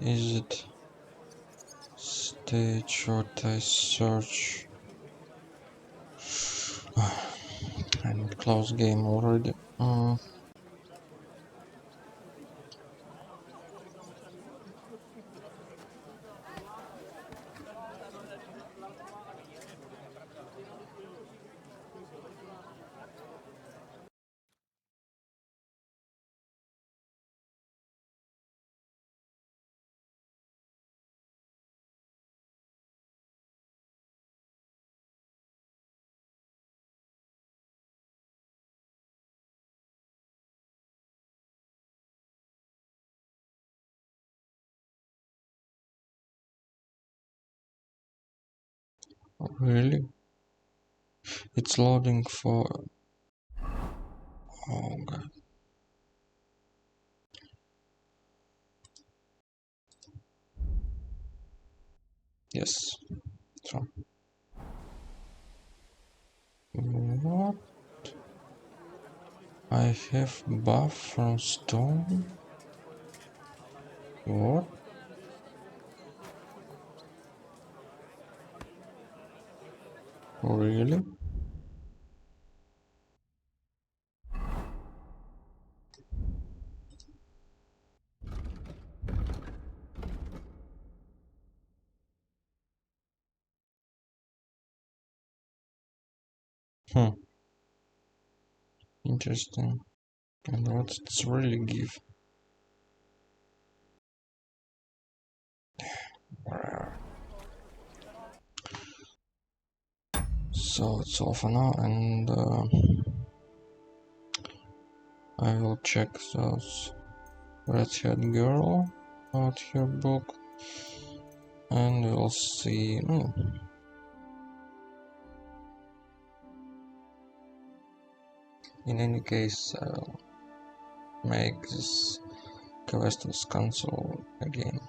S1: Is it stage short I search? And close game already. Really? It's loading for... Oh god. Yes. So. What? I have buff from stone? What? Really? Interesting. And what's it really give? So it's all for now, and I will check those red-haired girl about her book, and we'll see. In any case, I'll make this quest with console again.